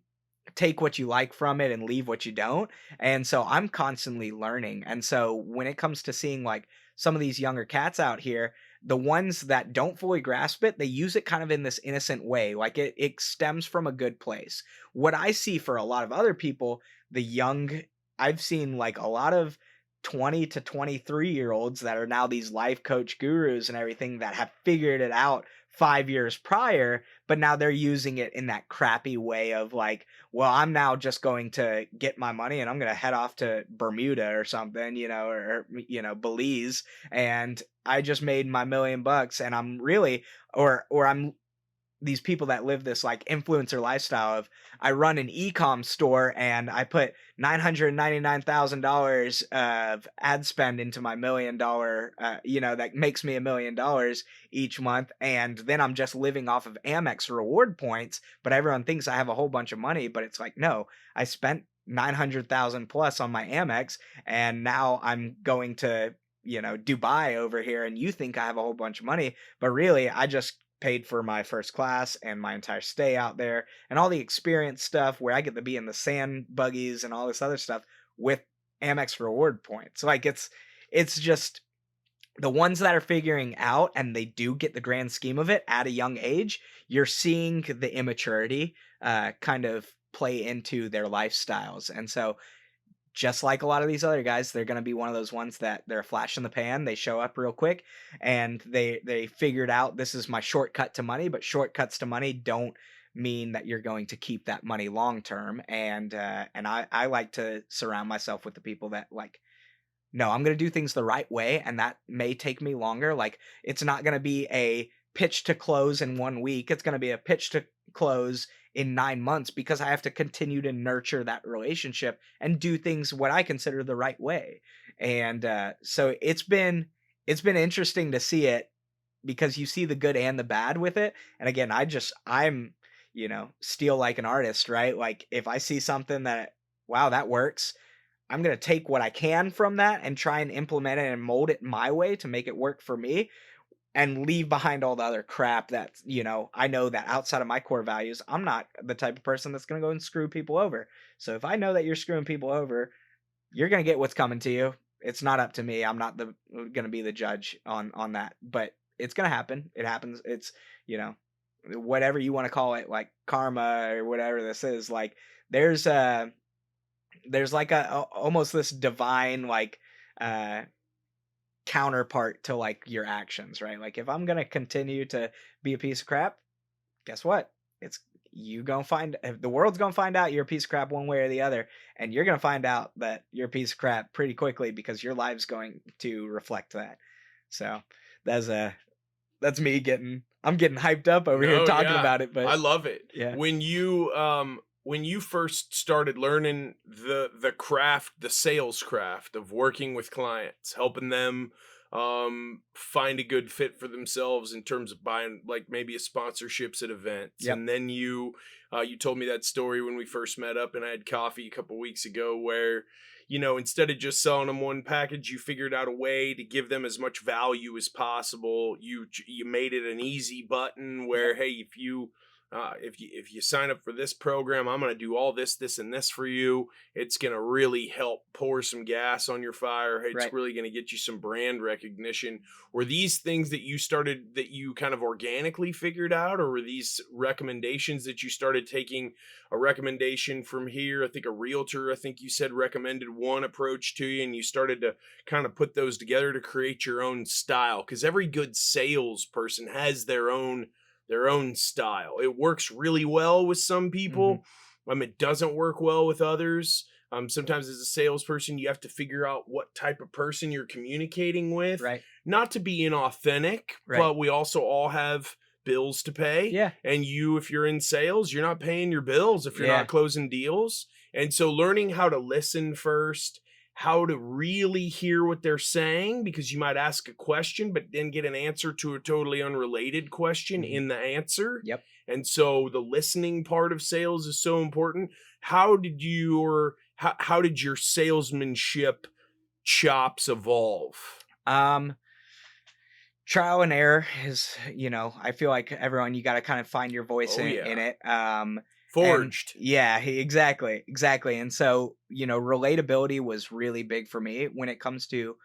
take what you like from it and leave what you don't. And so I'm constantly learning. And so when it comes to seeing like some of these younger cats out here, the ones that don't fully grasp it, they use it kind of in this innocent way. Like it stems from a good place. What I see for a lot of other people, I've seen like a lot of 20 to 23-year-olds that are now these life coach gurus and everything that have figured it out 5 years prior, but now they're using it in that crappy way of like, well, I'm now just going to get my money and I'm going to head off to Bermuda or something, you know, or you know, Belize, and I just made my $1 million, and I'm really, or I'm these people that live this like influencer lifestyle of, I run an e-com store and I put $999,000 of ad spend into my $1 million, you know, that makes me $1 million each month. And then I'm just living off of Amex reward points, but everyone thinks I have a whole bunch of money, but it's like, no, I spent 900,000 plus on my Amex, and now I'm going to, you know, Dubai over here, and you think I have a whole bunch of money, but really I just paid for my first class and my entire stay out there and all the experience stuff where I get to be in the sand buggies and all this other stuff with Amex reward points. Like it's just the ones that are figuring out and they do get the grand scheme of it at a young age, you're seeing the immaturity kind of play into their lifestyles. And so just like a lot of these other guys, they're going to be one of those ones that they're a flash in the pan. They show up real quick and they figured out this is my shortcut to money, but shortcuts to money don't mean that you're going to keep that money long term. And I like to surround myself with the people that like, no, I'm going to do things the right way, and that may take me longer. Like, it's not going to be a pitch to close in 1 week. It's going to be a pitch to close in 9 months, because I have to continue to nurture that relationship and do things what I consider the right way. And so it's been interesting to see it, because you see the good and the bad with it. And again, I'm, steal like an artist, right? Like if I see something that, wow, that works, I'm going to take what I can from that and try and implement it and mold it my way to make it work for me, and leave behind all the other crap that, I know that outside of my core values, I'm not the type of person that's going to go and screw people over. So if I know that you're screwing people over, you're going to get what's coming to you. It's not up to me. I'm not going to be the judge on that, but it's going to happen. It happens. It's, whatever you want to call it, like karma or whatever this is, like there's like almost this divine, like, counterpart to like your actions, right? Like if I'm gonna continue to be a piece of crap, guess what? It's the world's gonna find out you're a piece of crap one way or the other, and you're gonna find out that you're a piece of crap pretty quickly because your life's going to reflect that. So that's me I'm getting hyped up over here talking about it, but I love it. Yeah. When you first started learning the craft, the sales craft of working with clients, helping them find a good fit for themselves in terms of buying like maybe a sponsorships at events. Yep. And then you told me that story when we first met up and I had coffee a couple weeks ago where, instead of just selling them one package, you figured out a way to give them as much value as possible. You made it an easy button where, hey, if you sign up for this program, I'm going to do all this, and this for you. It's going to really help pour some gas on your fire. It's really going to get you some brand recognition. Were these things that you kind of organically figured out, or were these recommendations that you started taking a recommendation from here? I think a realtor, you said, recommended one approach to you, and you started to kind of put those together to create your own style, because every good salesperson has their own style. It works really well with some people. It doesn't work well with others. Sometimes as a salesperson, you have to figure out what type of person you're communicating with. Right. Not to be inauthentic, but we also all have bills to pay. Yeah. And if you're in sales, you're not paying your bills if you're not closing deals. And so learning how to listen first, how to really hear what they're saying, because you might ask a question but then get an answer to a totally unrelated question in the answer. Yep. And so the listening part of sales is so important. How did your salesmanship chops evolve? Trial and error is, I feel like everyone, you got to kind of find your voice in it. Forged. Exactly. And so, relatability was really big for me when it comes to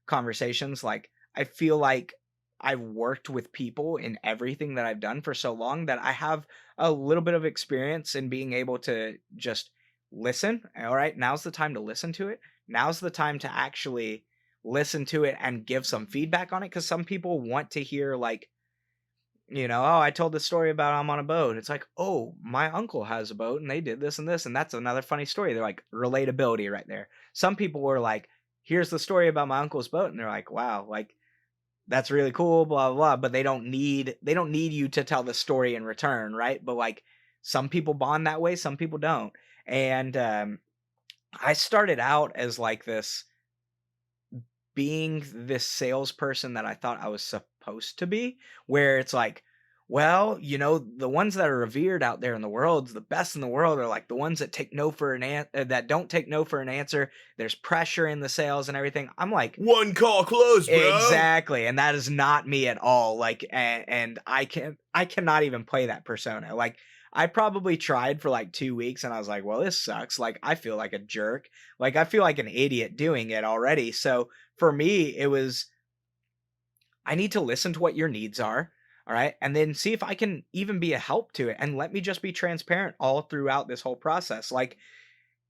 conversations. Like, I feel like I've worked with people in everything that I've done for so long that I have a little bit of experience in being able to just listen. All right, now's the time to listen to it. Now's the time to actually listen to it and give some feedback on it. Because some people want to hear like, oh, I told this story about I'm on a boat. It's like, oh, my uncle has a boat and they did this and this. And that's another funny story. They're like, relatability right there. Some people were like, here's the story about my uncle's boat. And they're like, wow, like, that's really cool, blah, blah, blah. But they don't need you to tell the story in return, right? But like, some people bond that way, some people don't. And I started out as like being this salesperson that I thought I was supposed to be, where it's like, well, the ones that are revered out there in the world, the best in the world, are like the ones that take no for that don't take no for an answer. There's pressure in the sales and everything. I'm like, one call closed, bro. Exactly, and that is not me at all. Like, and I cannot even play that persona. Like, I probably tried for like 2 weeks, and I was like, well, this sucks. Like, I feel like a jerk. Like, I feel like an idiot doing it already. So for me, it was, I need to listen to what your needs are. All right. And then see if I can even be a help to it. And let me just be transparent all throughout this whole process. Like,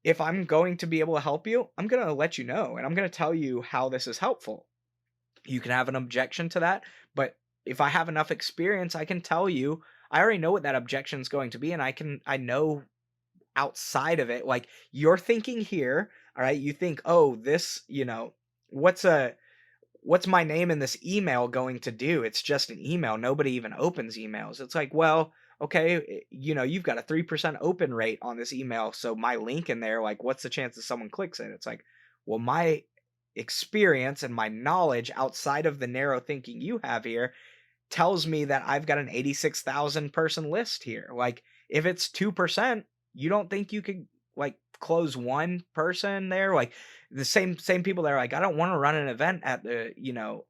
if I'm going to be able to help you, I'm going to let you know. And I'm going to tell you how this is helpful. You can have an objection to that. But if I have enough experience, I can tell you, I already know what that objection is going to be. And I know outside of it, like, you're thinking here. All right. You think, oh, this, what's my name in this email going to do? It's just an email. Nobody even opens emails. It's like, well, okay, you've got a 3% open rate on this email. So my link in there, like, what's the chance that someone clicks it? It's like, well, my experience and my knowledge outside of the narrow thinking you have here tells me that I've got an 86,000 person list here. Like, if it's 2%, you don't think you could like close one person there? Like the same people that are like, I don't want to run an event at the,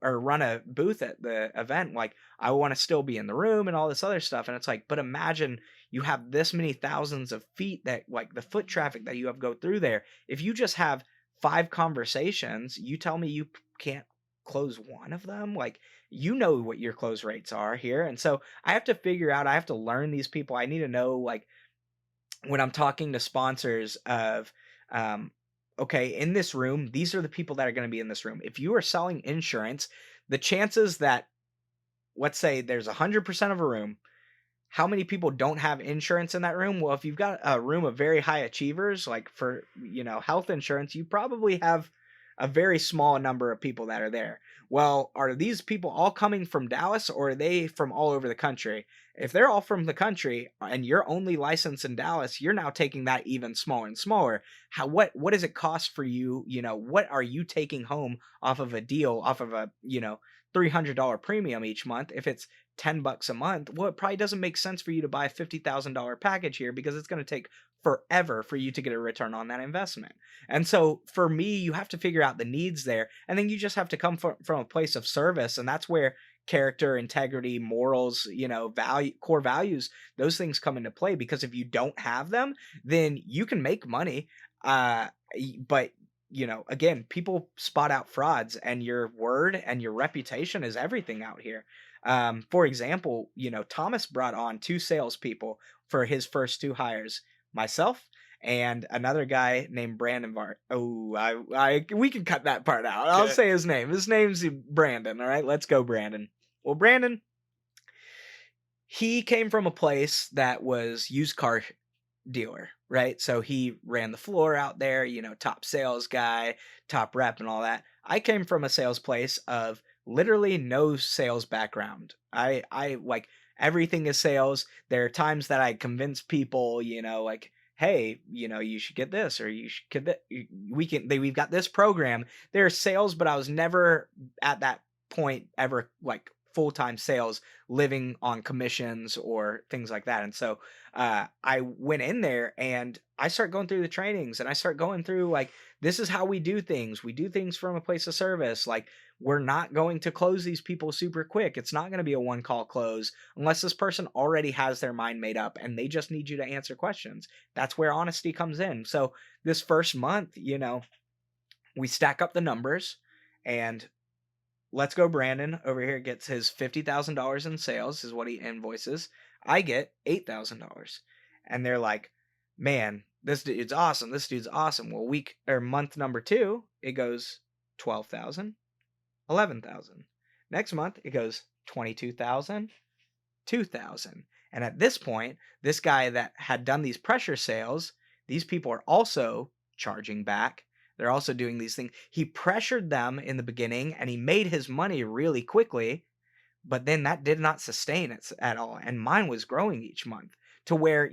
or run a booth at the event. Like I want to still be in the room and all this other stuff. And it's like, but imagine you have this many thousands of feet that like the foot traffic that you have go through there. If you just have 5 conversations, you tell me you can't close one of them? Like, you know what your close rates are here. And so I have to figure out, I have to learn these people. I need to know, like, when I'm talking to sponsors of, okay, in this room, these are the people that are going to be in this room. If you are selling insurance, the chances that, let's say there's 100% of a room, how many people don't have insurance in that room? Well, if you've got a room of very high achievers, like for, health insurance, you probably have a very small number of people that are there. Well, are these people all coming from Dallas, or are they from all over the country? If they're all from the country and you're only licensed in Dallas, you're now taking that even smaller and smaller. What does it cost for you? What are you taking home off of a deal, off of a, $300 premium each month? If it's $10 a month, well, it probably doesn't make sense for you to buy a $50,000 package here, because it's going to take forever for you to get a return on that investment. And so for me, you have to figure out the needs there, and then you just have to come from a place of service. And that's where character, integrity, morals, value, core values, those things come into play. Because if you don't have them, then you can make money, but again, people spot out frauds, and your word and your reputation is everything out here. For example, Thomas brought on 2 salespeople for his first 2 hires, myself and another guy named Brandon we can cut that part out. I'll say his name. His name's Brandon. All right, let's go, Brandon. Well, Brandon, he came from a place that was used car dealer, right? So he ran the floor out there, top sales guy, top rep and all that. I came from a sales place of literally no sales background. I like, everything is sales. There are times that I convince people, like, hey, you should get this, or you should get that. We've got this program. There's sales, but I was never at that point ever like full-time sales, living on commissions or things like that. And so I went in there and I start going through the trainings, and I start going through, like, this is how we do things. We do things from a place of service. Like, we're not going to close these people super quick. It's not going to be a one-call close unless this person already has their mind made up and they just need you to answer questions. That's where honesty comes in. So this first month, we stack up the numbers, and let's go, Brandon over here gets his $50,000 in sales, is what he invoices. I get $8,000. And they're like, man, this dude's awesome. This dude's awesome. Well, month number 2, it goes 12,000, 11,000. Next month, it goes 22,000, 2,000. And at this point, this guy that had done these pressure sales, these people are also charging back. They're also doing these things. He pressured them in the beginning, and he made his money really quickly, but then that did not sustain it at all. And mine was growing each month to where,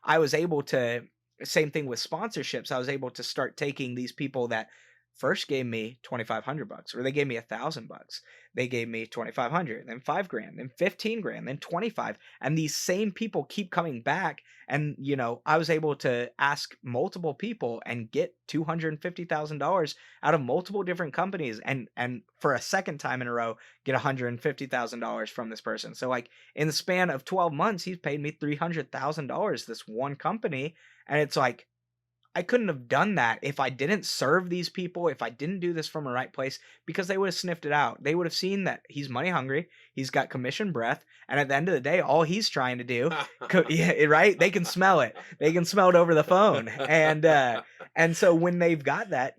I was able to, same thing with sponsorships. I was able to start taking these people that first gave me $2,500, or they gave me $1,000. They gave me $2,500, then $5,000, then $15,000, then $25,000. And these same people keep coming back. And, I was able to ask multiple people and get $250,000 out of multiple different companies. And for a second time in a row, get $150,000 from this person. So like in the span of 12 months, he's paid me $300,000, this one company. And it's like, I couldn't have done that if I didn't serve these people, if I didn't do this from a right place, because they would have sniffed it out. They would have seen that he's money hungry, he's got commission breath, and at the end of the day, all he's trying to do, yeah, right? They can smell it. They can smell it over the phone, and so when they've got that,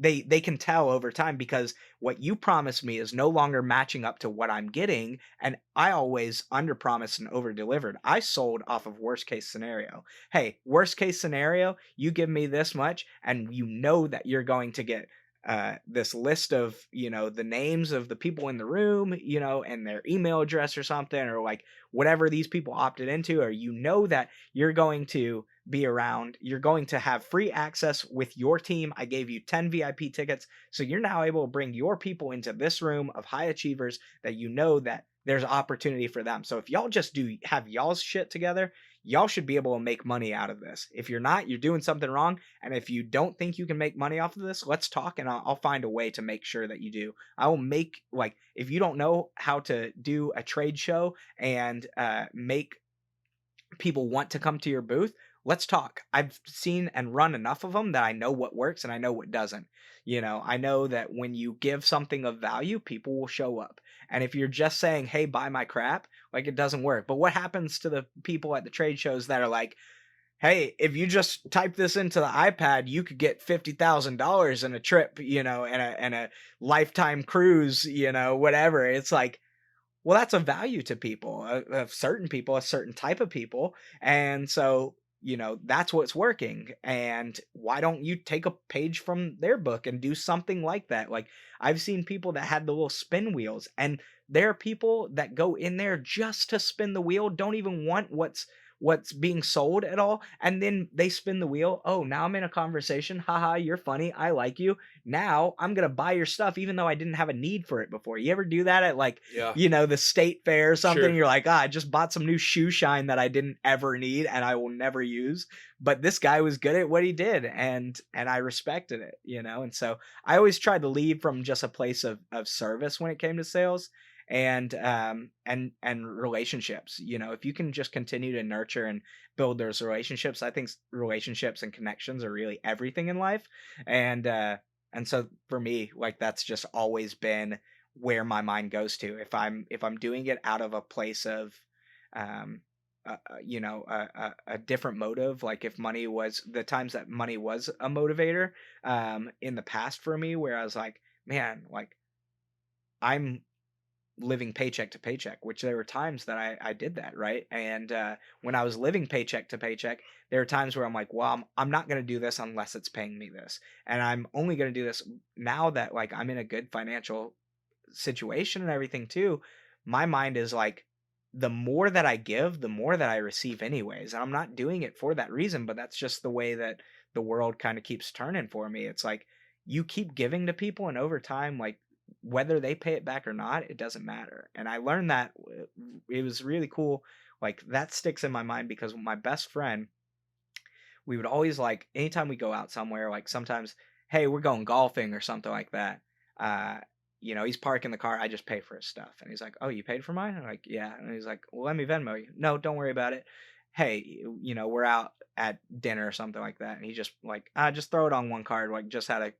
they can tell over time, because what you promised me is no longer matching up to what I'm getting. And I always underpromised and over-delivered. I sold off of worst case scenario. Hey, worst case scenario, you give me this much, and that you're going to get this list of, the names of the people in the room, and their email address or something, or like whatever these people opted into, or that you're going to be around, you're going to have free access with your team. I gave you 10 VIP tickets. So you're now able to bring your people into this room of high achievers that that there's opportunity for them. So if y'all just have y'all's shit together, y'all should be able to make money out of this. If you're not, you're doing something wrong. And if you don't think you can make money off of this, let's talk, and I'll find a way to make sure that you do. I will make, like, if you don't know how to do a trade show and make people want to come to your booth, let's talk. I've seen and run enough of them that I know what works and I know what doesn't. I know that when you give something of value, people will show up. And if you're just saying, hey, buy my crap, like, it doesn't work. But what happens to the people at the trade shows that are like, hey, if you just type this into the iPad, you could get $50,000 in a trip, and a lifetime cruise, whatever. It's like, well, that's a value to people, of certain people, a certain type of people. And so, that's what's working. And why don't you take a page from their book and do something like that? Like, I've seen people that had the little spin wheels, and there are people that go in there just to spin the wheel, don't even want what's being sold at all, and then they spin the wheel. Oh, now I'm in a conversation. Haha, you're funny, I like you. Now I'm gonna buy your stuff even though I didn't have a need for it before. You ever do that at, like, the state fair or something? Sure. You're like, I just bought some new shoe shine that I didn't ever need and I will never use, but this guy was good at what he did, and I respected it. And so I always tried to lead from just a place of service when it came to sales and relationships. If you can just continue to nurture and build those relationships, I think relationships and connections are really everything in life. And so for me, like, that's just always been where my mind goes to. If I'm doing it out of a place of a different motive, like if money was, the times that money was a motivator in the past for me, where I was like, man, like, I'm living paycheck to paycheck, which there were times that I did that, right? And when I was living paycheck to paycheck, there are times where I'm like, well, I'm not going to do this unless it's paying me this. And I'm only going to do this now that, like, I'm in a good financial situation and everything too. My mind is like, the more that I give, the more that I receive anyways. And I'm not doing it for that reason, but that's just the way that the world kind of keeps turning for me. It's like, you keep giving to people, and over time, like, whether they pay it back or not, it doesn't matter. And I learned that. It was really cool. Like, that sticks in my mind because my best friend, we would always, like, anytime we go out somewhere, like, sometimes, hey, we're going golfing or something like that. He's parking the car. I just pay for his stuff. And he's like, oh, you paid for mine? I'm like, yeah. And he's like, well, let me Venmo you. No, don't worry about it. Hey, we're out at dinner or something like that. And he just like, just throw it on one card, like, just out of,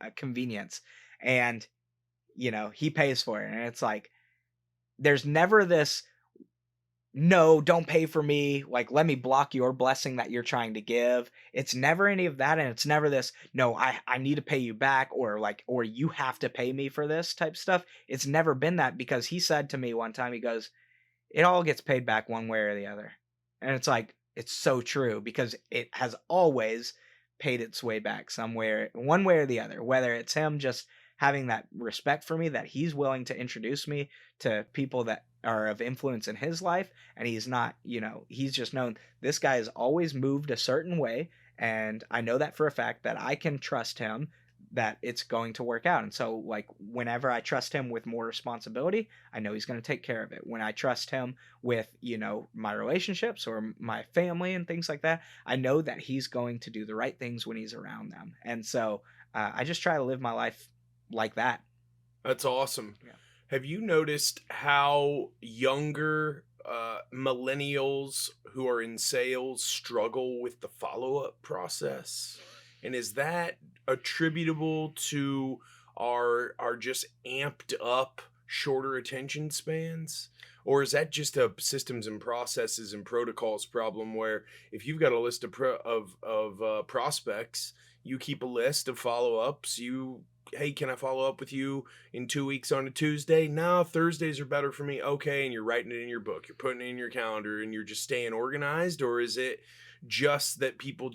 a convenience. And he pays for it. And it's like, there's never this, no, don't pay for me, like, let me block your blessing that you're trying to give. It's never any of that. And it's never this, no, I need to pay you back, or you have to pay me for this type stuff. It's never been that, because he said to me one time, he goes, it all gets paid back one way or the other. And it's like, it's so true, because it has always paid its way back somewhere, one way or the other, whether it's him just having that respect for me, that he's willing to introduce me to people that are of influence in his life, and he's not, he's just known this guy has always moved a certain way, and I know that for a fact, that I can trust him, that it's going to work out. And so, like, whenever I trust him with more responsibility, I know he's going to take care of it. When I trust him with, my relationships or my family and things like that, I know that he's going to do the right things when he's around them. And so I just try to live my life like that. That's awesome. Yeah. Have you noticed how younger millennials who are in sales struggle with the follow-up process? And is that attributable to our just amped up shorter attention spans? Or is that just a systems and processes and protocols problem, where if you've got a list of prospects, you keep a list of follow-ups, hey, can I follow up with you in 2 weeks on a Tuesday? No, Thursdays are better for me. Okay. And you're writing it in your book, you're putting it in your calendar, and you're just staying organized? Or is it just that people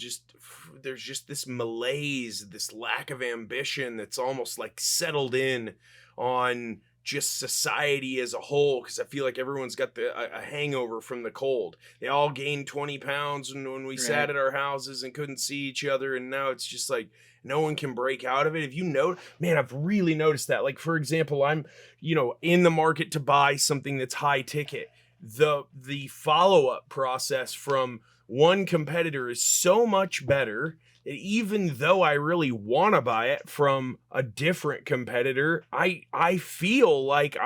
there's just this malaise, this lack of ambition that's almost like settled in on just society as a whole, because I feel like everyone's got a hangover from the cold. They all gained 20 pounds when we sat at our houses and couldn't see each other, and now it's just like no one can break out of it. If you know, man, I've really noticed that. Like, for example, I'm, in the market to buy something that's high ticket. The follow-up process from one competitor is so much better that even though I really want to buy it from a different competitor, I feel like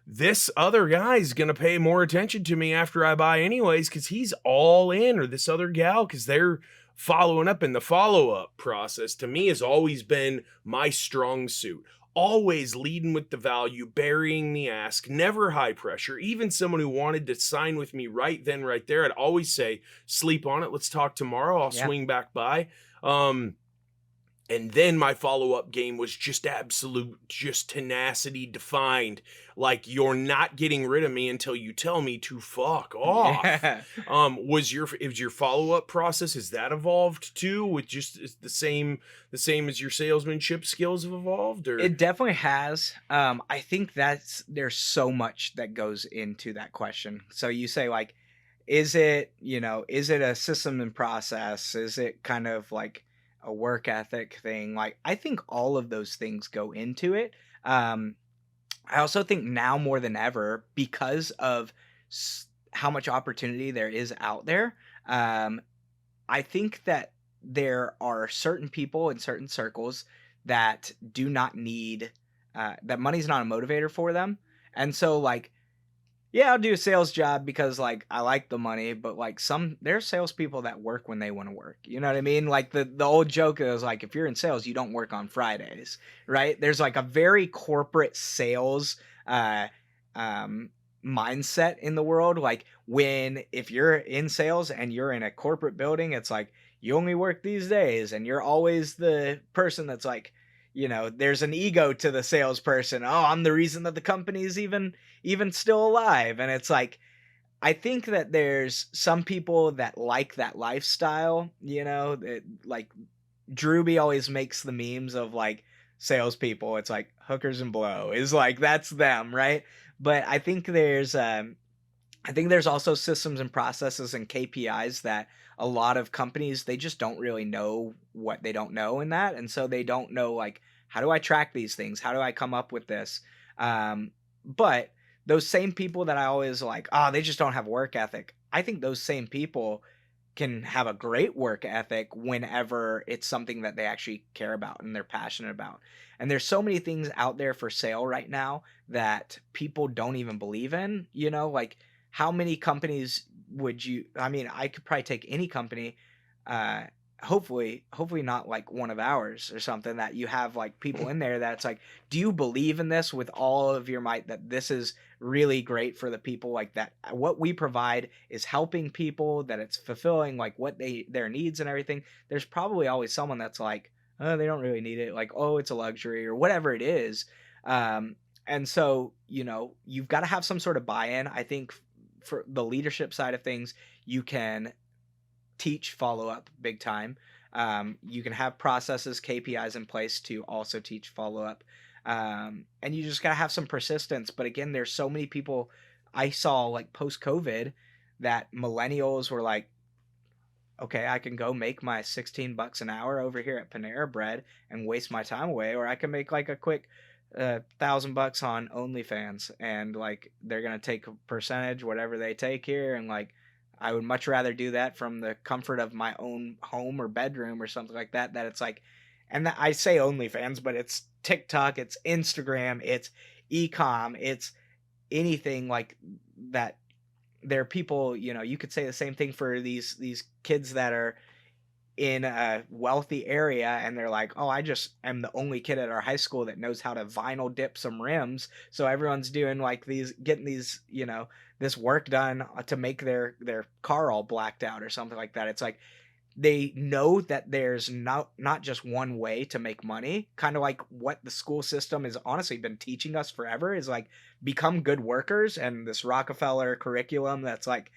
this other guy's going to pay more attention to me after I buy anyways, because he's all in, or this other gal, because they're following up. And the follow-up process to me has always been my strong suit. Always leading with the value, burying the ask, never high pressure. Even someone who wanted to sign with me right then, right there, I'd always say, sleep on it. Let's talk tomorrow. I'll swing back by. And then my follow-up game was just absolute, just tenacity defined. Like, you're not getting rid of me until you tell me to fuck off. Yeah. Was your follow-up process, has that evolved too? With just the same as your salesmanship skills have evolved? Or It definitely has. I think there's so much that goes into that question. So you say, like, is it a system and process? Is it kind of like a work ethic thing? Like, I think all of those things go into it. I also think now more than ever, because of how much opportunity there is out there, I think that there are certain people in certain circles that do not need, that money's not a motivator for them. And so, like, yeah, I'll do a sales job because, like, I like the money, but, like, there's salespeople that work when they want to work. You know what I mean? Like, the old joke is, like, if you're in sales, you don't work on Fridays, right? There's, like, a very corporate sales mindset in the world. Like, if you're in sales and you're in a corporate building, it's like, you only work these days, and you're always the person that's like, there's an ego to the salesperson. Oh, I'm the reason that the company is even still alive. And it's like, I think that there's some people that like that lifestyle, like Drewby always makes the memes of, like, salespeople. It's like hookers and blow is like, that's them. Right. But I think there's also systems and processes and KPIs that a lot of companies, they just don't really know what they don't know in that. And so they don't know, like, how do I track these things? How do I come up with this? But those same people that I always like, they just don't have work ethic. I think those same people can have a great work ethic whenever it's something that they actually care about and they're passionate about. And there's so many things out there for sale right now that people don't even believe in, like, how many companies I could probably take any company, hopefully not like one of ours or something, that you have, like, people in there that's like, do you believe in this with all of your might, that this is really great for the people, like, that what we provide is helping people, that it's fulfilling, like, what their needs and everything? There's probably always someone that's like, oh, they don't really need it, like, oh, it's a luxury or whatever it is. And so, you've got to have some sort of buy-in. I think for the leadership side of things, you can teach follow-up big time. You can have processes, KPIs in place to also teach follow-up. And you just got to have some persistence. But again, there's so many people I saw, like, post-COVID, that millennials were like, okay, I can go make my $16 an hour over here at Panera Bread and waste my time away, or I can make, like, a quick $1,000 on OnlyFans, and, like, they're gonna take a percentage, whatever they take here, and, like, I would much rather do that from the comfort of my own home or bedroom or something like that. That it's like, and I say OnlyFans, but it's TikTok, it's Instagram, it's e-com, it's anything like that. There are people, you could say the same thing for these kids that are in a wealthy area, and they're like, oh, I just am the only kid at our high school that knows how to vinyl dip some rims, so everyone's doing, like, getting these, this work done to make their car all blacked out or something like that. It's like, they know that there's not just one way to make money, kind of like what the school system has honestly been teaching us forever, is like, become good workers, and this Rockefeller curriculum that's like,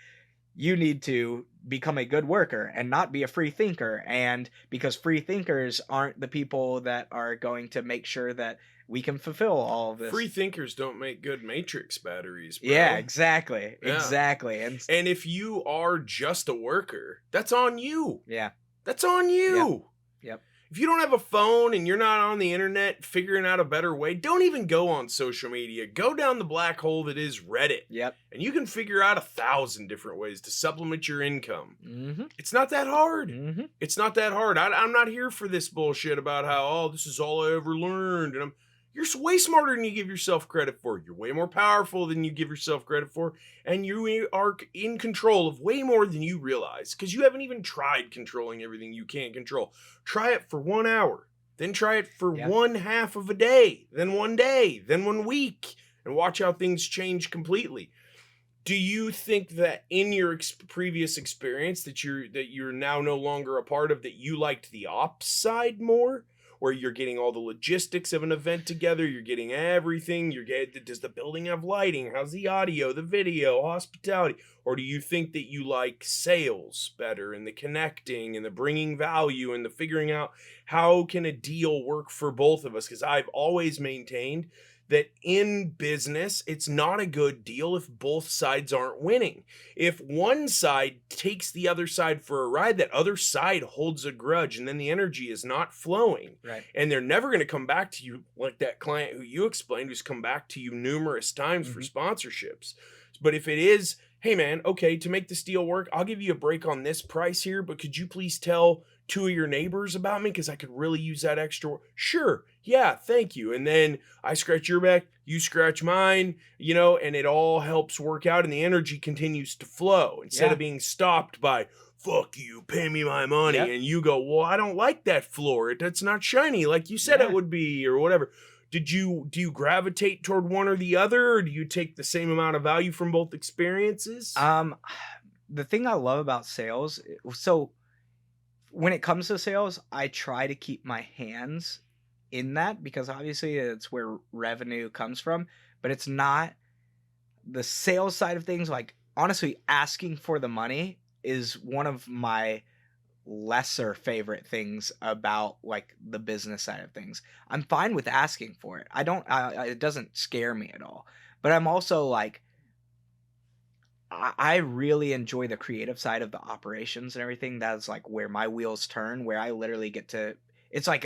you need to become a good worker and not be a free thinker. And because free thinkers aren't the people that are going to make sure that we can fulfill all of this. Free thinkers don't make good matrix batteries, bro. Yeah, exactly. Yeah. Exactly. And if you are just a worker, that's on you. Yeah. That's on you. Yep. If you don't have a phone and you're not on the internet figuring out a better way, don't even go on social media. Go down the black hole that is Reddit. Yep. And you can figure out 1,000 different ways to supplement your income. Mm-hmm. It's not that hard. Mm-hmm. It's not that hard. I'm not here for this bullshit about how, oh, this is all I ever learned. And you're way smarter than you give yourself credit for. You're way more powerful than you give yourself credit for. And you are in control of way more than you realize. Because you haven't even tried controlling everything you can't control. Try it for 1 hour. Then try it for 1/2 of a day. Then 1 day. Then 1 week. And watch how things change completely. Do you think that in your previous experience that you're now no longer a part of, that you liked the ops side more? Where you're getting all the logistics of an event together, you're getting everything, does the building have lighting, how's the audio, the video, hospitality? Or do you think that you like sales better, and the connecting and the bringing value and the figuring out how can a deal work for both of us? Because I've always maintained that in business, it's not a good deal if both sides aren't winning. If one side takes the other side for a ride, that other side holds a grudge, and then the energy is not flowing. Right. And they're never going to come back to you like that client who you explained, who's come back to you numerous times for sponsorships. But if it is, hey man, okay, to make this deal work, I'll give you a break on this price here, but could you please tell 2 of your neighbors about me because I could really use that extra. Sure. Yeah. Thank you. And then I scratch your back, you scratch mine, and it all helps work out, and the energy continues to flow instead of being stopped by, fuck you, pay me my money. Yep. And you go, well, I don't like that floor. It's not shiny like you said it would be, or whatever. Do you gravitate toward one or the other, or do you take the same amount of value from both experiences? The thing I love about sales, so when it comes to sales, I try to keep my hands in that, because obviously it's where revenue comes from, but it's not the sales side of things. Like, honestly, asking for the money is one of my lesser favorite things about like the business side of things. I'm fine with asking for it. It doesn't scare me at all, but I'm also like, I really enjoy the creative side of the operations and everything. That's like where my wheels turn, where I literally get to, it's like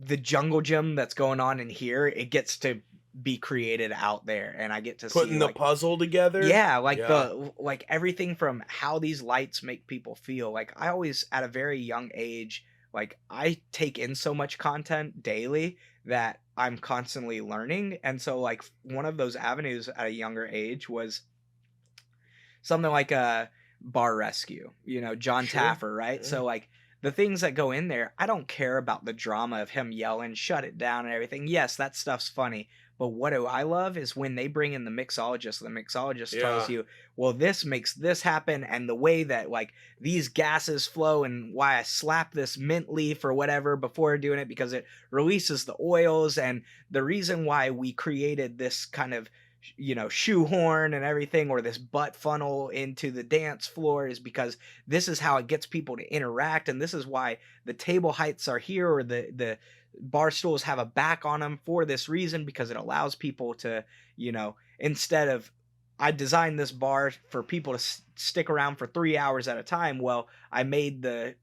the jungle gym that's going on in here. It gets to be created out there, and I get to putting see the like, puzzle together. Yeah, like everything from how these lights make people feel. Like, I always, at a very young age, like, I take in so much content daily that I'm constantly learning. And so like one of those avenues at a younger age was something like a bar rescue, John Taffer, right? Yeah. So like the things that go in there, I don't care about the drama of him yelling, shut it down and everything. Yes, that stuff's funny. But what do I love is when they bring in the mixologist tells you, well, this makes this happen, and the way that like these gases flow, and why I slap this mint leaf or whatever before doing it, because it releases the oils, and the reason why we created this kind of shoehorn and everything, or this butt funnel into the dance floor, is because this is how it gets people to interact, and this is why the table heights are here, or the bar stools have a back on them for this reason, because it allows people to, instead of, I designed this bar for people to stick around for 3 hours at a time. Well, I made the,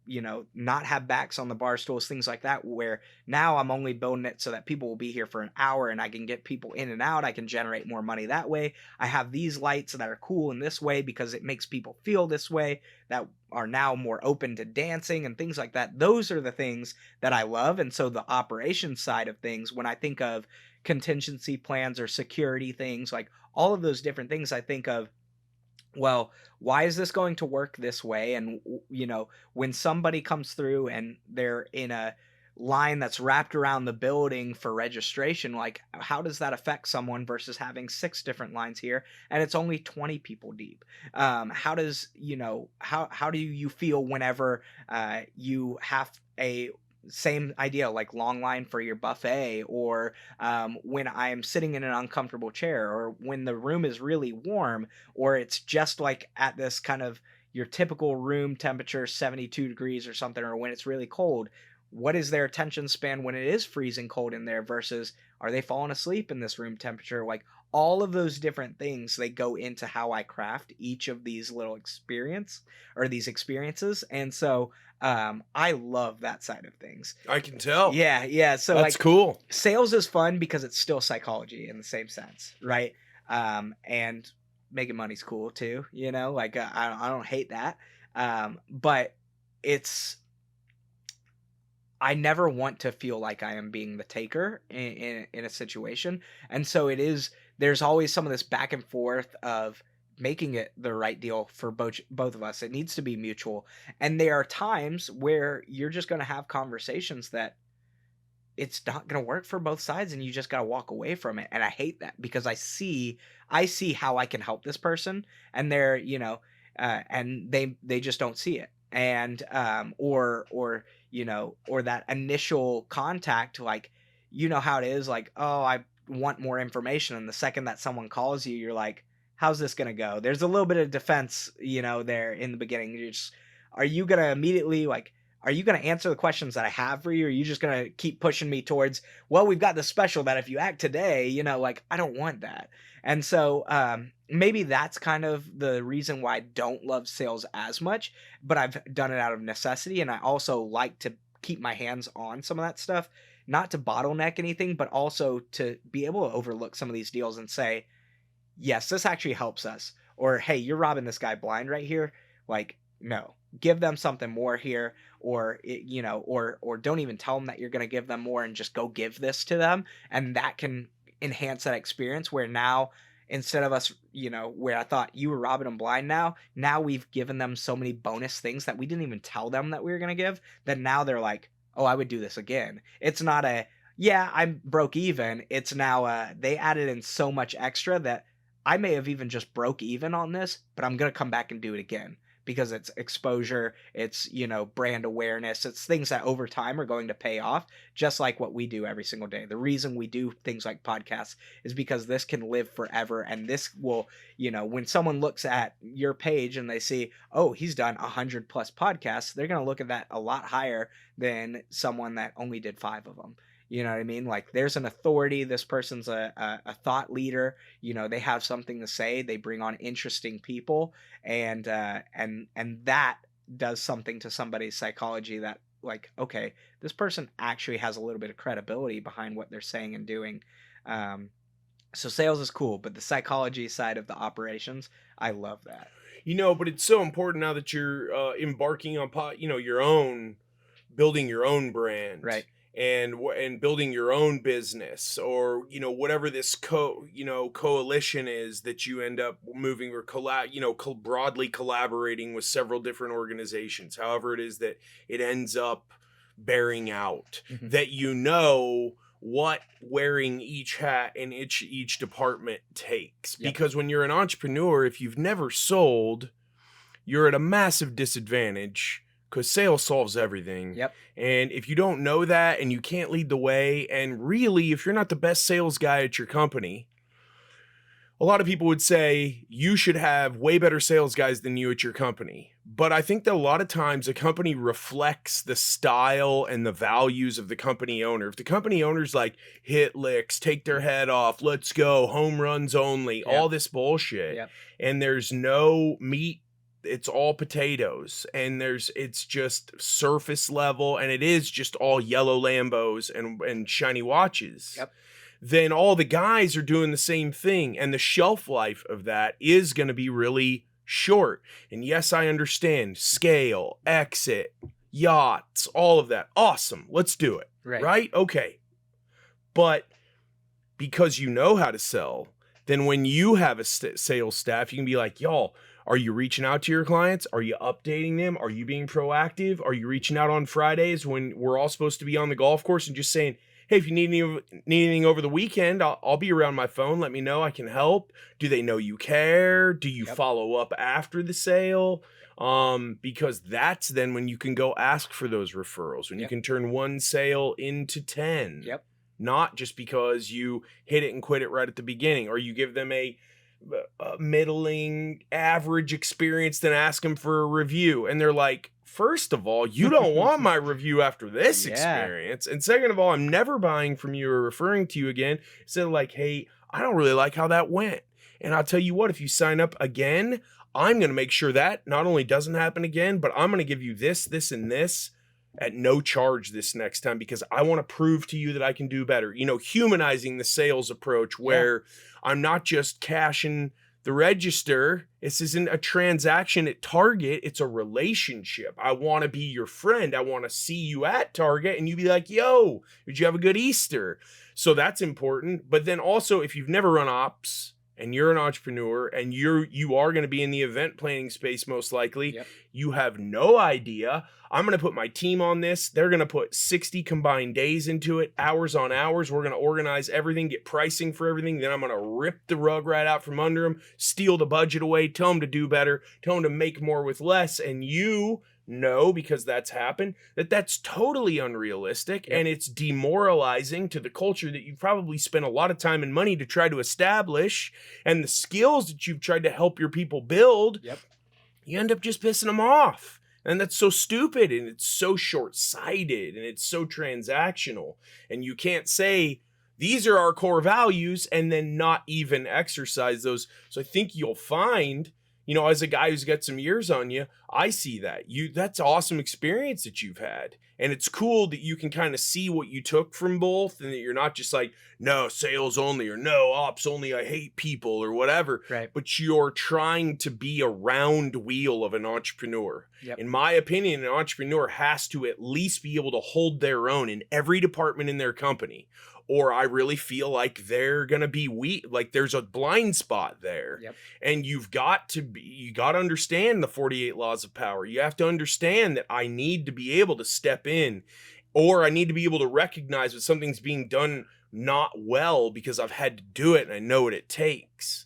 not have backs on the bar stools, things like that, where now I'm only building it so that people will be here for an hour, and I can get people in and out. I can generate more money that way. I have these lights that are cool in this way because it makes people feel this way, that are now more open to dancing and things like that. Those are the things that I love. And so the operations side of things, when I think of contingency plans or security things, like all of those different things, I think of, well, why is this going to work this way? And, when somebody comes through and they're in a line that's wrapped around the building for registration, like, how does that affect someone versus having 6 different lines here and it's only 20 people deep? How does, how do you feel whenever you have a same idea, like long line for your buffet, or when I'm sitting in an uncomfortable chair, or when the room is really warm, or it's just like at this kind of your typical room temperature, 72 degrees or something, or when it's really cold? what is their attention span when it is freezing cold in there versus are they falling asleep in this room temperature? Like all of those different things, they go into how I craft each of these little these experiences. And so I love that side of things. I can tell. Yeah. So That's like cool. sales is fun because it's still psychology in the same sense, right? And making money's cool too, like I don't hate that. But I never want to feel like I am being the taker in a situation. And so there's always some of this back and forth of making it the right deal for both of us. It needs to be mutual. And there are times where you're just going to have conversations that it's not going to work for both sides and you just got to walk away from it. And I hate that because I see how I can help this person and they're, and they just don't see it. And, or that initial contact, like, how it is like, oh, I want more information. And the second that someone calls you, you're like, how's this going to go? There's a little bit of defense, there in the beginning. Are you going to immediately are you going to answer the questions that I have for you? Or are you just going to keep pushing me towards, well, we've got the special that if you act today, I don't want that. And so maybe that's kind of the reason why I don't love sales as much, but I've done it out of necessity. And I also like to keep my hands on some of that stuff, not to bottleneck anything, but also to be able to overlook some of these deals and say, yes, this actually helps us. Or, hey, you're robbing this guy blind right here. Like, no, give them something more here, or or don't even tell them that you're going to give them more and just go give this to them. And that can enhance that experience where now, instead of us, where I thought you were robbing them blind, now we've given them so many bonus things that we didn't even tell them that we were going to give, that now they're like, oh, I would do this again. It's not I'm broke even. It's now, they added in so much extra that I may have even just broke even on this, but I'm going to come back and do it again. Because it's exposure, it's, brand awareness, it's things that over time are going to pay off, just like what we do every single day. The reason we do things like podcasts is because this can live forever. And this will, when someone looks at your page and they see, oh, he's done 100+ podcasts, they're going to look at that a lot higher than someone that only did 5 of them. You know what I mean? Like there's an authority. This person's a thought leader. They have something to say. They bring on interesting people, and that does something to somebody's psychology that, like, okay, this person actually has a little bit of credibility behind what they're saying and doing. So sales is cool, but the psychology side of the operations, I love that. But it's so important now that you're embarking on building your own brand, right? And building your own business, or whatever this coalition is that you end up moving or broadly collaborating with several different organizations, however it is that it ends up bearing out, Mm-hmm. that what wearing each hat in each department takes. Yep. Because when you're an entrepreneur, if you've never sold, you're at a massive disadvantage, because sales solves everything. Yep. And if you don't know that and you can't lead the way, and really, if you're not the best sales guy at your company, a lot of people would say you should have way better sales guys than you at your company. But I think that a lot of times a company reflects the style and the values of the company owner. If the company owner's like, hit licks, take their head off, let's go, home runs only, all this bullshit, and there's no meat, it's all potatoes, and it's just surface level, and it is just all yellow Lambos and shiny watches. Yep. Then all the guys are doing the same thing, and the shelf life of that is going to be really short. And yes, I understand scale, exit, yachts, all of that. Awesome. Let's do it. Right? Okay. But because you know how to sell, then when you have a sales staff, you can be like, y'all, are you reaching out to your clients? Are you updating them? Are you being proactive? Are you reaching out on Fridays when we're all supposed to be on the golf course and just saying, hey, if you need anything over the weekend, I'll be around my phone. Let me know. I can help. Do they know you care? Do you follow up after the sale? Because that's then when you can go ask for those referrals, when you can turn one sale into 10. Yep. Not just because you hit it and quit it right at the beginning, or you give them a middling, average experience, then ask them for a review. And they're like, first of all, you don't want my review after this experience. And second of all, I'm never buying from you or referring to you again. Instead of like, hey, I don't really like how that went. And I'll tell you what, if you sign up again, I'm going to make sure that not only doesn't happen again, but I'm going to give you this, this, and this at no charge this next time, because I want to prove to you that I can do better. You know, humanizing the sales approach where I'm not just cashing the register. This isn't a transaction at Target. It's a relationship. I want to be your friend. I want to see you at Target and you be like, yo, did you have a good Easter? So that's important. But then also, if you've never run ops and you're an entrepreneur and you are going to be in the event planning space, most likely, you have no idea. I'm going to put my team on this. They're going to put 60 combined days into it, hours on hours. We're going to organize everything, get pricing for everything. Then I'm going to rip the rug right out from under them, steal the budget away, tell them to do better, tell them to make more with less. And you know, because that's happened, that's totally unrealistic and it's demoralizing to the culture that you've probably spent a lot of time and money to try to establish, and the skills that you've tried to help your people build. You end up just pissing them off. And that's so stupid, and it's so short-sighted, and it's so transactional. And you can't say, these are our core values, and then not even exercise those. So I think you'll find, you know, as a guy who's got some years on you, I see that. That's awesome experience that you've had. And it's cool that you can kind of see what you took from both, and that you're not just like, no, sales only, or no, ops only, I hate people, or whatever. But you're trying to be a round wheel of an entrepreneur. In my opinion, an entrepreneur has to at least be able to hold their own in every department in their company. Or I really feel like they're going to be weak. Like there's a blind spot there. And you got to understand the 48 laws of power. You have to understand that I need to be able to step in, or I need to be able to recognize when something's being done not well because I've had to do it and I know what it takes.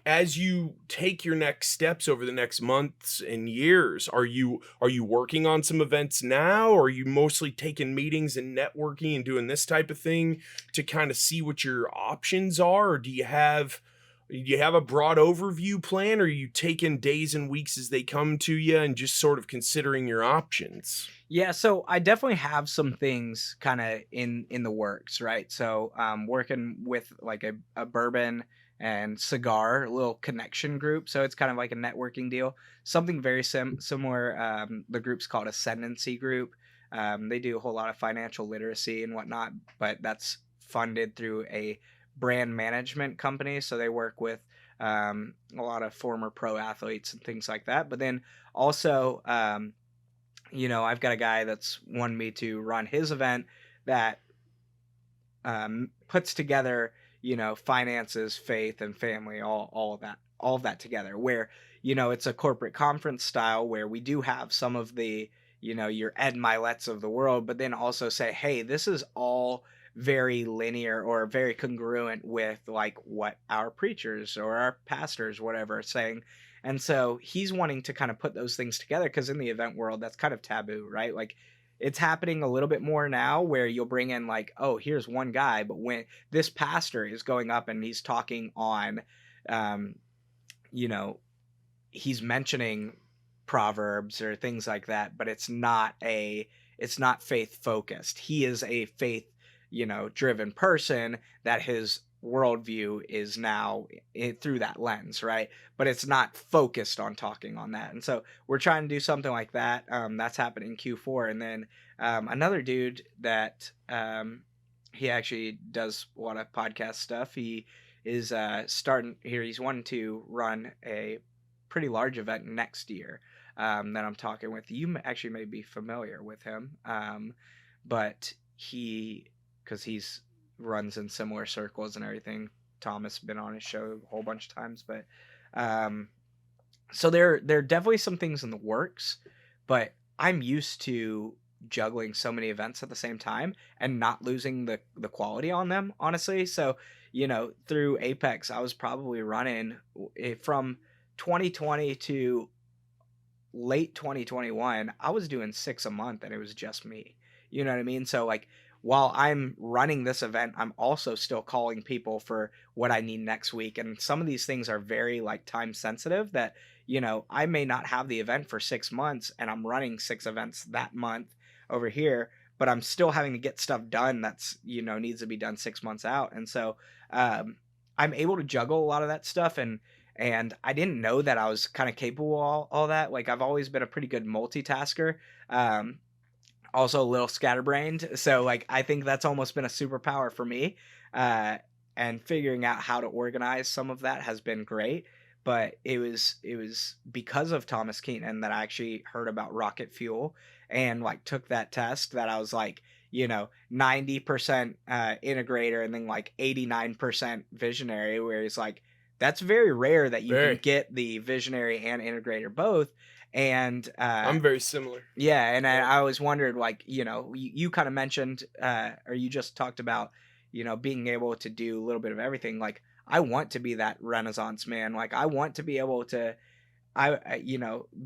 As you take your next steps over the next months and years, are you working on some events now, or are you mostly taking meetings and networking and doing this type of thing to kind of see what your options are? Or do you have a broad overview plan, or are you taking days and weeks as they come to you and just sort of considering your options? Yeah, so I definitely have some things kind of in the works, right? So working with like a bourbon and cigar little connection group. So it's kind of like a networking deal. Something very similar. The group's called Ascendancy Group. They do a whole lot of financial literacy and whatnot, but that's funded through a brand management company. So they work with a lot of former pro athletes and things like that. But then also, you know, I've got a guy that's wanted me to run his event that puts together, you know, finances, faith, and family, all of that together, where, you know, it's a corporate conference style where we do have some of the, you know, your Ed Milet's of the world, but then also say, hey, this is all very linear or very congruent with like what our preachers or our pastors, whatever, are saying. And so he's wanting to kind of put those things together, because in the event world, that's kind of taboo, right? Like, it's happening a little bit more now where you'll bring in like, oh, here's one guy, but when this pastor is going up and he's talking on, you know, he's mentioning Proverbs or things like that, but it's not faith focused. He is a faith, you know, driven person that his worldview is now through that lens, right? But it's not focused on talking on that. And so we're trying to do something like that. That's happening in Q4. And then another dude that he actually does a lot of podcast stuff. He is starting here. He's wanting to run a pretty large event next year that I'm talking with. You actually may be familiar with him, but because he's runs in similar circles and everything. Thomas been on his show a whole bunch of times, but so there are definitely some things in the works, but I'm used to juggling so many events at the same time and not losing the quality on them, honestly. So, you know, through Apex, I was probably running from 2020 to late 2021, I was doing 6 a month and it was just me. You know what I mean? So like, while I'm running this event, I'm also still calling people for what I need next week. And some of these things are very like time sensitive that, I may not have the event for 6 months and I'm running 6 events that month over here, but I'm still having to get stuff done that's, needs to be done 6 months out. And so I'm able to juggle a lot of that stuff. And I didn't know that I was kind of capable of all that. Like, I've always been a pretty good multitasker. Also a little scatterbrained. So like, I think that's almost been a superpower for me. And figuring out how to organize some of that has been great. But it was because of Thomas Keenan that I actually heard about rocket fuel and like took that test that I was like, 90% integrator and then like 89% visionary, where he's like, that's very rare that you can get the visionary and integrator both. And I'm very similar. Yeah, and I always wondered, like, you kind of mentioned, or you just talked about, being able to do a little bit of everything. Like, I want to be that Renaissance man. Like, I want to be able to,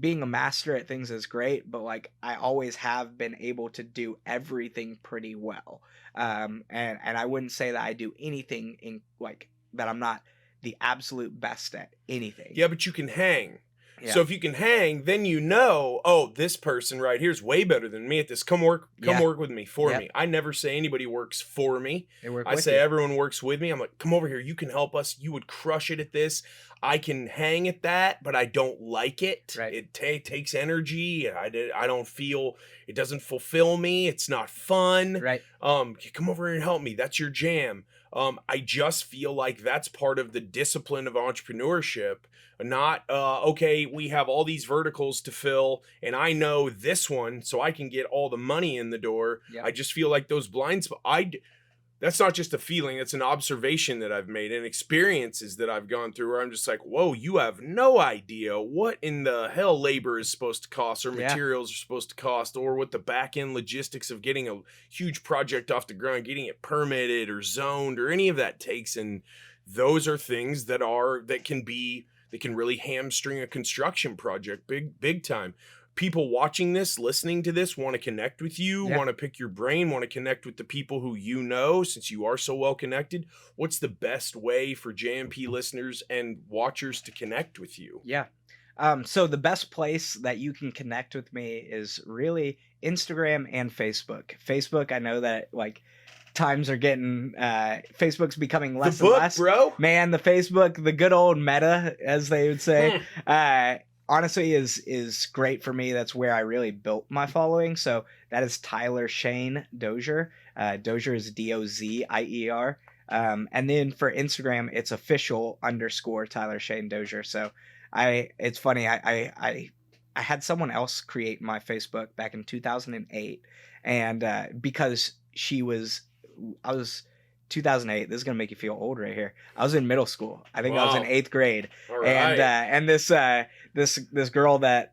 being a master at things is great, but like, I always have been able to do everything pretty well. And I wouldn't say that I do anything in like that I'm not the absolute best at anything. Yeah, but you can hang. Yeah. So if you can hang, then oh, this person right here is way better than me at this. Come work with me, for me. I never say anybody works for me. I say everyone works with me. I'm like, come over here. You can help us. You would crush it at this. I can hang at that, but I don't like it. Right. It takes energy. I don't feel, it doesn't fulfill me. It's not fun. Right. Come over here and help me. That's your jam. I just feel like that's part of the discipline of entrepreneurship. Not, okay, we have all these verticals to fill and I know this one, so I can get all the money in the door. Yeah. I just feel like those blind spots, that's not just a feeling, it's an observation that I've made and experiences that I've gone through where I'm just like, whoa, you have no idea what in the hell labor is supposed to cost or materials are supposed to cost or what the back end logistics of getting a huge project off the ground, getting it permitted or zoned or any of that takes. And those are things that can really hamstring a construction project big time. People watching this, listening to this, want to connect with you, want to pick your brain, want to connect with the people who since you are so well connected. What's the best way for JMP listeners and watchers to connect with you? Yeah. So the best place that you can connect with me is really Instagram and Facebook. Facebook, I know that like times are getting Facebook's becoming less and less, bro. Man, the Facebook, the good old meta, as they would say, honestly is great for me. That's where I really built my following. So that is Tyler Shane Dozier. Dozier is Dozier. And then for Instagram, it's official _ Tyler Shane Dozier. So it's funny. I had someone else create my Facebook back in 2008, and because I was 2008. This is gonna make you feel old right here. I was in middle school. I think I was in 8th grade. All right. And this girl that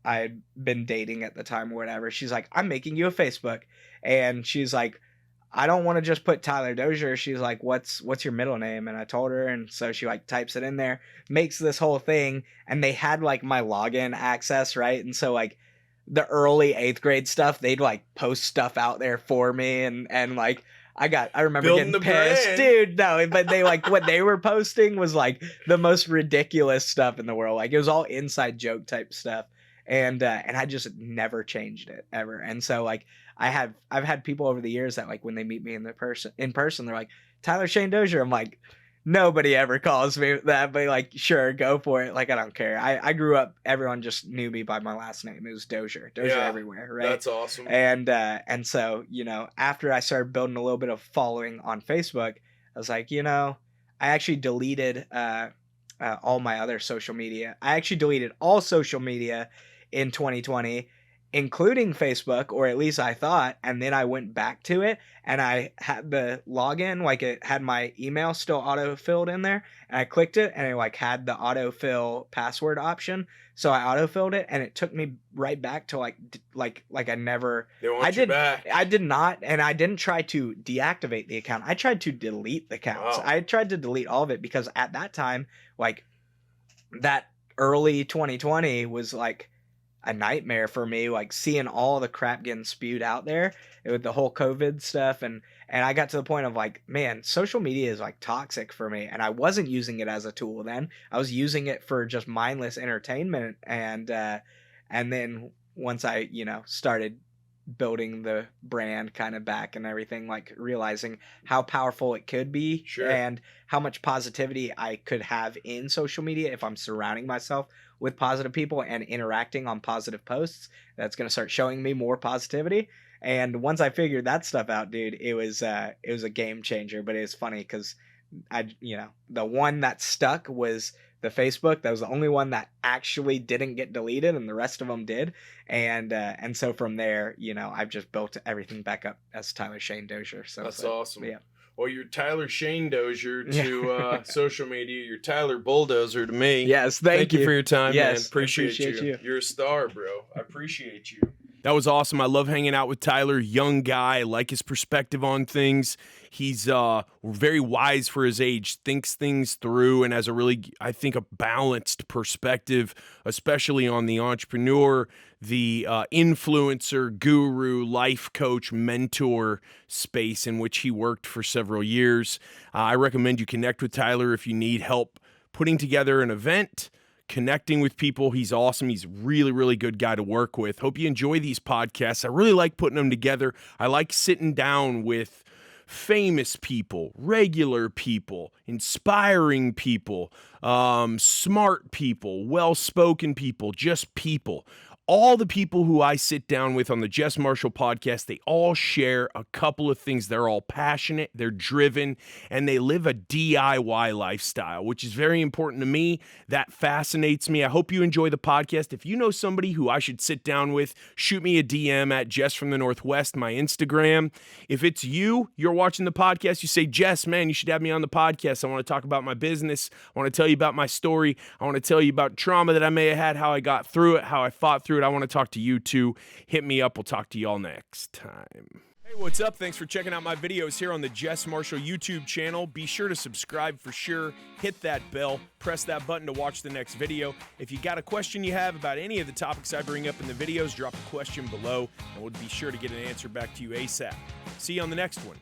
I'd been dating at the time or whatever, she's like, I'm making you a Facebook, and she's like, I don't want to just put Tyler Dozier. She's like, what's your middle name? And I told her, and so she like types it in there, makes this whole thing, and they had like my login access, right? And so like the early 8th grade stuff, they'd like post stuff out there for me, and like I remember Building getting pissed, brand. dude. No, but they like what they were posting was like the most ridiculous stuff in the world. Like it was all inside joke type stuff, and I just never changed it ever. And so like I've had people over the years that like when they meet me in person, they're like, Tyler Shane Dozier. I'm like, nobody ever calls me that, but like, sure, go for it. Like, I don't care. I grew up, everyone just knew me by my last name. It was Dozier everywhere, right? That's awesome. And so, after I started building a little bit of following on Facebook, I was like, I actually deleted all my other social media. I actually deleted all social media in 2020, including Facebook, or at least I thought, and then I went back to it and I had the login, like it had my email still auto-filled in there, and I clicked it and it like had the autofill password option. So I auto-filled it and it took me right back to like I never back. I did not, and I didn't try to deactivate the account. I tried to delete the accounts. Wow. I tried to delete all of it because at that time, like that early 2020 was like a nightmare for me, like seeing all the crap getting spewed out there with the whole COVID stuff. And I got to the point of like, man, social media is like toxic for me. And I wasn't using it as a tool then. I was using it for just mindless entertainment. And then once I, started building the brand kind of back and everything, like realizing how powerful it could be and how much positivity I could have in social media if I'm surrounding myself with positive people and interacting on positive posts, that's going to start showing me more positivity. And once I figured that stuff out, dude, it was a game changer. But it was funny because the one that stuck was the Facebook. That was the only one that actually didn't get deleted, and the rest of them did. And so from there, I've just built everything back up as Tyler Shane Dozier. So that's awesome. Yeah. Well, you're Tyler Shane Dozier to social media. You're Tyler Bulldozer to me. Yes, thank you for your time, man. Yes, Appreciate you. You're a star, bro. I appreciate you. That was awesome. I love hanging out with Tyler. Young guy. I like his perspective on things. He's very wise for his age, thinks things through, and has a really, I think, a balanced perspective, especially on the entrepreneur, the influencer, guru, life coach, mentor space in which he worked for several years. I recommend you connect with Tyler if you need help putting together an event, connecting with people. He's awesome. He's a really, really good guy to work with. Hope you enjoy these podcasts. I really like putting them together. I like sitting down with famous people, regular people, inspiring people, smart people, well-spoken people, just people. All the people who I sit down with on the JESS MARSHALL podcast, they all share a couple of things. They're all passionate, they're driven, and they live a DIY lifestyle, which is very important to me. That fascinates me. I hope you enjoy the podcast. If you know somebody who I should sit down with, shoot me a DM at Jess from the Northwest, my Instagram. If it's you're watching the podcast, you say, Jess, man, you should have me on the podcast. I want to talk about my business. I want to tell you about my story. I want to tell you about trauma that I may have had, how I got through it, how I fought through it. I want to talk to you too. Hit me up. We'll talk to y'all next time. Hey, what's up? Thanks for checking out my videos here on the JESS MARSHALL YouTube channel. Be sure to subscribe for sure. Hit that bell. Press that button to watch the next video. If you got a question you have about any of the topics I bring up in the videos, drop a question below, and we'll be sure to get an answer back to you ASAP. See you on the next one.